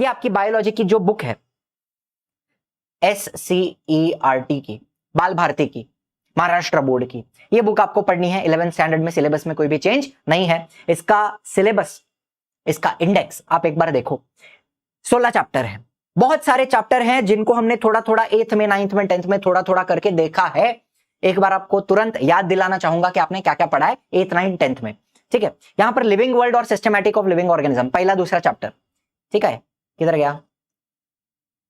आपकी बायोलॉजी की जो बुक है SCERT की, बाल भारती की, महाराष्ट्र बोर्ड की, ये बुक आपको पढ़नी है 11th स्टैंडर्ड में। सिलेबस में कोई भी चेंज नहीं है। इसका सिलेबस, इसका इंडेक्स आप एक बार देखो, 16 चैप्टर है। बहुत सारे चैप्टर हैं जिनको हमने थोड़ा थोड़ा 8th में, 9th में, 10th में थोड़ा थोड़ा करके देखा है। एक बार आपको तुरंत याद दिलाना चाहूंगा कि आपने क्या क्या पढ़ा है 8th, 9th, 10th में। ठीक है, यहां पर लिविंग वर्ल्ड और सिस्टमैटिक ऑफ लिविंग ऑर्गेनिज्म, पहला दूसरा चैप्टर। ठीक है, किधर गया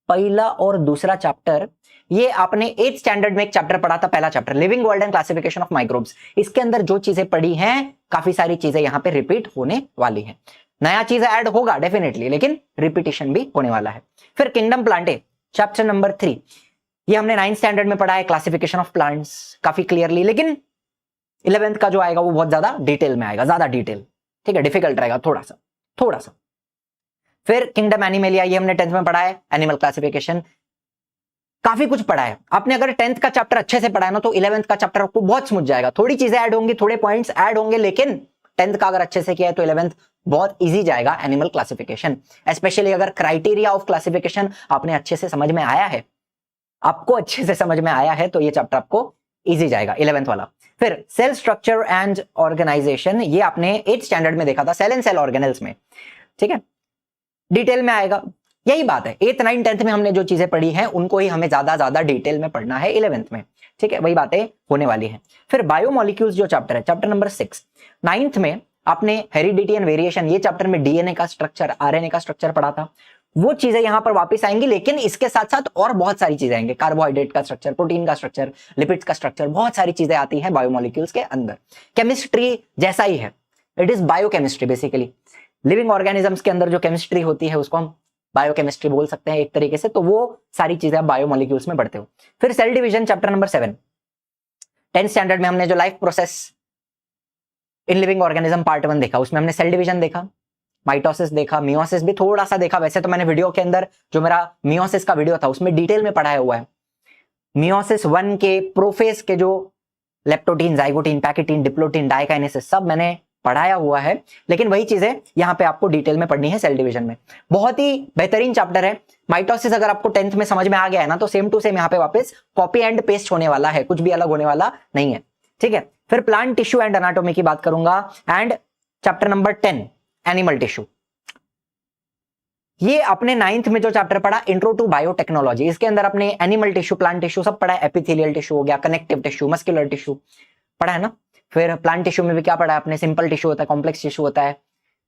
पहला और दूसरा चैप्टर? ये आपने 8th स्टैंडर्ड में एक चैप्टर पढ़ा था, पहला chapter living world and classification of microbes. इसके अंदर जो चीजें पढ़ी हैं, काफी सारी चीजें यहां पे रिपीट होने वाली है। नया चीज ऐड होगा डेफिनेटली, लेकिन रिपीटिशन भी होने वाला है। फिर किंगडम प्लांटे, चैप्टर नंबर 3, ये हमने 9th स्टैंडर्ड में पढ़ा है, क्लासिफिकेशन ऑफ प्लांट्स काफी क्लियरली, लेकिन 11th का जो आएगा वो बहुत ज्यादा डिटेल में आएगा, ज्यादा डिटेल। ठीक है, डिफिकल्ट रहेगा थोड़ा सा। फिर किंगडम एनिमलिया, ये हमने 10th में पढ़ा है, एनिमल क्लासिफिकेशन, काफी कुछ पढ़ा है आपने। अगर 10th का चैप्टर अच्छे से पढ़ा है ना, तो 11th का चैप्टर आपको बहुत समझ जाएगा। थोड़ी चीजें ऐड होंगी, थोड़े पॉइंट्स ऐड होंगे, लेकिन 10th का अगर अच्छे से किया है तो 11th बहुत इजी जाएगा। एनिमल क्लासिफिकेशन, स्पेशली अगर क्राइटेरिया ऑफ क्लासिफिकेशन आपने अच्छे से समझ में आया है, आपको अच्छे से समझ में आया है, तो ये चैप्टर आपको इजी जाएगा 11th वाला। फिर सेल स्ट्रक्चर एंड ऑर्गेनाइजेशन, ये आपने 8th स्टैंडर्ड में देखा था, सेल एंड सेल ऑर्गेनेल्स में। ठीक है, डिटेल में आएगा। यही बात है, 8th, 9th, 10th में हमने जो चीजें पढ़ी हैं उनको ही हमें ज्यादा डिटेल में पढ़ना है 11th में। ठीक है, वही बातें होने वाली हैं। फिर बायोमोलिक्यूल्स जो चैप्टर है, चैप्टर नंबर 6, 9th में आपने हेरिडिटी एंड वेरिएशन, ये चैप्टर में डीएनए का स्ट्रक्चर, आरएनए का स्ट्रक्चर पढ़ा था। वो चीजें यहां पर वापस आएंगी, लेकिन इसके साथ साथ और बहुत सारी चीजें आएंगे, कार्बोहाइड्रेट का स्ट्रक्चर, प्रोटीन का स्ट्रक्चर, लिपिड्स का स्ट्रक्चर, बहुत सारी चीजें आती हैं बायोमोलिक्यूल्स के अंदर। केमिस्ट्री जैसा ही है, it is biochemistry basically. Living organisms के अंदर जो केमिस्ट्री होती है उसको हम बायोकेमिस्ट्री बोल सकते हैं एक तरीके से। तो वो सारी चीजें आप बायोमोलिक्यूल्स में पढ़ते हो। फिर cell division, chapter number 7, 10th standard में हमने जो life process in living organism part 1 देखा, उसमें हमने सेल डिवीजन देखा, माइटोसिस देखा, मियोसिस भी थोड़ा सा देखा। वैसे तो मैंने वीडियो के अंदर जो मेरा मियोसिस का वीडियो था उसमें डिटेल में पढ़ाया हुआ है। मियोसिस 1 के प्रोफेज के जो leptotene, zygotene, pachytene, diplotene, diakinesis सब मैंने पढ़ाया हुआ है, लेकिन वही चीजें यहां पे आपको डिटेल में पढ़नी है सेल डिवीजन में। बहुत ही बेहतरीन चैप्टर है। माइटोसिस अगर आपको 10th में समझ में आ गया है ना, तो सेम टू सेम यहां पे वापस कॉपी एंड पेस्ट होने वाला है, कुछ भी अलग होने वाला नहीं है। ठीक है, फिर प्लांट टिश्यू एंड एनाटॉमी की बात करूंगा, and chapter number 10 animal tissue. ये अपने 9th में जो चैप्टर पढ़ा, इंट्रो टू बायोटेक्नोलॉजी, इसके अंदर अपने एनिमल टिश्यू, प्लांट टिश्यू सब पढ़ा है। एपिथेलियल टिश्यू हो गया, कनेक्टिव टिश्यू, मस्कुलर टिश्यू पढ़ा है ना। फिर प्लांट टिश्यू में भी क्या पढ़ा है आपने, सिंपल टिश्यू होता है, कॉम्प्लेक्स टिश्यू होता है,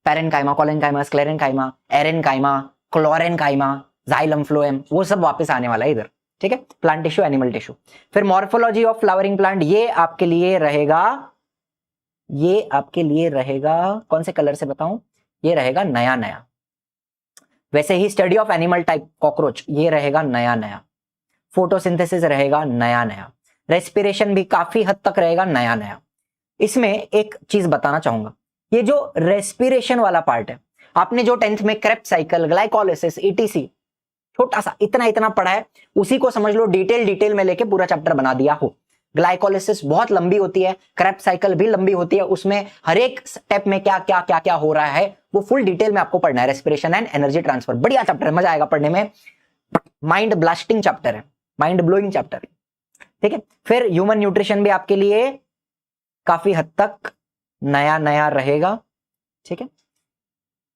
parenchyma, collenchyma, sclerenchyma, aerenchyma, chlorenchyma, xylem, phloem, वो सब वापस आने वाला है इधर। ठीक है, प्लांट टिश्यू, एनिमल टिश्यू। फिर मॉर्फोलॉजी ऑफ फ्लावरिंग प्लांट, ये आपके लिए रहेगा कौन से कलर से बताऊं, ये रहेगा नया। वैसे ही study of animal type cockroach, ये रहेगा नया। फोटोसिंथेसिस रहेगा नया। रेस्पिरेशन भी काफी हद तक रहेगा नया। इसमें एक चीज बताना चाहूंगा, ये जो रेस्पिरेशन वाला पार्ट है, आपने जो 10th में क्रेब्स साइकिल, ग्लाइकोलाइसिस, ईटीसी छोटा सा इतना पढ़ा है, उसी को समझ लो डिटेल में लेके पूरा चैप्टर बना दिया हो। ग्लाइकोलाइसिस बहुत लंबी होती है, क्रेब्स साइकिल भी लंबी होती है, उसमें हर एक स्टेप में क्या हो रहा है वो फुल डिटेल में आपको पढ़ना है। रेस्पिरेशन एंड एनर्जी ट्रांसफर, बढ़िया चैप्टर है, मजा आएगा पढ़ने में। माइंड ब्लास्टिंग चैप्टर है, माइंड ब्लोइंग चैप्टर। ठीक है, फिर ह्यूमन न्यूट्रिशन भी आपके लिए काफी हद तक नया रहेगा। ठीक है,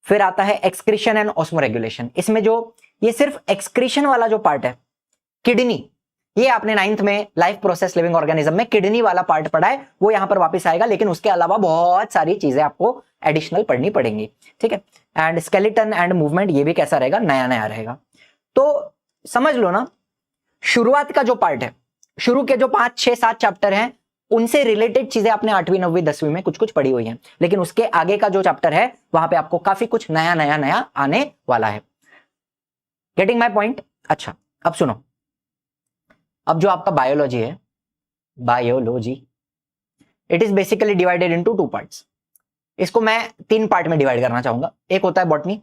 फिर आता है एक्सक्रीशन एंड ऑस्मोरेगुलेशन। इसमें जो ये सिर्फ एक्सक्रीशन वाला जो पार्ट है, किडनी, ये आपने 9th में लाइफ प्रोसेस लिविंग ऑर्गेनिज्म में किडनी वाला पार्ट पढ़ा है, वो यहां पर वापस आएगा, लेकिन उसके अलावा बहुत सारी चीजें आपको एडिशनल पढ़नी पड़ेंगी। ठीक है, एंड स्केलेटन एंड मूवमेंट, ये भी कैसा रहेगा, नया रहेगा। तो समझ लो ना, शुरुआत का जो पार्ट है, शुरू के जो 5, 6, 7 चैप्टर हैं, उनसे रिलेटेड चीजें आपने 8वीं, 9वीं, 10वीं में कुछ पढ़ी हुई हैं, लेकिन उसके आगे का जो चैप्टर है वहां पे आपको काफी कुछ नया आने वाला है। Getting my point? अच्छा, अब सुनो, अब जो आपका बायोलॉजी है, biology it is basically divided into 2 parts. इसको मैं 3 पार्ट में डिवाइड करना चाहूंगा। एक होता है बॉटनी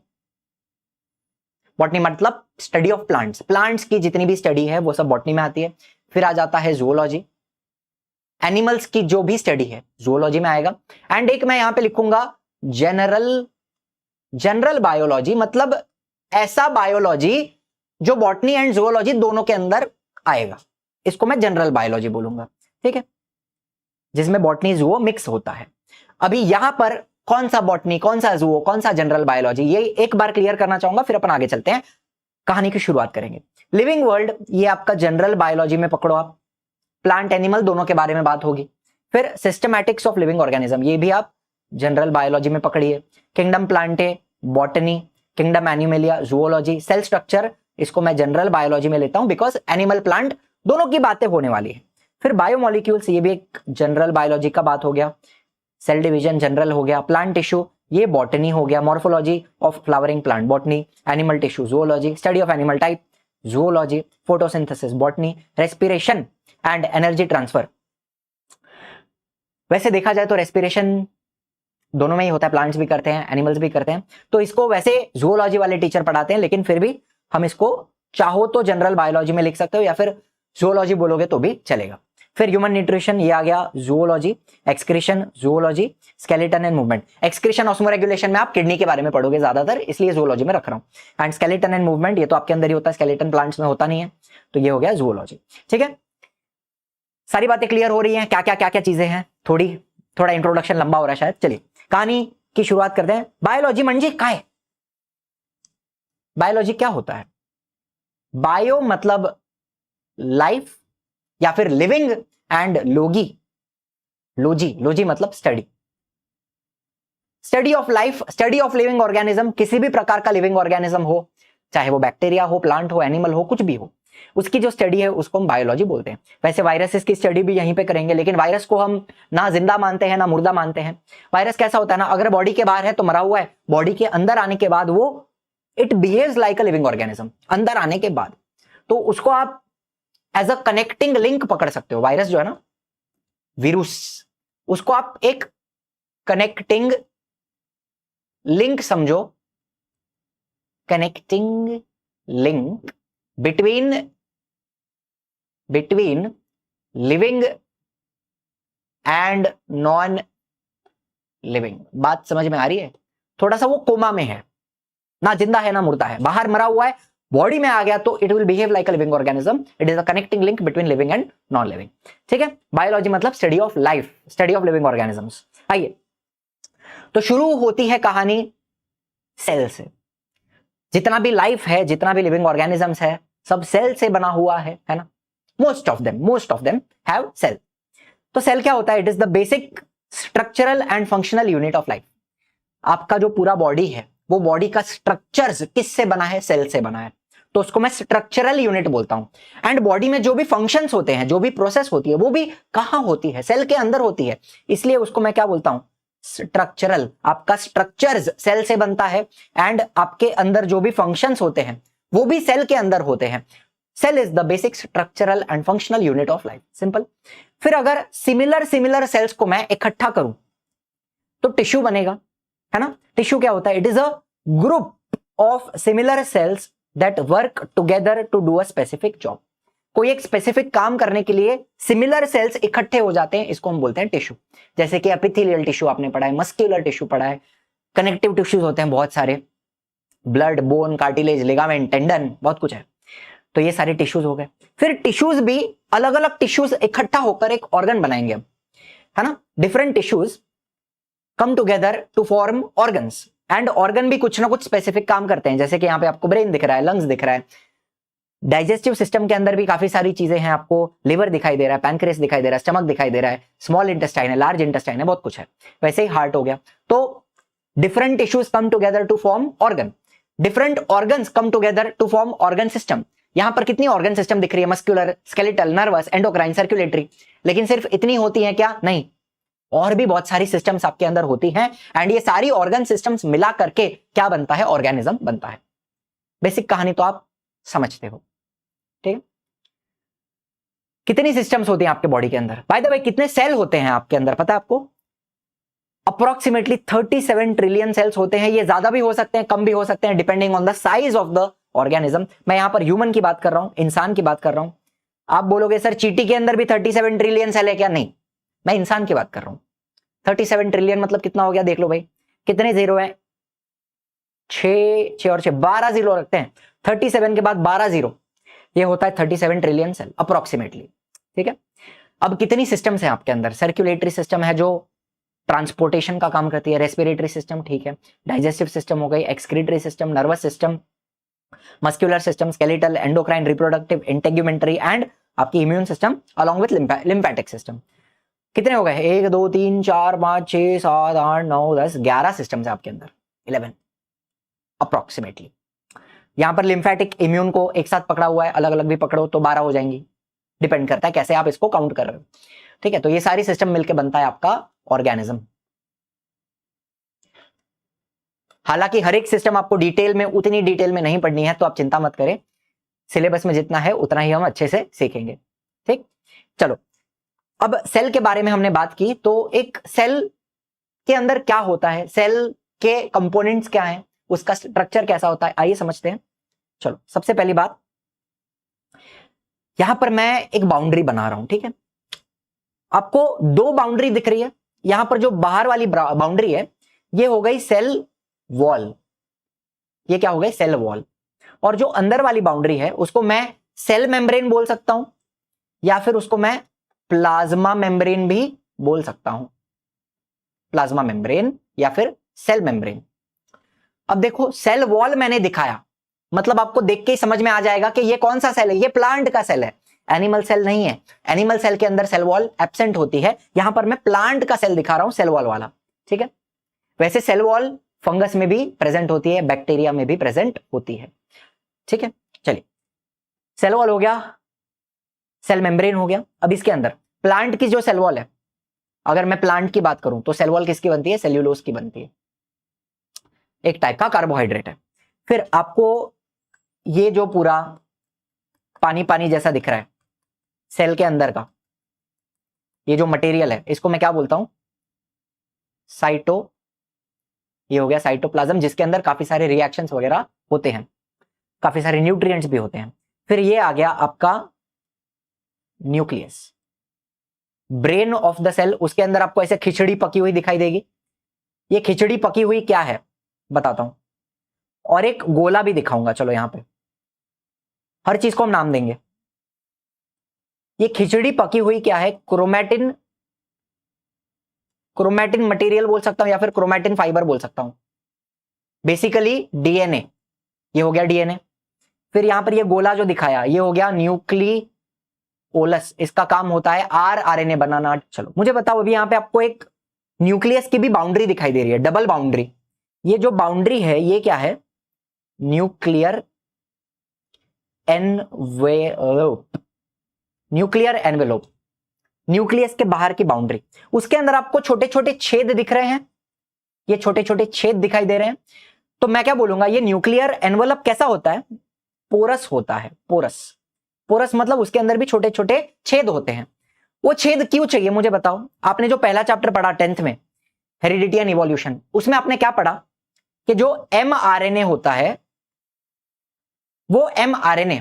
मतलब स्टडी ऑफ प्लांट्स, प्लांट्स की जितनी भी स्टडी है वो सब बॉटनी में आती है। फिर आ जाता है जूलॉजी, एनिमल्स की जो भी स्टडी है जूलॉजी में आएगा। एंड एक मैं यहां पे लिखूंगा जनरल बायोलॉजी, मतलब ऐसा बायोलॉजी जो बॉटनी एंड जूलॉजी दोनों के अंदर आएगा, इसको मैं जनरल बायोलॉजी बोलूंगा, ठीक है, जिसमें बॉटनी जूओ मिक्स होता है। अभी यहां पर कौन सा बॉटनी, कौन सा जूओ, कौन सा जनरल बायोलॉजी, ये एक बार क्लियर करना चाहूंगा, फिर अपन आगे चलते हैं, कहानी की शुरुआत करेंगे। लिविंग वर्ल्ड ये आपका जनरल बायोलॉजी में पकड़ो आप, प्लांट एनिमल दोनों के बारे में बात होगी। फिर सिस्टमैटिक्स ऑफ लिविंग ऑर्गेनिज्म, ये भी आप जनरल बायोलॉजी में पकड़िए। Kingdom plantae, botany, kingdom animalia, zoology, cell structure, इसको मैं जनरल बायोलॉजी में लेता हूं बिकॉज एनिमल प्लांट दोनों की बातें होने वाली है। फिर बायोमोलिक्यूल्स, ये भी एक जनरल बायोलॉजी का बात हो गया। सेल डिवीजन जनरल हो गया। प्लांट टिश्यू, ये बॉटनी हो गया। Morphology of flowering plant, botany. Animal tissue, zoology. Study of animal type, zoology. Photosynthesis, botany. Respiration and energy transfer, वैसे देखा जाए तो रेस्पिरेशन दोनों में ही होता है, प्लांट्स भी करते हैं, एनिमल्स भी करते हैं, तो इसको वैसे जूओलॉजी वाले टीचर पढ़ाते हैं, लेकिन फिर भी हम इसको चाहो तो जनरल बायोलॉजी में लिख सकते हो या फिर जूओलॉजी बोलोगे तो भी चलेगा। फिर ह्यूमन न्यूट्रिशन, ये आ गया zoology. Excretion, zoology. Skeleton and movement, excretion osmoregulation में आप किडनी के बारे में पढ़ोगे ज्यादातर, इसलिए जूओलॉजी में रख रहा हूं। एंड स्केलेटन एंड मूवमेंट, ये तो आपके अंदर ही होता है, स्केलेटन प्लांट्स में होता नहीं है, तो ये हो गया जूओलॉजी। ठीक है, सारी बातें क्लियर हो रही हैं, क्या क्या चीजें हैं, थोड़ा इंट्रोडक्शन लंबा हो रहा है शायद। चलिए कहानी की शुरुआत करते हैं। बायोलॉजी म्हणजे काय, बायोलॉजी क्या होता है? बायो मतलब लाइफ या फिर लिविंग, एंड लोजी मतलब study. Study of life, study of living organism, किसी भी प्रकार का लिविंग ऑर्गेनिज्म हो, चाहे वो बैक्टीरिया हो, प्लांट हो, एनिमल हो, कुछ भी हो, उसकी जो स्टडी है उसको हम बायोलॉजी बोलते हैं। वैसे वायरसेस की स्टडी भी यहीं पे करेंगे, लेकिन वायरस को हम ना जिंदा मानते हैं ना मुर्दा मानते हैं। वायरस कैसा होता है ना, अगर बॉडी के बाहर है तो मरा हुआ है, बॉडी के अंदर आने के बाद वो it behaves like a living organism. अंदर आने के बाद तो उसको आप एज अ कनेक्टिंग लिंक पकड़ सकते हो। वायरस जो है ना, वीरूस, उसको आप एक कनेक्टिंग लिंक समझो, connecting link between living and non living. बात समझ में आ रही है? थोड़ा सा वो कोमा में है, ना जिंदा है ना मुर्दा है, बाहर मरा हुआ है, बॉडी में आ गया तो it will behave like a living organism. It is a connecting link between living and non living. ठीक है, बायोलॉजी मतलब study of life, study of living organisms. आइए, तो शुरू होती है कहानी सेल से। जितना भी लाइफ है, जितना भी लिविंग ऑर्गेनिजम्स है, सब सेल से बना हुआ है ना। Most of them have cell. तो सेल क्या होता है? It is the basic structural and functional unit of life. आपका जो पूरा बॉडी है, वो बॉडी का स्ट्रक्चर्स किससे बना है? सेल से बना है, तो उसको मैं स्ट्रक्चरल यूनिट बोलता हूं। एंड बॉडी में जो भी फंक्शंस होते हैं, जो भी प्रोसेस होती है, वो भी कहां होती है? सेल के अंदर होती है, इसलिए उसको मैं क्या बोलता हूं? स्ट्रक्चरल। आपका स्ट्रक्चर्स सेल से बनता है, एंड आपके अंदर जो भी फंक्शंस होते हैं वो भी सेल के अंदर होते हैं। Cell is the basic structural and functional unit of life, simple. फिर अगर सिमिलर सेल्स को मैं इकट्ठा करूं तो टिश्यू बनेगा, है ना। टिश्यू क्या होता है? It is a group of similar cells that work together to do a specific job. कोई एक स्पेसिफिक काम करने के लिए सिमिलर सेल्स इकट्ठे हो जाते हैं, इसको हम बोलते हैं टिश्यू। जैसे कि एपिथेलियल टिश्यू आपने पढ़ा है, मस्क्यूलर टिश्यू पढ़ा है, कनेक्टिव टिश्यूज होते हैं बहुत सारे, blood, bone, cartilage, ligament, tendon, बहुत कुछ है। तो ये सारे टिश्यूज हो गए। फिर टिश्यूज भी अलग अलग टिश्यूज इकट्ठा होकर एक ऑर्गन बनाएंगे, है ना। Different tissues come together to form organs, and organ भी कुछ ना कुछ स्पेसिफिक काम करते हैं। जैसे कि यहाँ पे आपको ब्रेन दिख रहा है, लंग्स दिख रहा है, डाइजेस्टिव सिस्टम के अंदर भी काफी सारी चीजें हैं, आपको लिवर दिखाई दे रहा है, पैनक्रियास दिखाई दे रहा है, स्टमक दिखाई दे रहा है, स्मॉल इंटेस्टाइन है, लार्ज इंटेस्टाइन है, बहुत कुछ है। वैसे ही हार्ट हो गया। तो different tissues come together to form organ, different organs come together to form organ system. यहां पर कितनी ऑर्गन सिस्टम दिख रही है? Muscular, skeletal, nervous, endocrine, circulatory. लेकिन सिर्फ इतनी होती है क्या? नहीं, और भी बहुत सारी सिस्टम्स आपके अंदर होती हैं, एंड ये सारी ऑर्गन सिस्टम्स मिला करके क्या बनता है? ऑर्गेनिज्म बनता है। बेसिक कहानी तो आप समझते हो, ठीक है। कितनी सिस्टम्स होती हैं आपके बॉडी के अंदर? बाय द वे, कितने सेल होते हैं आपके अंदर पता है आपको? अप्रोक्सीमेटली 37 ट्रिलियन सेल्स होते हैं। ये ज्यादा भी हो सकते हैं, कम भी हो सकते हैं, depending on the size of the organism. मैं यहां पर ह्यूमन की बात कर रहा हूं, इंसान की बात कर रहा हूं। आप बोलोगे सर चींटी के अंदर भी 37 ट्रिलियन सेल है क्या? नहीं, मैं इंसान की बात कर रहा हूं। 37 ट्रिलियन मतलब कितना हो गया? देख लो भाई, कितने जीरो है? 6 और 6 12 जीरो रखते हैं, 37 के बाद 12 जीरो, ये होता है 37 ट्रिलियन सेल अप्रोक्सीमेटली। ठीक है, अब कितनी सिस्टम्स हैं आपके अंदर? सर्कुलेटरी सिस्टम है जो ट्रांसपोर्टेशन का काम करती है, रेस्पिरेटरी सिस्टम, ठीक है, डाइजेस्टिव सिस्टम हो गई, excretory system, nervous system, muscular system, skeletal, endocrine, reproductive, integumentary and आपकी immune system along with lymphatic system. कितने हो गए? 1 2 3 4 5 6 7 8 9 10 11 सिस्टम्स है आपके अंदर, 11 अप्रोक्सीमेटली। यहां पर लिम्फेटिक इम्यून को एक साथ पकड़ा हुआ है, अलग अलग भी पकड़ो तो 12 हो जाएंगी, डिपेंड करता है कैसे आप इसको काउंट कर रहे हो। ठीक है, तो ये सारी सिस्टम मिलकर बनता है आपका ऑर्गेनिज्म। हालांकि हर एक सिस्टम आपको डिटेल में, उतनी डिटेल में नहीं पढ़नी है, तो आप चिंता मत करें, सिलेबस में जितना है उतना ही हम अच्छे से सीखेंगे। ठीक, चलो अब सेल के बारे में हमने बात की, तो एक सेल के अंदर क्या होता है, सेल के कंपोनेंट्स क्या हैं, उसका स्ट्रक्चर कैसा होता है, आइए समझते हैं। चलो सबसे पहली बात, यहां पर मैं एक बाउंड्री बना रहा हूं, ठीक है, आपको 2 बाउंड्री दिख रही है। यहां पर जो बाहर वाली बाउंड्री है ये हो गई सेल वॉल, ये क्या हो गई? Cell wall. और जो अंदर वाली बाउंड्री है उसको मैं सेल मेम्ब्रेन बोल सकता हूं, या फिर उसको मैं प्लाज्मा मेम्ब्रेन भी बोल सकता हूं, प्लाज्मा मेम्ब्रेन या फिर सेल मेम्ब्रेन। अब देखो सेल वॉल मैंने दिखाया, मतलब आपको देख के ही समझ में आ जाएगा कि ये कौन सा सेल है, ये प्लांट का सेल है, एनिमल सेल नहीं है। एनिमल सेल के अंदर सेल वॉल एब्सेंट होती है, यहां पर मैं प्लांट का सेल दिखा रहा हूं, सेल वॉल वाला। ठीक है, वैसे सेल वॉल फंगस में भी प्रेजेंट होती है, बैक्टीरिया में भी प्रेजेंट होती है। ठीक है, चलिए सेल वॉल हो गया, सेल मेम्ब्रेन हो गया। अब इसके अंदर प्लांट की जो सेल वॉल है, अगर मैं प्लांट की बात करूं तो सेल वॉल किसकी बनती है? सेल्यूलोज की बनती है, एक टाइप का कार्बोहाइड्रेट है। फिर आपको ये जो पूरा पानी पानी जैसा दिख रहा है सेल के अंदर का, ये जो मटेरियल है इसको मैं क्या बोलता हूं? साइटो, ये हो गया साइटोप्लाज्म, जिसके अंदर काफी सारे रिएक्शंस वगैरह होते हैं, काफी सारे न्यूट्रिएंट्स भी होते हैं। फिर ये आ गया आपका nucleus, brain of the cell, उसके अंदर आपको ऐसे खिचड़ी पकी हुई दिखाई देगी। ये खिचड़ी पकी हुई क्या है बताता हूं, और एक गोला भी दिखाऊंगा। चलो यहां पे हर चीज को हम नाम देंगे। ये खिचड़ी पकी हुई क्या है? क्रोमैटिन, क्रोमैटिन मटेरियल बोल सकता हूं या फिर क्रोमैटिन फाइबर बोल सकता हूं, बेसिकली डीएनए, ये हो गया डीएनए। फिर यहां पर ये गोला जो दिखाया ये हो गया न्यूक्लियोलस, इसका काम होता है आरएनए बनाना। चलो मुझे बताओ, अभी यहां पे आपको एक न्यूक्लियस की भी बाउंड्री दिखाई दे रही है, डबल बाउंड्री। ये जो बाउंड्री है ये क्या है? Nuclear envelope, nuclear envelope, nucleus के बाहर की बाउंड्री। उसके अंदर आपको छोटे छोटे छेद दिख रहे हैं, ये छोटे छोटे छेद दिखाई दे रहे हैं। तो मैं क्या बोलूंगा, ये न्यूक्लियर एनवेलप कैसा होता है? पोरस होता है, पोरस। पोरस मतलब उसके अंदर भी छोटे छोटे छेद होते हैं। वो छेद क्यों चाहिए मुझे बताओ। आपने जो पहला चैप्टर पढ़ा 10th में, हेरिडिटी एंड इवोल्यूशन, उसमें आपने क्या पढ़ा कि जो mRNA होता है वो mRNA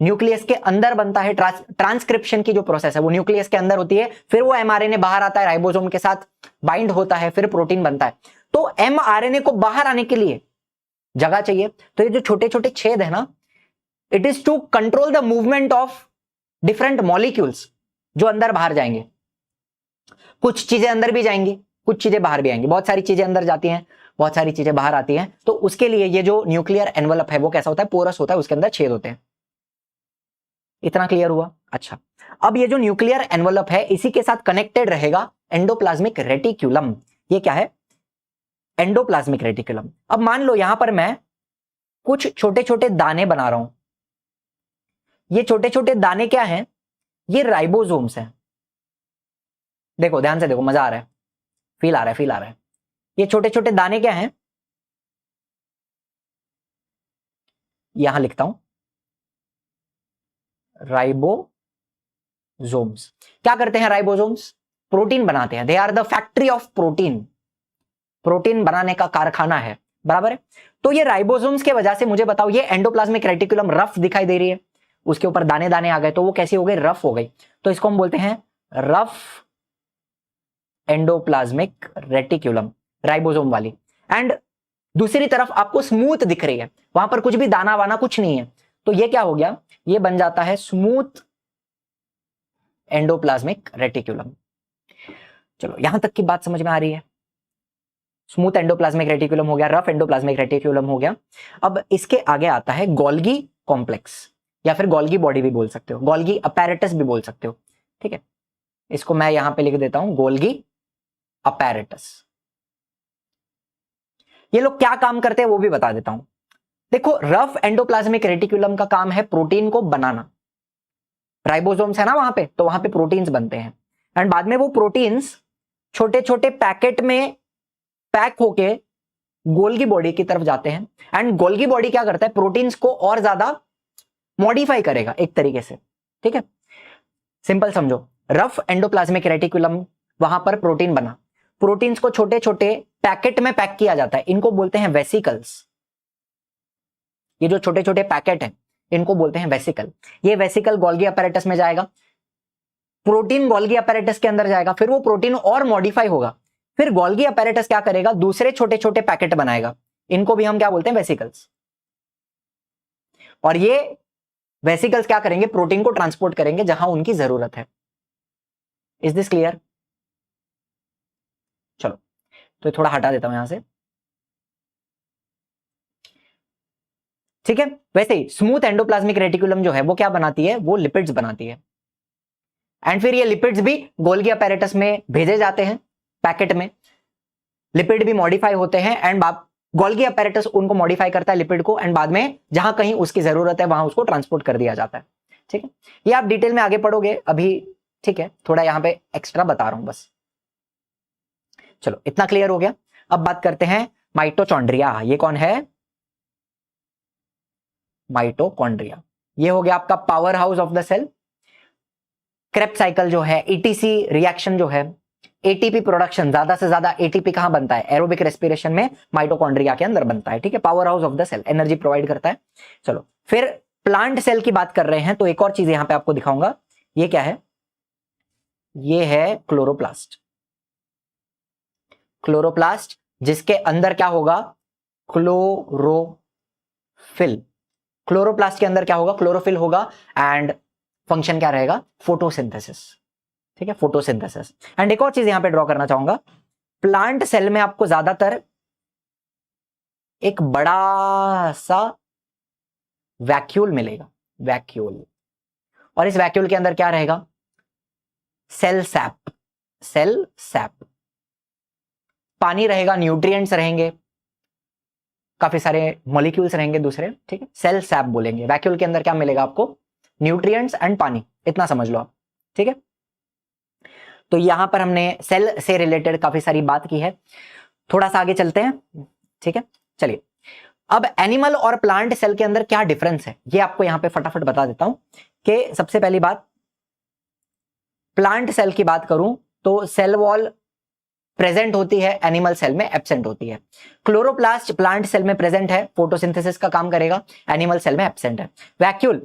न्यूक्लियस के अंदर बनता है। ट्रांसक्रिप्शन की जो प्रोसेस है वो न्यूक्लियस के अंदर होती है, फिर वो mRNA बाहर आता है, राइबोसोम के साथ बाइंड होता है, फिर प्रोटीन बनता है। तो mRNA को बाहर आने के लिए जगह चाहिए। तो ये जो छोटे छोटे छेद है ना, it is to control the movement of different molecules जो अंदर बाहर जाएंगे। कुछ चीजें अंदर भी जाएंगी, कुछ चीजें बाहर भी आएंगी, बहुत सारी चीजें अंदर जाती हैं, बहुत सारी चीजें बाहर आती हैं। तो उसके लिए ये जो न्यूक्लियर एनवेलप है वो कैसा होता है? पोरस होता है, उसके अंदर छेद होते हैं। इतना क्लियर हुआ? अच्छा, अब ये जो न्यूक्लियर एनवेलप है इसी के साथ कनेक्टेड रहेगा एंडोप्लाज्मिक रेटिकुलम। ये क्या है? Endoplasmic reticulum. अब मान लो यहां पर मैं कुछ छोटे छोटे दाने बना रहा हूं, ये छोटे छोटे दाने क्या हैं? ये राइबोसोम्स हैं। देखो ध्यान से देखो, मजा आ रहा है, फील आ रहा है, फील आ रहा है। ये छोटे छोटे दाने क्या हैं? यहां लिखता हूं राइबोसोम्स। क्या करते हैं राइबोसोम्स? प्रोटीन बनाते हैं। They are the factory of protein, protein बनाने का कारखाना है, बराबर है। तो ये राइबोसोम्स के वजह से मुझे बताओ, ये एंडोप्लाज्मिक रेटिकुलम रफ दिखाई दे रही है, उसके ऊपर दाने दाने आ गए, तो वो कैसी हो गई? रफ हो गई। तो इसको हम बोलते हैं रफ एंडोप्लाज्मिक रेटिकुलम, राइबोसोम वाली। एंड दूसरी तरफ आपको स्मूथ दिख रही है, वहां पर कुछ भी दाना वाना कुछ नहीं है, तो ये क्या हो गया, ये बन जाता है स्मूथ एंडोप्लाज्मिक रेटिकुलम। चलो यहां तक की बात समझ में आ रही है। स्मूथ एंडोप्लाज्मिक रेटिकुलम हो गया, रफ एंडोप्लाज्मिक रेटिकुलम हो गया। अब इसके आगे आता है गोल्गी कॉम्प्लेक्स, या फिर गोल्गी बॉडी भी बोल सकते हो, गोल्गी अपैरेटस भी बोल सकते हो, ठीक है। इसको मैं यहां पे लिख देता हूं, गोल्गी अपैरेटस। ये लोग क्या काम करते हैं वो भी बता देता हूं। देखो, रफ एंडोप्लाज्मिक रेटिकुलम का काम है प्रोटीन को बनाना, राइबोसोम्स है ना वहां पे, तो वहां पे प्रोटीन्स बनते हैं, एंड बाद में वो प्रोटीन्स छोटे छोटे पैकेट में पैक होके गोल्गी बॉडी की तरफ जाते हैं, एंड गोल्गी बॉडी क्या करता है, प्रोटीन्स को और ज्यादा मॉडिफाई करेगा एक तरीके से, ठीक है। सिंपल समझो, रफ एंडोप्लाज्मिक रेटिकुलम, वहां पर प्रोटीन बना, प्रोटीन्स को छोटे छोटे पैकेट में पैक किया जाता है, इनको बोलते हैं वेसिकल्स। ये जो छोटे छोटे पैकेट हैं इनको बोलते हैं वेसिकल। ये वेसिकल गोल्गी अपैरेटस में जाएगा, प्रोटीन गोल्गी अपैरेटस के अंदर जाएगा, फिर वो प्रोटीन और मॉडिफाई होगा, फिर गोल्गी अपैरेटस क्या करेगा, दूसरे छोटे छोटे पैकेट बनाएगा, इनको भी हम क्या बोलते हैं, वेसिकल्स। और ये वेसिकल्स क्या करेंगे, प्रोटीन को ट्रांसपोर्ट करेंगे जहां उनकी जरूरत है। Is this clear? चलो तो थोड़ा हटा देता हूं यहां से, ठीक है। वैसे ही स्मूथ एंडोप्लाज्मिक रेटिकुलम जो है वो क्या बनाती है, वो लिपिड्स बनाती है, एंड फिर ये लिपिड्स भी गोल्गी अपैरेटस में भेजे जाते हैं पैकेट में, लिपिड भी मॉडिफाई होते हैं, एंड गोल्गी अपैरेटस उनको मॉडिफाई करता है लिपिड को, एंड बाद में जहां कहीं उसकी जरूरत है वहां उसको ट्रांसपोर्ट कर दिया जाता है, ठीक है। ये आप डिटेल में आगे पढ़ोगे अभी, ठीक है, थोड़ा यहां पे एक्स्ट्रा बता रहा हूं बस। चलो इतना क्लियर हो गया। अब बात करते हैं माइटोचॉन्ड्रिया। ये कौन है, माइटोकॉन्ड्रिया। ये हो गया आपका power house of the cell. Krebs cycle जो है, ईटीसी रिएक्शन जो है, एटीपी प्रोडक्शन, ज्यादा से ज्यादा एटीपी कहां बनता है, एरोबिक रेस्पिरेशन में माइटोकॉन्ड्रिया के अंदर बनता है, ठीक है। Power house of the cell, energy provide करता है। चलो फिर प्लांट सेल की बात कर रहे हैं तो एक और चीज यहां पे आपको दिखाऊंगा। ये क्या है, ये है क्लोरोप्लास्ट। क्लोरोप्लास्ट जिसके अंदर क्या होगा, क्लोरोफिल। क्लोरोप्लास्ट के अंदर क्या होगा, क्लोरोफिल होगा, एंड फंक्शन क्या रहेगा, फोटोसिंथेसिस, ठीक है, फोटोसिंथेसिस। एंड एक और चीज यहां पे ड्रॉ करना चाहूंगा, प्लांट सेल में आपको ज्यादातर एक बड़ा सा वैक्यूल मिलेगा, वैक्यूल, और इस वैक्यूल के अंदर क्या रहेगा, सेल सैप, सेल सैप, पानी रहेगा, न्यूट्रिएंट्स रहेंगे, काफी सारे मॉलिक्यूल्स रहेंगे दूसरे, ठीक है, सेल सैप बोलेंगे। वैक्यूल के अंदर क्या मिलेगा आपको, न्यूट्रिएंट्स एंड पानी, इतना समझ लो आप, ठीक है। तो यहां पर हमने सेल से रिलेटेड काफी सारी बात की है, थोड़ा सा आगे चलते हैं, ठीक है। चलिए अब एनिमल और प्लांट सेल के अंदर क्या डिफरेंस है ये आपको यहां पे फटाफट बता देता हूं। कि सबसे पहली बात, प्लांट सेल की बात करूं तो सेल वॉल प्रेजेंट होती है, एनिमल सेल में एब्सेंट होती है। क्लोरोप्लास्ट प्लांट सेल में प्रेजेंट है, फोटोसिंथेसिस का काम करेगा, एनिमल सेल में एब्सेंट है। Vacuole,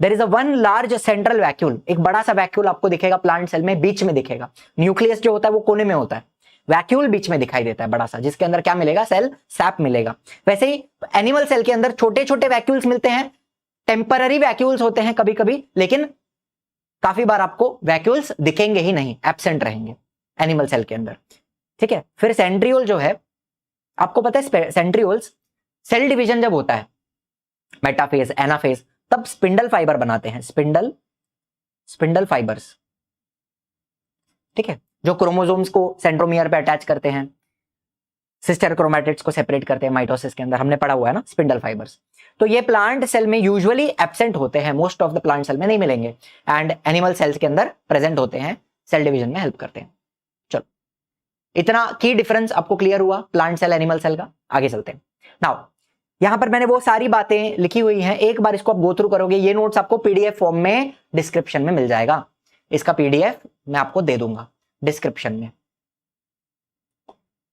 there is a one large central vacuole, एक बड़ा सा वैक्यूल आपको दिखेगा प्लांट सेल में, बीच में दिखेगा। न्यूक्लियस जो होता है वो कोने में होता है, वैक्यूल बीच में दिखाई देता है बड़ा सा, जिसके अंदर क्या मिलेगा, सेल सैप मिलेगा। वैसे ही एनिमल सेल के अंदर छोटे छोटे वैक्यूल्स मिलते हैं, टेम्पररी वैक्यूल्स होते हैं कभी कभी, लेकिन काफी बार आपको वैक्यूल्स दिखेंगे ही नहीं, एब्सेंट रहेंगे एनिमल सेल के अंदर, ठीक है। फिर सेंट्रियोल जो है, आपको पता है सेंट्रियोल्स सेल डिवीजन जब होता है, मेटाफेज एनाफेज, तब स्पिंडल फाइबर बनाते हैं, स्पिंडल फाइबर्स, ठीक है, जो क्रोमोसोम्स को सेंट्रोमियर पे अटैच करते हैं, सिस्टर क्रोमैटिड्स को सेपरेट करते हैं माइटोसिस के अंदर, हमने पढ़ा हुआ है ना, स्पिंडल फाइबर्स। तो ये प्लांट सेल में यूजुअली एब्सेंट होते हैं, most of the plant cell में नहीं मिलेंगे, एंड एनिमल सेल्स के अंदर प्रेजेंट होते हैं, सेल डिवीजन में हेल्प करते हैं। चलो इतना की डिफरेंस आपको क्लियर हुआ प्लांट सेल एनिमल सेल का। आगे चलते हैं। नाउ यहां पर मैंने वो सारी बातें लिखी हुई हैं, एक बार इसको आप गो थ्रू करोगे, ये नोट्स आपको पीडीएफ फॉर्म में डिस्क्रिप्शन में मिल जाएगा, इसका पीडीएफ मैं आपको दे दूंगा डिस्क्रिप्शन में,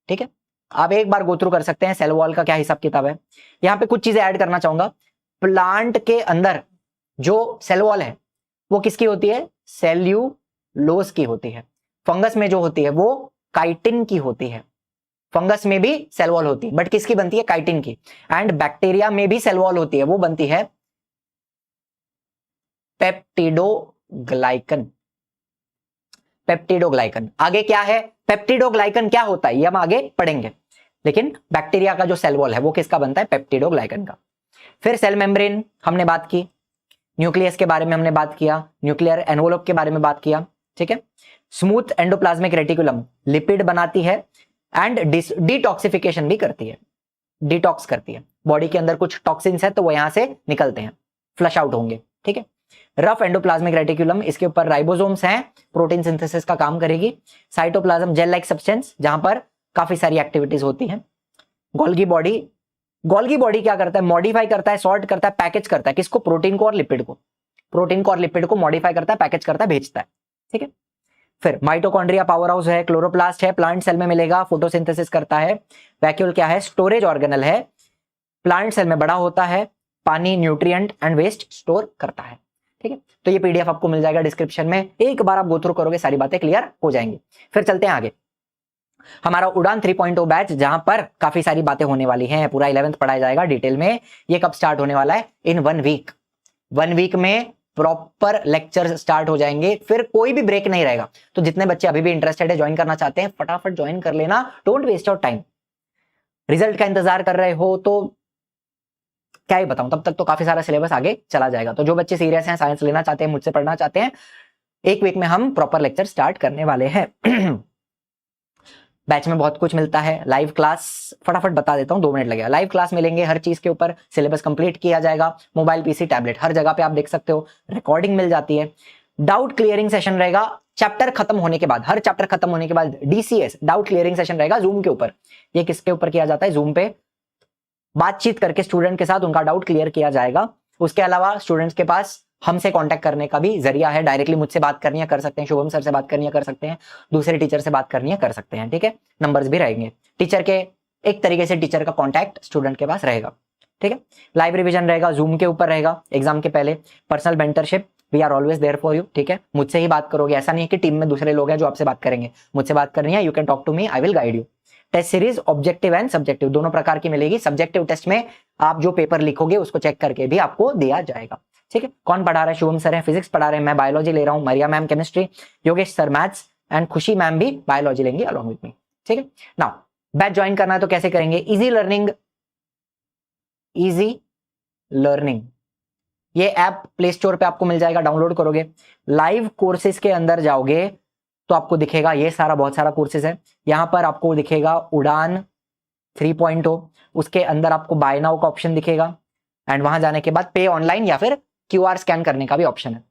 ठीक है। आप एक बार गो थ्रू कर सकते हैं सेल वॉल का क्या हिसाब किताब है। यहां पे कुछ चीजें ऐड करना चाहूंगा। प्लांट के अंदर जो सेल वॉल है वो किसकी होती है, सेल्यूलोज की होती है। फंगस में जो होती है वो काइटिन की होती है, फंगस में भी सेल वॉल होती है, बट किसकी बनती है? काइटिन की। एंड बैक्टीरिया में भी सेल वॉल होती है, वो बनती है पेप्टिडोग्लाइकन। पेप्टिडोग्लाइकन। आगे क्या है? पेप्टिडोग्लाइकन क्या होता है ये हम आगे पढ़ेंगे, लेकिन बैक्टीरिया का जो सेल वॉल है वो किसका बनता है? पेप्टिडोग्लाइकन का। फिर सेल मेम्ब्रेन हमने बात की, न्यूक्लियस के बारे में हमने बात किया, न्यूक्लियर एनवोलप के बारे में बात किया, ठीक है। स्मूथ एंडोप्लाज्मिक रेटिकुलम लिपिड बनाती है एंड डिटॉक्सिफिकेशन भी करती है, डिटॉक्स करती है। बॉडी के अंदर कुछ टॉक्सिन्स है तो वो यहां से निकलते हैं, फ्लश आउट होंगे, ठीक है। रफ एंडोप्लाज्मिक रेटिकुलम, इसके ऊपर राइबोसोम्स हैं, प्रोटीन सिंथेसिस का काम करेगी। साइटोप्लाज्म जेल लाइक सब्सटेंस, जहां पर काफी सारी एक्टिविटीज होती हैं। गोल्गी बॉडी, गोल्गी बॉडी क्या करता है? मॉडिफाई करता है, सॉर्ट करता है, पैकेज करता है, किसको? प्रोटीन को और लिपिड को। प्रोटीन को और लिपिड को मॉडिफाई करता है, पैकेज करता है, भेजता है, ठीक है। फिर माइटोकॉन्ड्रिया पावर हाउस है, क्लोरोप्लास्ट है, प्लांट सेल में मिलेगा, फोटोसिंथेसिस करता है। वैक्यूल क्या है? स्टोरेज ऑर्गेनल है, प्लांट सेल में बड़ा होता है, पानी, न्यूट्रिएंट एंड वेस्ट स्टोर करता है, ठीक है। तो ये पीडीएफ आपको मिल जाएगा डिस्क्रिप्शन में, एक बार आप गो थ्रू करोगे सारी बातें क्लियर हो जाएंगी। फिर चलते हैं आगे, हमारा उड़ान 3.0 बैच, जहां पर काफी सारी बातें होने वाली हैं, पूरा 11th पढ़ाया जाएगा डिटेल में। ये कब स्टार्ट होने वाला है? इन 1 वीक। 1 वीक में प्रॉपर लेक्चर स्टार्ट हो जाएंगे, फिर कोई भी ब्रेक नहीं रहेगा। तो जितने बच्चे अभी भी इंटरेस्टेड है, ज्वाइन करना चाहते हैं, फटाफट ज्वाइन कर लेना, don't waste your time. Result का इंतजार कर रहे हो तो क्या ही बताऊं, तब तक तो काफी सारा सिलेबस आगे चला जाएगा। तो जो बच्चे सीरियस हैं, साइंस लेना चाहते हैं, मुझसे पढ़ना चाहते हैं, 1 वीक में हम प्रॉपर लेक्चर स्टार्ट करने वाले हैं। बैच में बहुत कुछ मिलता है। लाइव क्लास फटाफट बता देता हूं, 2 मिनट लगेगा। लाइव क्लास मिलेंगे हर चीज के ऊपर, सिलेबस कंप्लीट किया जाएगा, मोबाइल, पीसी, टैबलेट, हर जगह पे आप देख सकते हो, रिकॉर्डिंग मिल जाती है। डाउट क्लियरिंग सेशन रहेगा चैप्टर खत्म होने के बाद, हर चैप्टर खत्म होने के बाद डीसीएस डाउट क्लियरिंग सेशन रहेगा जूम के ऊपर। ये किसके ऊपर किया जाता है? जूम पे बातचीत करके स्टूडेंट के साथ उनका डाउट क्लियर किया जाएगा। उसके अलावा स्टूडेंट्स के पास हमसे कांटेक्ट करने का भी जरिया है, डायरेक्टली मुझसे बात करनी है कर सकते हैं, शुभम सर से बात करनी है कर सकते हैं, दूसरे टीचर से बात करनी है कर सकते हैं, ठीक है। नंबर्स भी रहेंगे टीचर के, एक तरीके से टीचर का कांटेक्ट स्टूडेंट के पास रहेगा, ठीक है। लाइव रिवीजन रहेगा, जूम के ऊपर रहेगा एग्जाम के पहले। Personal mentorship, we are always there for you, ठीक है। मुझसे ही बात करोगे, ऐसा नहीं है कि टीम में दूसरे लोग हैं जो आपसे बात करेंगे, मुझसे बात करनी है, you can talk to me, I will guide you. Test series objective and subjective दोनों प्रकार की मिलेगी। सब्जेक्टिव टेस्ट में आप जो पेपर लिखोगे उसको चेक करके भी आपको दिया जाएगा, ठीक है। कौन पढ़ा रहा है? शुभम सर है, फिजिक्स पढ़ा रहे हैं, मैं बायोलॉजी ले रहा हूं, Maria ma'am chemistry, Yogesh sir maths and Khushi ma'am भी बायोलॉजी लेंगे अलॉन्ग विद मी, ठीक है। नाउ बैच ज्वाइन करना है तो कैसे करेंगे? इजी लर्निंग, इजी लर्निंग ये ऐप प्ले स्टोर पे आपको मिल जाएगा, डाउनलोड करोगे। लाइव कोर्सेज के अंदर जाओगे तो आपको दिखेगा ये सारा, बहुत सारा कोर्सेज है। यहां पर आपको दिखेगा उड़ान 3.0, उसके अंदर आपको बाय नाउ का ऑप्शन दिखेगा एंड वहां जाने के बाद पे ऑनलाइन या फिर क्यूआर स्कैन करने का भी ऑप्शन है।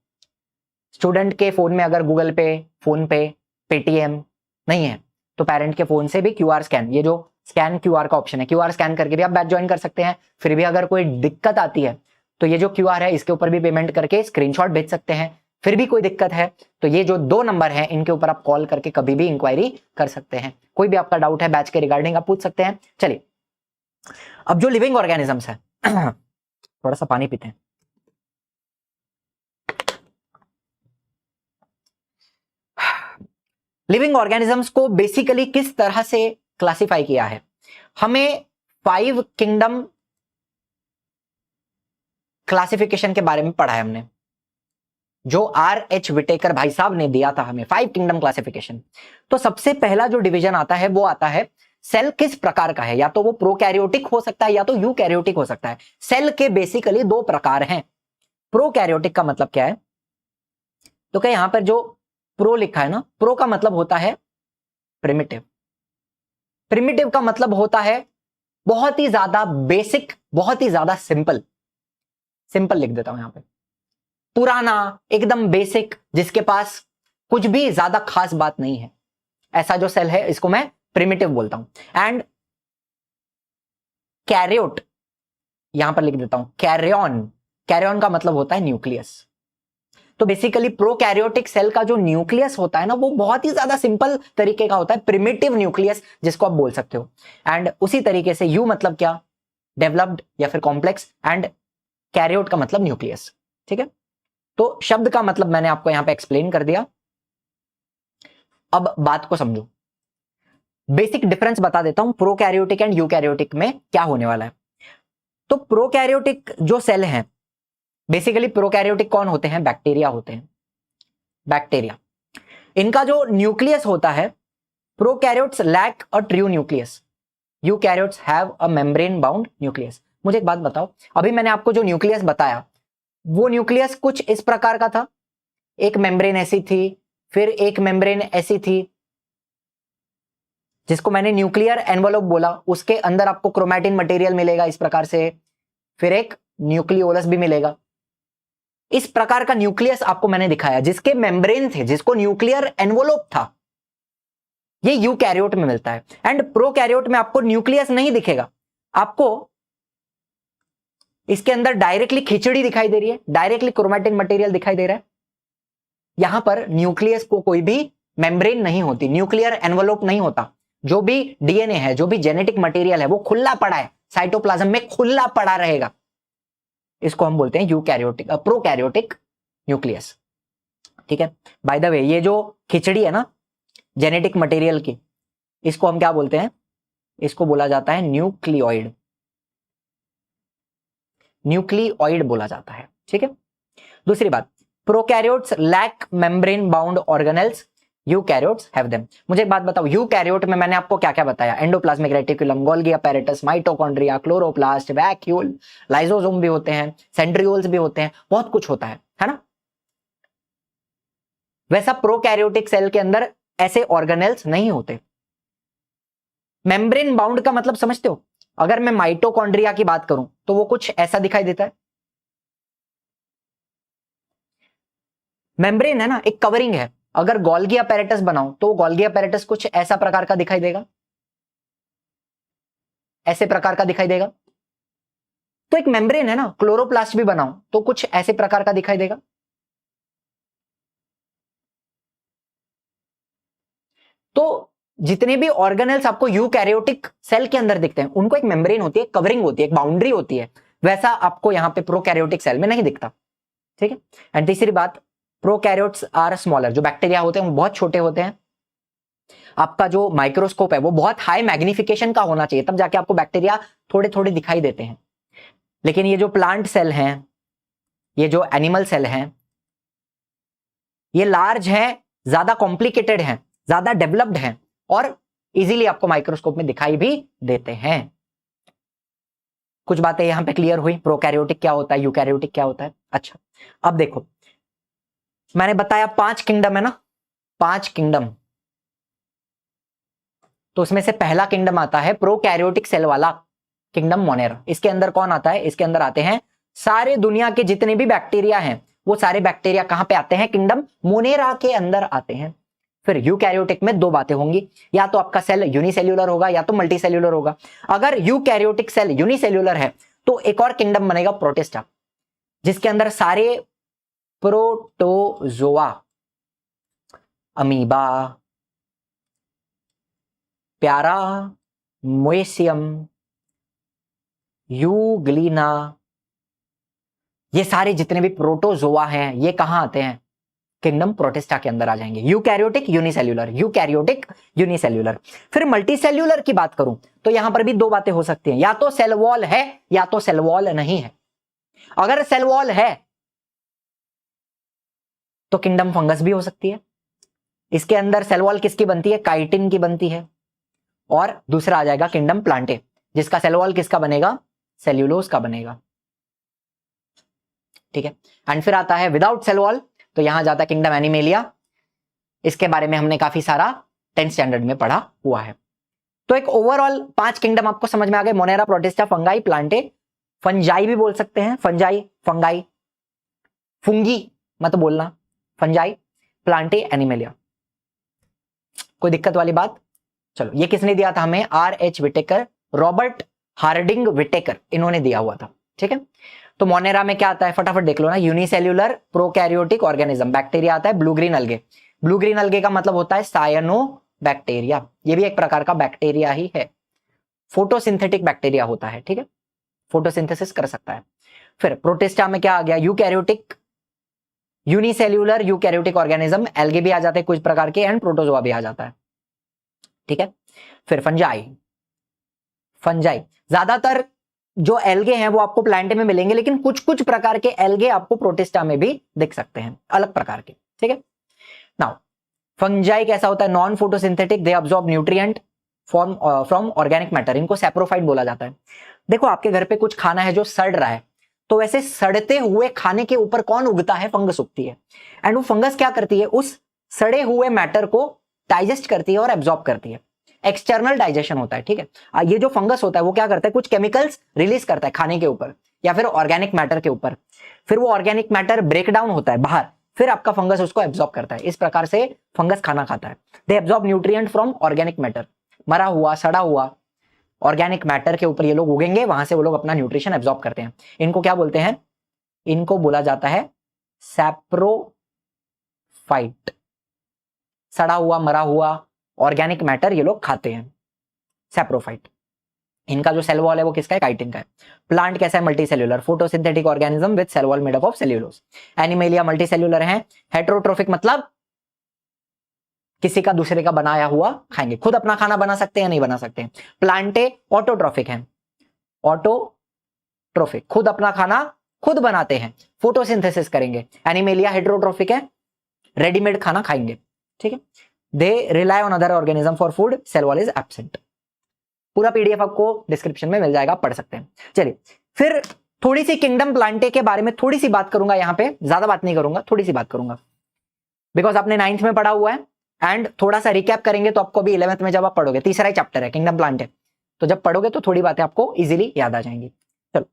स्टूडेंट के फोन में अगर गूगल पे, फोन पे, पेटीएम नहीं है तो पेरेंट के फोन से भी क्यूआर स्कैन, ये जो स्कैन क्यूआर का ऑप्शन है, क्यूआर स्कैन करके भी आप बैच ज्वाइन कर सकते हैं। फिर भी अगर कोई दिक्कत आती है तो ये जो क्यूआर है इसके ऊपर भी पेमेंट करके स्क्रीनशॉट भेज सकते हैं। फिर भी कोई दिक्कत है तो ये जो 2 नंबर हैं इनके ऊपर आप कॉल करके कभी भी इंक्वायरी कर सकते हैं। कोई भी आपका डाउट है बैच के रिगार्डिंग आप पूछ सकते हैं। चलिए अब जो लिविंग ऑर्गेनिजम्स है थोड़ा सा पानी पीते हैं। लिविंग ऑर्गेनिजम्स को बेसिकली किस तरह से क्लासिफाई किया है? हमें 5 किंगडम क्लासिफिकेशन के बारे में पढ़ा है हमने, जो R.H. विटेकर भाई साहब ने दिया था हमें, 5 किंगडम क्लासिफिकेशन। तो सबसे पहला जो डिवीजन आता है वो आता है सेल किस प्रकार का है, या तो वो प्रोकैरियोटिक हो सकता है या तो यूकैरियोटिक हो सकता है। सेल के बेसिकली 2 प्रकार हैं। प्रोकैरियोटिक का मतलब क्या है? तो क्या यहां पर जो प्रो लिखा है ना, प्रो का मतलब होता है प्रिमिटिव। प्रिमिटिव का मतलब होता है बहुत ही ज्यादा बेसिक, बहुत ही ज्यादा सिंपल। सिंपल लिख देता हूं यहां पे, पुराना, एकदम बेसिक, जिसके पास कुछ भी ज्यादा खास बात नहीं है, ऐसा जो सेल है इसको मैं प्रिमिटिव बोलता हूं। एंड कैरियोट यहां पर लिख देता हूं, कैरियन। कैरियन का मतलब होता है न्यूक्लियस। तो बेसिकली प्रोकैरियोटिक सेल का जो न्यूक्लियस होता है ना वो बहुत ही ज्यादा सिंपल तरीके का होता है, प्रिमिटिव न्यूक्लियस जिसको आप बोल सकते हो। एंड उसी तरीके से यू मतलब क्या? डेवलप्ड या फिर कॉम्प्लेक्स, एंड कैरियोट का मतलब न्यूक्लियस, ठीक है। तो शब्द का मतलब मैंने आपको यहां पे एक्सप्लेन कर दिया। अब बात को समझो। बेसिक डिफरेंस बता देता हूं प्रोकैरियोटिक एंड यूकैरियोटिक में क्या होने वाला है। तो प्रोकैरियोटिक जो सेल हैं, बेसिकली प्रोकैरियोटिक कौन होते हैं? बैक्टीरिया होते हैं, बैक्टीरिया। इनका जो न्यूक्लियस होता है, prokaryotes lack a true nucleus, eukaryotes have a membrane bound nucleus. मुझे एक बात बताओ, अभी मैंने आपको जो न्यूक्लियस बताया वो न्यूक्लियस कुछ इस प्रकार का था, एक मेम्ब्रेन ऐसी थी, फिर एक मेम्ब्रेन ऐसी थी जिसको मैंने न्यूक्लियर एनवलप बोला, उसके अंदर आपको क्रोमैटिन मटेरियल मिलेगा इस प्रकार से, फिर एक न्यूक्लियोलस भी मिलेगा। इस प्रकार का न्यूक्लियस आपको मैंने दिखाया जिसके मेम्ब्रेन थे, जिसको न्यूक्लियर एनवलप था। ये यूकैरियोट में मिलता है। एंड प्रोकैरियोट में आपको न्यूक्लियस नहीं दिखेगा, आपको इसके अंदर डायरेक्टली खिचड़ी दिखाई दे रही है, डायरेक्टली क्रोमैटिन मटेरियल दिखाई दे रहा है। यहां पर न्यूक्लियस को कोई भी मेम्ब्रेन नहीं होती, न्यूक्लियर एनवलप नहीं होता। जो भी डीएनए है, जो भी जेनेटिक मटेरियल है, वो खुला पड़ा है, साइटोप्लाज्म में खुला पड़ा रहेगा। इसको हम बोलते हैं यूकैरियोटिक, प्रोकैरियोटिक न्यूक्लियस। ठीक है, बाय द वे ये जो खिचड़ी है ना जेनेटिक मटेरियल की, इसको हम क्या बोलते हैं? इसको बोला जाता है न्यूक्लियोइड, न्यूक्लियोइड बोला जाता है। ठीक है, दूसरी बात, prokaryotes lack membrane bound organelles, eukaryotes have them. मुझे एक बात बताओ, यूकैरियोट में मैंने आपको क्या क्या बताया? Endoplasmic reticulum, Golgi apparatus, mitochondria, chloroplast, vacuole, lysosome भी होते हैं, सेंट्रियोल्स भी होते हैं, बहुत कुछ होता है ना। वैसा प्रोकैरियोटिक सेल के अंदर ऐसे ऑर्गेनेल्स नहीं होते। मेम्ब्रेन बाउंड का मतलब समझते हो? अगर मैं माइटोकॉन्ड्रिया की बात करूं तो वो कुछ ऐसा दिखाई देता है। मेम्ब्रेन है ना, एक कवरिंग है। अगर गोल्गी अपैरेटस बनाऊं तो गोल्गी अपैरेटस कुछ ऐसा प्रकार का दिखाई देगा, ऐसे प्रकार का दिखाई देगा। तो एक मेम्ब्रेन है ना, क्लोरोप्लास्ट भी बनाऊं तो कुछ ऐसे प्रकार का दिखाई देगा। तो जितने भी ऑर्गेनेल्स आपको यूकैरियोटिक सेल के अंदर दिखते हैं उनको एक मेम्ब्रेन होती है, कवरिंग होती है, एक बाउंड्री होती है। वैसा आपको यहां पे प्रोकैरियोटिक सेल में नहीं दिखता। ठीक है, एंड तीसरी बात, प्रोकैरियोट्स आर स्मॉलर। जो बैक्टीरिया होते हैं वो बहुत छोटे होते हैं। आपका जो माइक्रोस्कोप है वो बहुत हाई मैग्निफिकेशन का होना चाहिए, तब जाके आपको बैक्टीरिया थोड़े थोड़े दिखाई देते हैं। लेकिन ये जो प्लांट सेल हैं, ये जो एनिमल सेल हैं, ये लार्ज हैं, ज्यादा कॉम्प्लिकेटेड हैं, ज्यादा डेवलप्ड हैं और इजीली आपको माइक्रोस्कोप में दिखाई भी देते हैं। कुछ बातें यहां पे क्लियर हुई, प्रोकैरियोटिक क्या होता है, यूकैरियोटिक क्या होता है। अच्छा, अब देखो मैंने बताया 5 किंगडम है ना, 5 किंगडम। तो उसमें से पहला किंगडम आता है प्रोकैरियोटिक सेल वाला किंगडम, मोनेरा। इसके अंदर कौन आता है? इसके अंदर आते हैं सारे दुनिया के जितने भी बैक्टीरिया हैं, वो सारे बैक्टीरिया कहां पे आते हैं? किंगडम मोनेरा के अंदर आते हैं। फिर यूकैरियोटिक में दो बातें होंगी, या तो आपका सेल यूनिसेल्यूलर होगा या तो मल्टीसेल्यूलर होगा। अगर यूकैरियोटिक सेल यूनिसेल्यूलर है तो एक और किंगडम बनेगा प्रोटिस्टा, जिसके अंदर सारे प्रोटोजोआ, अमीबा, प्यारा मोएसियम, यूग्लिना, ये सारे जितने भी प्रोटोजोआ हैं ये कहां आते हैं? किंगडम प्रोटिस्टा के अंदर आ जाएंगे। Eukaryotic unicellular, eukaryotic unicellular. फिर मल्टीसेल्यूलर की बात करूं तो यहां पर भी दो बातें हो सकती हैं, या तो सेल वॉल है या तो सेल वॉल नहीं है। अगर सेल वॉल है तो किंगडम फंगस भी हो सकती है। इसके अंदर सेल वॉल किसकी बनती है? काइटिन की बनती है। और दूसरा आ जाएगा किंगडम प्लांटे, जिसका सेल वॉल किसका बनेगा? सेल्यूलोज का बनेगा। ठीक है, एंड फिर आता है विदाउट सेल वॉल, तो यहां जाता है किंगडम एनिमेलिया। इसके बारे में हमने काफी सारा 10th स्टैंडर्ड में पढ़ा हुआ है। तो एक ओवरऑल 5 किंगडम आपको समझ में आ गए, Monera, protista, fungi, Plantae. Fungi भी बोल सकते हैं, फंजाई, फंगाई, फुंगी मत बोलना, फंजाई, प्लांटे, एनिमेलिया। कोई दिक्कत वाली बात? चलो, ये किसने दिया था हमें? R.H. Whittaker, Robert Harding Whittaker, इन्होंने दिया हुआ था। ठीक है, तो मोनेरा में क्या आता है फटाफट देख लो ना, यूनिसेल्यूलर प्रोकैरियोटिक ऑर्गेनिज्म। बैक्टीरिया आता है ब्लू ग्रीन अलगे। ब्लू ग्रीन अलगे का मतलब होता है सायनो बैक्टीरिया, ये भी एक प्रकार का बैक्टीरिया ही है, फोटोसिंथेटिक बैक्टीरिया होता है। ठीक है, फोटोसिंथेसिस कर सकता है। फिर प्रोटिस्टा में क्या आ गया? Eukaryotic, unicellular eukaryotic organism, algae भी आ जाते हैं कुछ प्रकार के, एंड प्रोटोजोआ भी आ जाता है। ठीक है, फिर फंजाई, फंजाई ज्यादातर जो एल्गे हैं वो आपको प्लांट में मिलेंगे, लेकिन कुछ कुछ प्रकार के एल्गे आपको प्रोटिस्टा में भी दिख सकते हैं, अलग प्रकार के, ठीक है। नाउ फंजाई कैसा होता है, non photosynthetic, they absorb nutrient from organic matter, इनको सैप्रोफाइट बोला जाता है। देखो आपके घर पे कुछ खाना है जो सड़ रहा है, तो वैसे सड़ते हुए खाने के ऊपर कौन उगता है, फंगस उगती है, एंड वो फंगस क्या करती है, उस सड़े हुए मैटर को डाइजेस्ट करती है और एब्जॉर्ब करती है, एक्सटर्नल डाइजेशन होता है, ठीक है। ये जो फंगस होता है वो क्या करता है, कुछ केमिकल्स रिलीज करता है खाने के ऊपर या फिर ऑर्गेनिक मैटर के ऊपर, फिर वो ऑर्गेनिक मैटर ब्रेक डाउन होता है बाहर, फिर आपका फंगस उसको एब्जॉर्ब करता है। इस प्रकार से फंगस खाना खाता है। They absorb nutrient from organic matter, मरा हुआ सड़ा हुआ ऑर्गेनिक मैटर के ऊपर ये लोग उगेंगे, वहां से वो लोग अपना न्यूट्रिशन एब्जॉर्ब करते हैं। इनको क्या बोलते हैं, इनको बोला जाता है सैप्रोफाइट। सड़ा हुआ मरा हुआ ऑर्गेनिक मैटर ये लोग खाते हैं, सैप्रोफाइट। इनका जो सेल वॉल है वो किसका है, काइटिन का है। प्लांट कैसा है, multicellular, photosynthetic organism with cell wall made up of cellulose. Animalia multicellular है। हेटेरोट्रोफिक मतलब किसी का दूसरे का बनाया हुआ खाएंगे, खुद अपना खाना बना सकते हैं, नहीं बना सकते। प्लांटे ऑटोट्रोफिक है, ऑटोट्रोफिक खुद अपना खाना खुद बनाते हैं, फोटोसिंथेसिस करेंगे। एनिमेलिया हेटेरोट्रोफिक है, रेडीमेड खाना खाएंगे, ठीक है। They rely on other organism for food, cell wall is absent. पूरा पीडीएफ आपको डिस्क्रिप्शन में मिल जाएगा, आप पढ़ सकते हैं। चलिए फिर थोड़ी सी किंगडम प्लांटे के बारे में थोड़ी सी बात करूंगा, यहां पे ज्यादा बात नहीं करूंगा, थोड़ी सी बात करूंगा, बिकॉज आपने 9th में पढ़ा हुआ है, एंड थोड़ा सा रिकैप करेंगे तो आपको अभी 11th में जब आप पढ़ोगे, तीसरा ही चैप्टर है किंगडम प्लांटे, तो जब पढ़ोगे तो थोड़ी बातें आपको इजीली याद आ जाएंगी। चलो,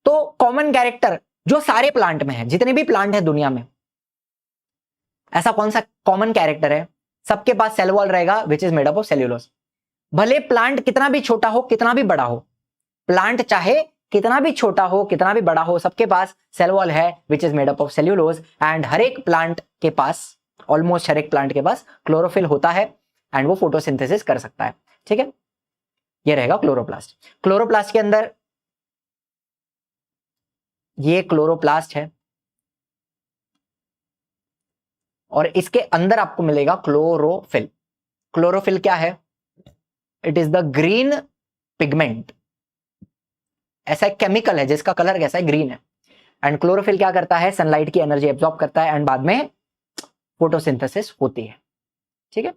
तो कॉमन कैरेक्टर जो सारे प्लांट में है, जितने भी प्लांट है दुनिया में, ऐसा कौन सा कॉमन कैरेक्टर है, सबके पास सेल वॉल रहेगा विच is made up of cellulose. भले प्लांट कितना भी छोटा हो कितना भी बड़ा हो, प्लांट चाहे कितना भी छोटा हो कितना भी बड़ा हो, सबके पास सेल वॉल है which is made up of cellulose. And हर एक प्लांट के पास, ऑलमोस्ट हर एक प्लांट के पास क्लोरोफिल होता है, एंड वो फोटोसिंथेसिस कर सकता है, ठीक है। ये रहेगा क्लोरोप्लास्ट। क्लोरोप्लास्ट के अंदर ये क्लोरोप्लास्ट है, और इसके अंदर आपको मिलेगा क्लोरोफिल। क्लोरोफिल क्या है, it is the green pigment, ऐसा एक केमिकल है जिसका कलर कैसा है, ग्रीन है। एंड क्लोरोफिल क्या करता है, सनलाइट की एनर्जी एब्जॉर्ब करता है, एंड बाद में फोटोसिंथेसिस होती है, ठीक है।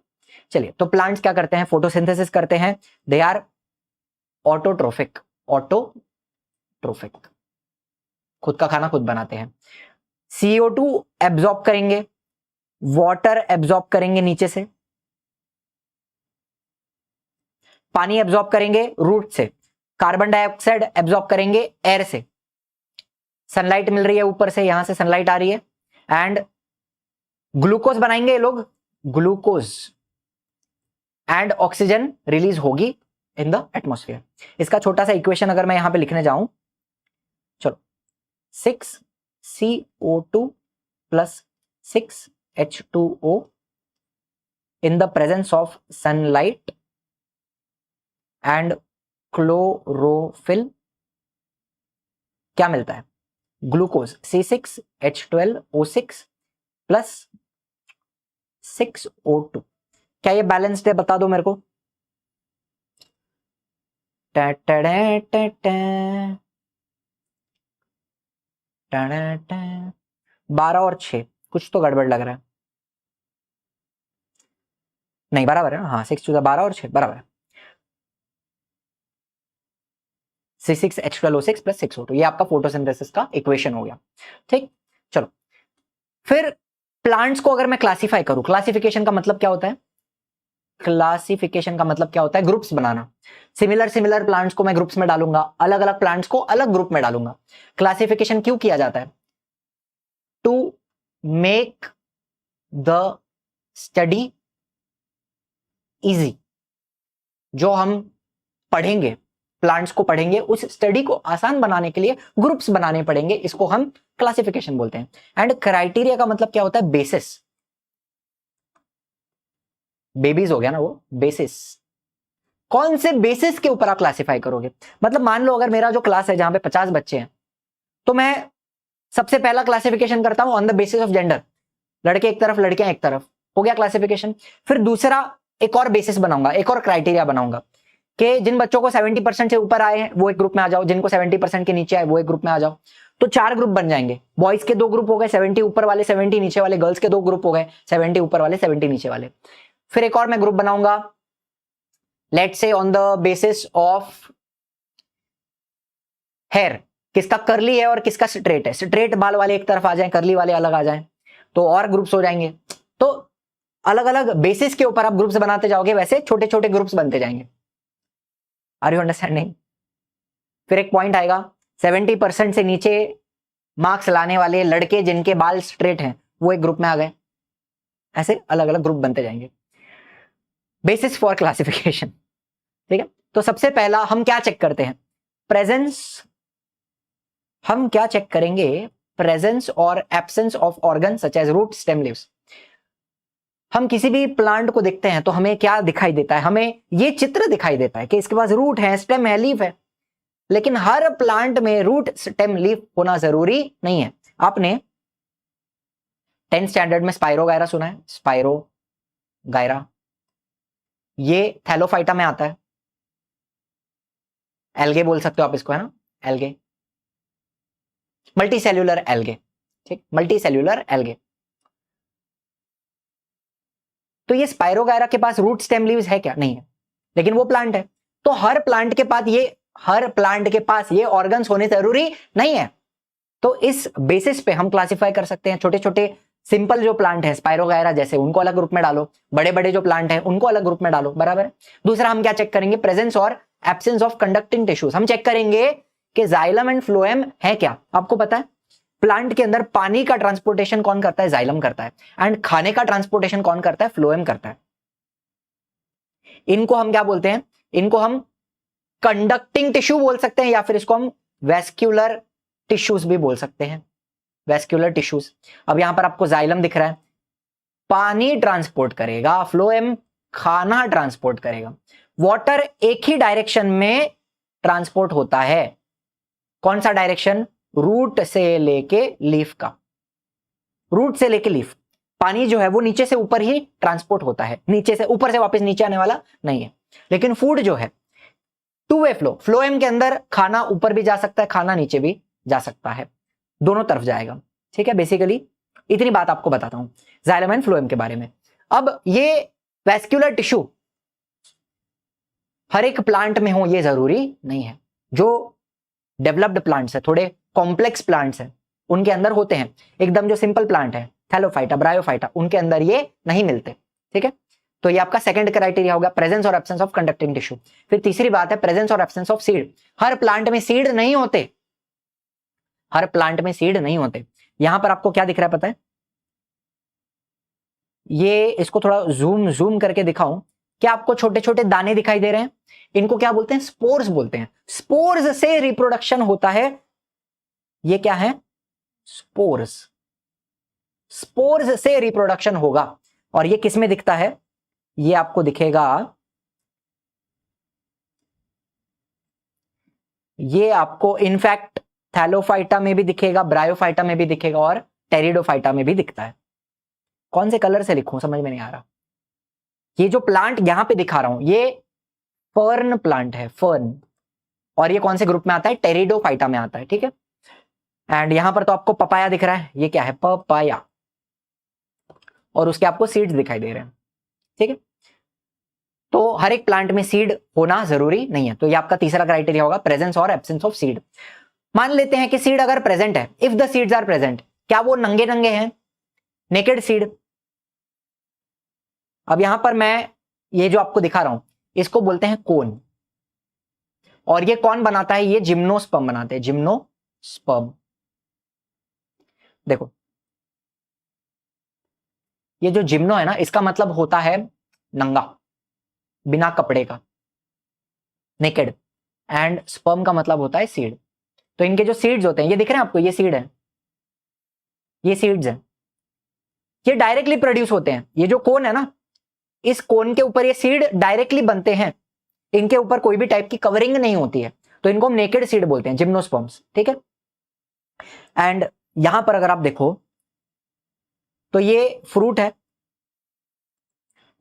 चलिए, तो प्लांट्स क्या करते हैं, फोटोसिंथेसिस करते हैं। दे आर ऑटोट्रोफिक, ऑटोट्रोफिक खुद का खाना खुद बनाते हैं। CO2 एब्जॉर्ब करेंगे, वाटर एब्जॉर्ब करेंगे नीचे से, पानी एब्जॉर्ब करेंगे रूट से, कार्बन डाइऑक्साइड एब्जॉर्ब करेंगे एयर से, सनलाइट मिल रही है ऊपर से, यहां से सनलाइट आ रही है, एंड ग्लूकोज बनाएंगे ये लोग, ग्लूकोज, एंड ऑक्सीजन रिलीज होगी इन द एटमॉस्फेयर। इसका छोटा सा इक्वेशन अगर मैं यहां पे लिखने जाऊं, चलो 6CO2 plus 6H2O in the presence of sunlight and chlorophyll क्या मिलता है, ग्लूकोज C6H12O6 प्लस 6O2। क्या ये बैलेंस्ड है, बता दो मेरे को। 12 और 6, कुछ तो गड़बड़ लग रहा है। नहीं बराबर है, हाँ 6 12 और 6 बराबर है। C6H12O6 प्लस 6O2, ये आपका फोटोसिंथेसिस का इक्वेशन हो गया, ठीक। चलो फिर प्लांट्स को अगर मैं क्लासिफाई करूं, क्लासिफिकेशन का मतलब क्या होता है, क्लासिफिकेशन का मतलब क्या होता है, ग्रुप्स बनाना। सिमिलर प्लांट्स को मैं ग्रुप्स में डालूंगा, अलग अलग प्लांट्स को अलग ग्रुप में डालूंगा। क्लासिफिकेशन क्यों किया जाता है, to make the study easy. जो हम पढ़ेंगे, प्लांट्स को पढ़ेंगे, उस स्टडी को आसान बनाने के लिए ग्रुप्स बनाने पड़ेंगे, इसको हम क्लासिफिकेशन बोलते हैं। एंड क्राइटेरिया का मतलब क्या होता है, बेसिस। बेबीज हो गया ना वो, बेसिस। कौन से बेसिस के ऊपर आप क्लासिफाई करोगे, मतलब मान लो अगर मेरा जो क्लास है जहां पे 50 बच्चे हैं, तो मैं सबसे पहला क्लासिफिकेशन करता हूं on the basis of gender, लड़के एक तरफ लड़कियां एक तरफ, हो गया क्लासिफिकेशन। फिर दूसरा एक और बेसिस बनाऊंगा, एक और क्राइटेरिया बनाऊंगा कि जिन बच्चों को 70% से ऊपर आए हैं वो एक ग्रुप में आ जाओ, जिनको 70% के नीचे आए वो एक ग्रुप में आ जाओ। तो 4 ग्रुप बन जाएंगे, बॉयज के 2 ग्रुप हो गए, 70 ऊपर वाले 70 नीचे वाले, गर्ल्स के 2 ग्रुप हो गए, 70 ऊपर वाले 70 नीचे वाले। फिर एक और मैं ग्रुप बनाऊंगा, let's say on the basis of hair, किसका कर्ली है और किसका स्ट्रेट है, स्ट्रेट बाल वाले एक तरफ आ जाएं, कर्ली वाले अलग आ जाएं, तो और ग्रुप्स हो जाएंगे। तो अलग अलग बेसिस के ऊपर आप ग्रुप्स बनाते जाओगे, वैसे छोटे छोटे ग्रुप्स बनते जाएंगे। Are you understanding? फिर एक पॉइंट आएगा, 70% से नीचे मार्क्स लाने वाले लड़के जिनके बाल स्ट्रेट हैं वो एक ग्रुप में आ गए। ऐसे अलग अलग ग्रुप बनते जाएंगे। बेसिस फॉर क्लासिफिकेशन, ठीक है। तो सबसे पहला हम क्या चेक करते हैं, प्रेजेंस। हम क्या चेक करेंगे, प्रेजेंस और absence of organ such as root, stem, leaves. हम किसी भी प्लांट को देखते हैं तो हमें क्या दिखाई देता है, हमें ये चित्र दिखाई देता है कि इसके पास रूट है, स्टेम है, लीफ है। लेकिन हर प्लांट में रूट, स्टेम, लीफ होना जरूरी नहीं है। आपने 10th स्टैंडर्ड में स्पाइरोगायरा सुना है, स्पाइरोगायरा, ये थैलोफाइटा में आता है। एल्गे बोल सकते हो आप इसको, है ना, एल्गे, मल्टीसेल्यूलर एल्गे, ठीक, मल्टीसेल्यूलर एल्गे। तो ये स्पाइरोगायरा के पास रूट, स्टेम, लीव्स है क्या? नहीं है, लेकिन वो प्लांट है। तो हर प्लांट के पास ये ऑर्गन्स होने जरूरी नहीं है। तो इस बेसिस पे हम क्लासिफाई कर सकते हैं। छोटे छोटे सिंपल जो प्लांट है स्पाइरोगायरा जैसे, उनको अलग ग्रुप में डालो, बड़े बड़े जो प्लांट है उनको अलग ग्रुप में डालो, बराबर है। दूसरा हम क्या चेक करेंगे, प्रेजेंस और एब्सेंस ऑफ कंडक्टिंग टिश्यूज। हम चेक करेंगे कि जाइलम एंड फ्लोएम है क्या। आपको पता है प्लांट के अंदर पानी का ट्रांसपोर्टेशन कौन करता है, जाइलम करता है, एंड खाने का ट्रांसपोर्टेशन कौन करता है, फ्लोएम करता है। इनको हम क्या बोलते हैं, इनको हम कंडक्टिंग टिश्यू बोल सकते हैं, या फिर इसको हम वेस्क्यूलर टिश्यूज भी बोल सकते हैं, वेस्क्यूलर टिश्यूज। अब यहां पर आपको जाइलम दिख रहा है, पानी ट्रांसपोर्ट करेगा, फ्लोएम खाना ट्रांसपोर्ट करेगा। वाटर एक ही डायरेक्शन में ट्रांसपोर्ट होता है, कौन सा डायरेक्शन, रूट से लेके लीफ का, रूट से लेके लीफ। पानी जो है वो नीचे से ऊपर ही ट्रांसपोर्ट होता है, नीचे से ऊपर से वापस नीचे आने वाला नहीं है। लेकिन फूड जो है टू वे फ्लो, फ्लोएम के अंदर खाना ऊपर भी जा सकता है, खाना नीचे भी जा सकता है, दोनों तरफ जाएगा, ठीक है। बेसिकली इतनी बात आपको बताता हूं जाइलम एंड फ्लोएम के बारे में। अब ये वेस्क्यूलर टिश्यू हर एक प्लांट में हो ये जरूरी नहीं है। जो डेवलप्ड प्लांट्स है, थोड़े कॉम्प्लेक्स प्लांट्स हैं, उनके अंदर होते हैं। एकदम जो सिंपल प्लांट है, थैलोफाइटा, ब्रायोफाइटा, उनके अंदर ये नहीं मिलते, ठीक है। तो ये आपका सेकंड क्राइटेरिया होगा, प्रेजेंस और एब्सेंस ऑफ कंडक्टिंग टिश्यू। फिर तीसरी बात है प्रेजेंस और absence of seed. Her plant में सीड नहीं होते, हर प्लांट में सीड नहीं होते। यहां पर आपको क्या दिख रहा है पता है, ये इसको थोड़ा जूम करके दिखाऊं, क्या आपको छोटे छोटे दाने दिखाई दे रहे हैं, इनको क्या बोलते हैं, स्पोर्स बोलते हैं। स्पोर्स से रिप्रोडक्शन होता है, ये क्या है, स्पोर्स, स्पोर्स से रिप्रोडक्शन होगा। और ये किस में दिखता है, ये आपको दिखेगा, ये आपको इनफैक्ट थैलोफाइटा में भी दिखेगा, ब्रायोफाइटा में भी दिखेगा, और टेरिडोफाइटा में भी दिखता है। कौन से कलर से लिखूं समझ में नहीं आ रहा। ये जो प्लांट यहां पे दिखा रहा हूं ये फर्न प्लांट है, फर्न, और ये कौन से ग्रुप में आता है, टेरिडोफाइटा में आता है, ठीक है। एंड यहां पर तो आपको पपाया दिख रहा है, ये क्या है, पपाया, और उसके आपको सीड्स दिखाई दे रहे हैं, ठीक है। तो हर एक प्लांट में सीड होना जरूरी नहीं है। तो ये आपका तीसरा क्राइटेरिया होगा, प्रेजेंस और एब्सेंस ऑफ सीड। मान लेते हैं कि सीड अगर प्रेजेंट है, if the seeds are present, क्या वो नंगे नंगे हैं, नेकेड सीड। अब यहां पर मैं ये जो आपको दिखा रहा हूं इसको बोलते हैं कोन, और ये कौन बनाता है, ये जिम्नोस्पर्म बनाते हैं, जिम्नोस्पर्म। देखो ये जो जिम्नो है ना, इसका मतलब होता है नंगा, बिना कपड़े का, नेकेड, एंड स्पर्म का मतलब होता है सीड। तो इनके जो सीड्स होते हैं, ये दिख रहे हैं आपको, ये सीड है, ये सीड्स हैं, ये डायरेक्टली प्रोड्यूस होते हैं। ये जो कोन है ना, इस कोन के ऊपर ये सीड डायरेक्टली बनते हैं, इनके ऊपर कोई भी टाइप की कवरिंग नहीं होती है, तो इनको हम नेकेड सीड बोलते हैं, जिम्नोस्पर्म्स, ठीक है। एंड यहां पर अगर आप देखो तो ये फ्रूट है,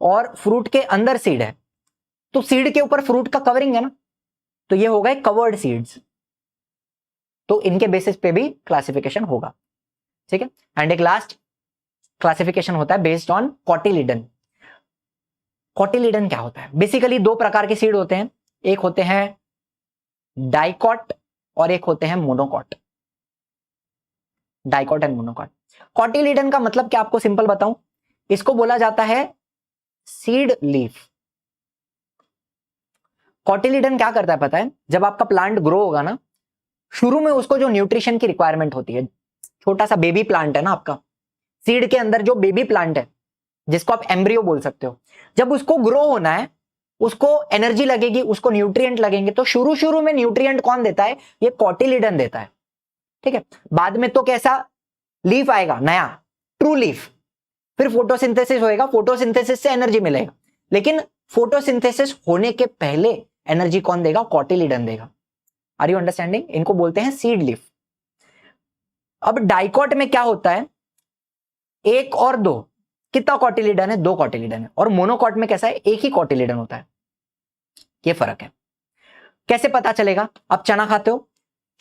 और फ्रूट के अंदर सीड है, तो सीड के ऊपर फ्रूट का कवरिंग है ना, तो ये हो गए कवर्ड सीड्स, तो इनके बेसिस पे भी क्लासिफिकेशन होगा, ठीक है। एंड एक लास्ट क्लासिफिकेशन होता है बेस्ड ऑन कॉटिलिडन। कॉटिलिडन क्या होता है? बेसिकली दो प्रकार के सीड होते हैं, एक होते हैं डाइकॉट और एक होते हैं monocot. Dicot and monocot. Cotyledon का मतलब क्या आपको सिंपल बताऊं, इसको बोला जाता है सीड लीफ। कॉटिलिडन क्या करता है पता है? जब आपका प्लांट ग्रो होगा ना, शुरू में उसको जो न्यूट्रिशन की रिक्वायरमेंट होती है, छोटा सा बेबी प्लांट है ना आपका, सीड के अंदर जो बेबी प्लांट है जिसको आप एम्ब्रियो बोल सकते हो, जब उसको ग्रो होना है, उसको एनर्जी लगेगी, उसको न्यूट्रिएंट लगेंगे, तो शुरू शुरू में न्यूट्रिएंट कौन देता है? ये कॉटिलिडन देता है, ठीक है। बाद में तो कैसा लीफ आएगा नया, ट्रू लीफ, फिर फोटोसिंथेसिस होएगा, फोटोसिंथेसिस से एनर्जी मिलेगा, लेकिन फोटोसिंथेसिस होने के पहले एनर्जी कौन देगा? कॉटिलिडन देगा। Are you understanding? इनको बोलते हैं सीड लीफ। अब डाइकॉट में क्या होता है? एक और दो, कितना कॉटिलिडन है? दो कॉटिलिडन है। और मोनोकॉट में कैसा है? एक ही कॉटिलिडन होता है। ये फर्क है। कैसे पता चलेगा? आप चना खाते हो,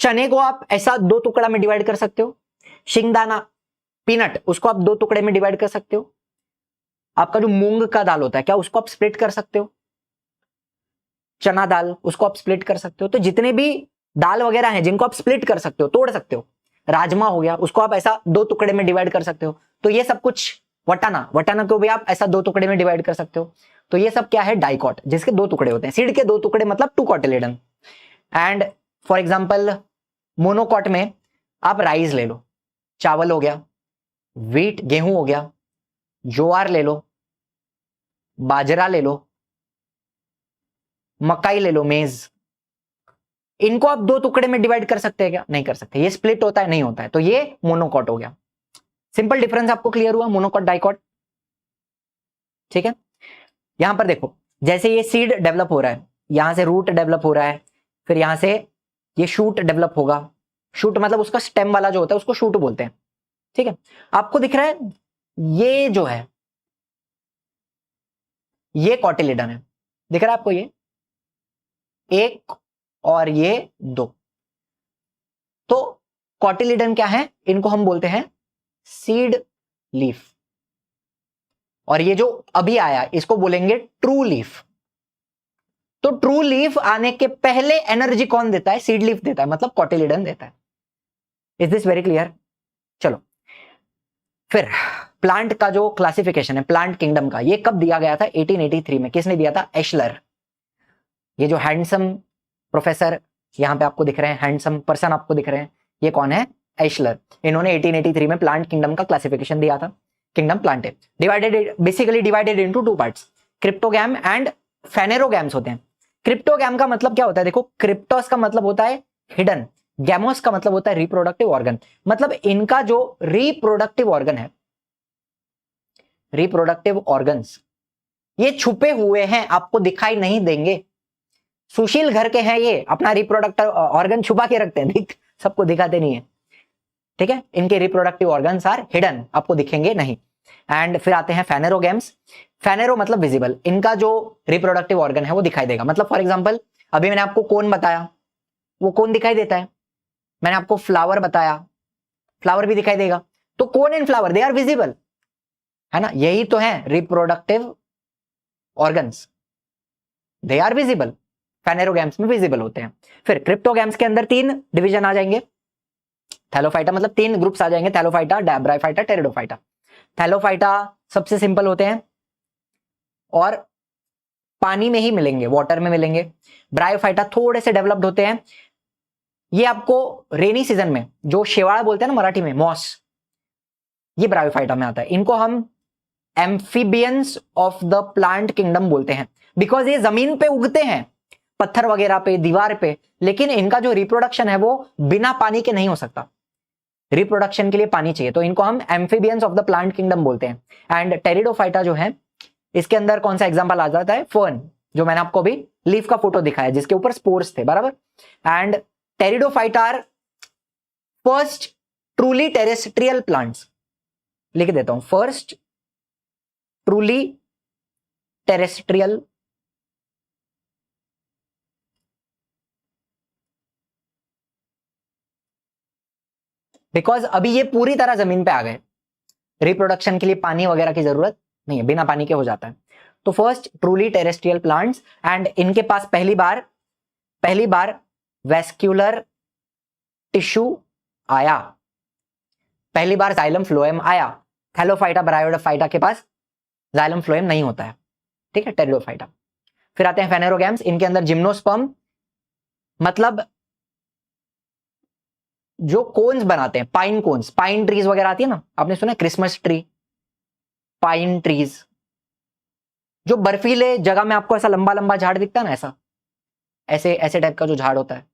चने को आप ऐसा दो टुकड़ा में डिवाइड कर सकते हो, शिंगदाना पीनट उसको आप दो टुकड़े में डिवाइड कर सकते हो, आपका जो मूंग का दाल होता है क्या उसको आप स्प्लिट कर सकते हो, चना दाल उसको आप स्प्लिट कर सकते हो। तो जितने भी दाल वगैरह हैं जिनको आप स्प्लिट कर सकते हो, तोड़ सकते हो, राजमा हो गया उसको आप ऐसा दो टुकड़े में डिवाइड कर सकते हो, तो ये सब कुछ, वटाना को भी आप ऐसा दो टुकड़े में डिवाइड कर सकते हो, तो ये सब क्या है? डाइकॉट, जिसके दो टुकड़े होते हैं। सीड के दो टुकड़े मतलब two cotyledon. And for example monocot में आप राइस ले लो, चावल हो गया, व्हीट गेहूं हो गया, ज्वार ले लो, बाजरा ले लो, मकाई ले लो, मेज, इनको आप दो टुकड़े में डिवाइड कर सकते हैं क्या? नहीं कर सकते। ये स्प्लिट होता है? नहीं होता है। तो ये मोनोकॉट हो गया। सिंपल डिफरेंस आपको क्लियर हुआ, मोनोकॉट डाइकॉट, ठीक है। यहां पर देखो, जैसे ये सीड डेवलप हो रहा है, यहां से रूट डेवलप हो रहा है, फिर यहां से ये शूट डेवलप होगा। शूट मतलब उसका स्टेम वाला जो होता है उसको शूट बोलते हैं, ठीक है। आपको दिख रहा है ये जो है ये कॉटिलिडन है, दिख रहा है आपको? ये एक और ये दो, तो कॉटिलिडन क्या है? इनको हम बोलते हैं सीड लीफ। और ये जो अभी आया इसको बोलेंगे ट्रू लीफ। तो ट्रू लीफ आने के पहले एनर्जी कौन देता है? सीड लीफ देता है, मतलब कॉटिलिडन देता है। Is this very clear? चलो फिर प्लांट का जो क्लासिफिकेशन है प्लांट किंगडम का, ये कब दिया गया था? 1883 में। किसने दिया था? एशलर। ये जो हैंडसम प्रोफेसर यहां पे आपको दिख रहे हैं, हैंडसम पर्सन आपको दिख रहे हैं, ये कौन है? एशलर। इन्होंने 1883 में प्लांट किंगडम का क्लासिफिकेशन दिया था। किंगडम प्लांट है divided, basically divided into two parts, cryptogam and phanerogams होते हैं। क्रिप्टोगैम का मतलब क्या होता है? देखो, क्रिप्टोस का मतलब होता है हिडन, गैमोस का मतलब होता है रिप्रोडक्टिव ऑर्गन। मतलब इनका जो रिप्रोडक्टिव ऑर्गन है, रिप्रोडक्टिव ऑर्गन्स ये छुपे हुए हैं, आपको दिखाई नहीं देंगे। सुशील घर के हैं ये, अपना रिप्रोडक्टिव ऑर्गन छुपा के रखते हैं, सबको दिखाते नहीं है, ठीक है। इनके रिप्रोडक्टिव ऑर्गन्स आर हिडन, आपको दिखेंगे नहीं। एंड फिर आते हैं फेनेरोगैम्स। फेनेरो मतलब विजिबल, इनका जो रिप्रोडक्टिव ऑर्गन है वो दिखाई देगा। मतलब फॉर एग्जांपल अभी मैंने आपको कोन बताया, वो कोन दिखाई देता है। मैंने आपको फ्लावर बताया, फ्लावर भी दिखाई देगा। तो cone and flower they are visible, है ना। यही तो है reproductive organs, they are visible. Phanerogams में विजिबल होते हैं। फिर क्रिप्टोगैम्स के अंदर तीन डिवीजन आ जाएंगे। थैलोफाइटा मतलब तीन ग्रुप्स आ जाएंगे, थैलोफाइटा, ब्रायोफाइटा, टेरिडोफाइटा। थैलोफाइटा सबसे सिंपल होते हैं और पानी में ही मिलेंगे, वाटर में मिलेंगे। ब्रायोफाइटा थोड़े से डेवलप्ड होते हैं। ये आपको रेनी सीजन में, जो शेवाड़ बोलते हैं ना मराठी में, मॉस, ये ब्रायोफाइटा में आता है। इनको हम amphibians of the plant kingdom बोलते हैं, बिकॉज ये जमीन पे उगते हैं, पत्थर वगैरह पे, दीवार पे, लेकिन इनका जो रिप्रोडक्शन है वो बिना पानी के नहीं हो सकता। रिप्रोडक्शन के लिए पानी चाहिए, तो इनको हम amphibians of the plant kingdom बोलते हैं। एंड टेरिडोफाइटा जो है, इसके अंदर कौन सा एग्जांपल आ जाता है? फर्न, जो मैंने आपको अभी लीफ का फोटो दिखाया जिसके ऊपर स्पोर्स थे, बराबर। And Pteridophyta are first truly terrestrial plants, लिख देता हूं, फर्स्ट ट्रूली टेरेस्ट्रियल बिकॉज अभी ये पूरी तरह जमीन पे आ गए, रिप्रोडक्शन के लिए पानी वगैरह की जरूरत नहीं है, बिना पानी के हो जाता है। तो first truly terrestrial plants, and इनके पास पहली बार वेस्क्यूलर टिश्यू आया, पहली बार जाइलम फ्लोएम आया। थैलोफाइटा ब्रायोडोफाइटा के पास जाइलम फ्लोएम नहीं होता है, ठीक है, टेरिडोफाइटा। फिर आते हैं फेनेरोगैम्स, इनके अंदर जिम्नोस्पर्म, मतलब जो कोन्स बनाते हैं, पाइन कोन्स, पाइन ट्रीज वगैरह आती है ना, आपने सुना है क्रिसमस ट्री, पाइन ट्रीज, जो बर्फीले जगह में आपको ऐसा लंबा लंबा झाड़ दिखता है ना, ऐसा ऐसे ऐसे टाइप का जो झाड़ होता है,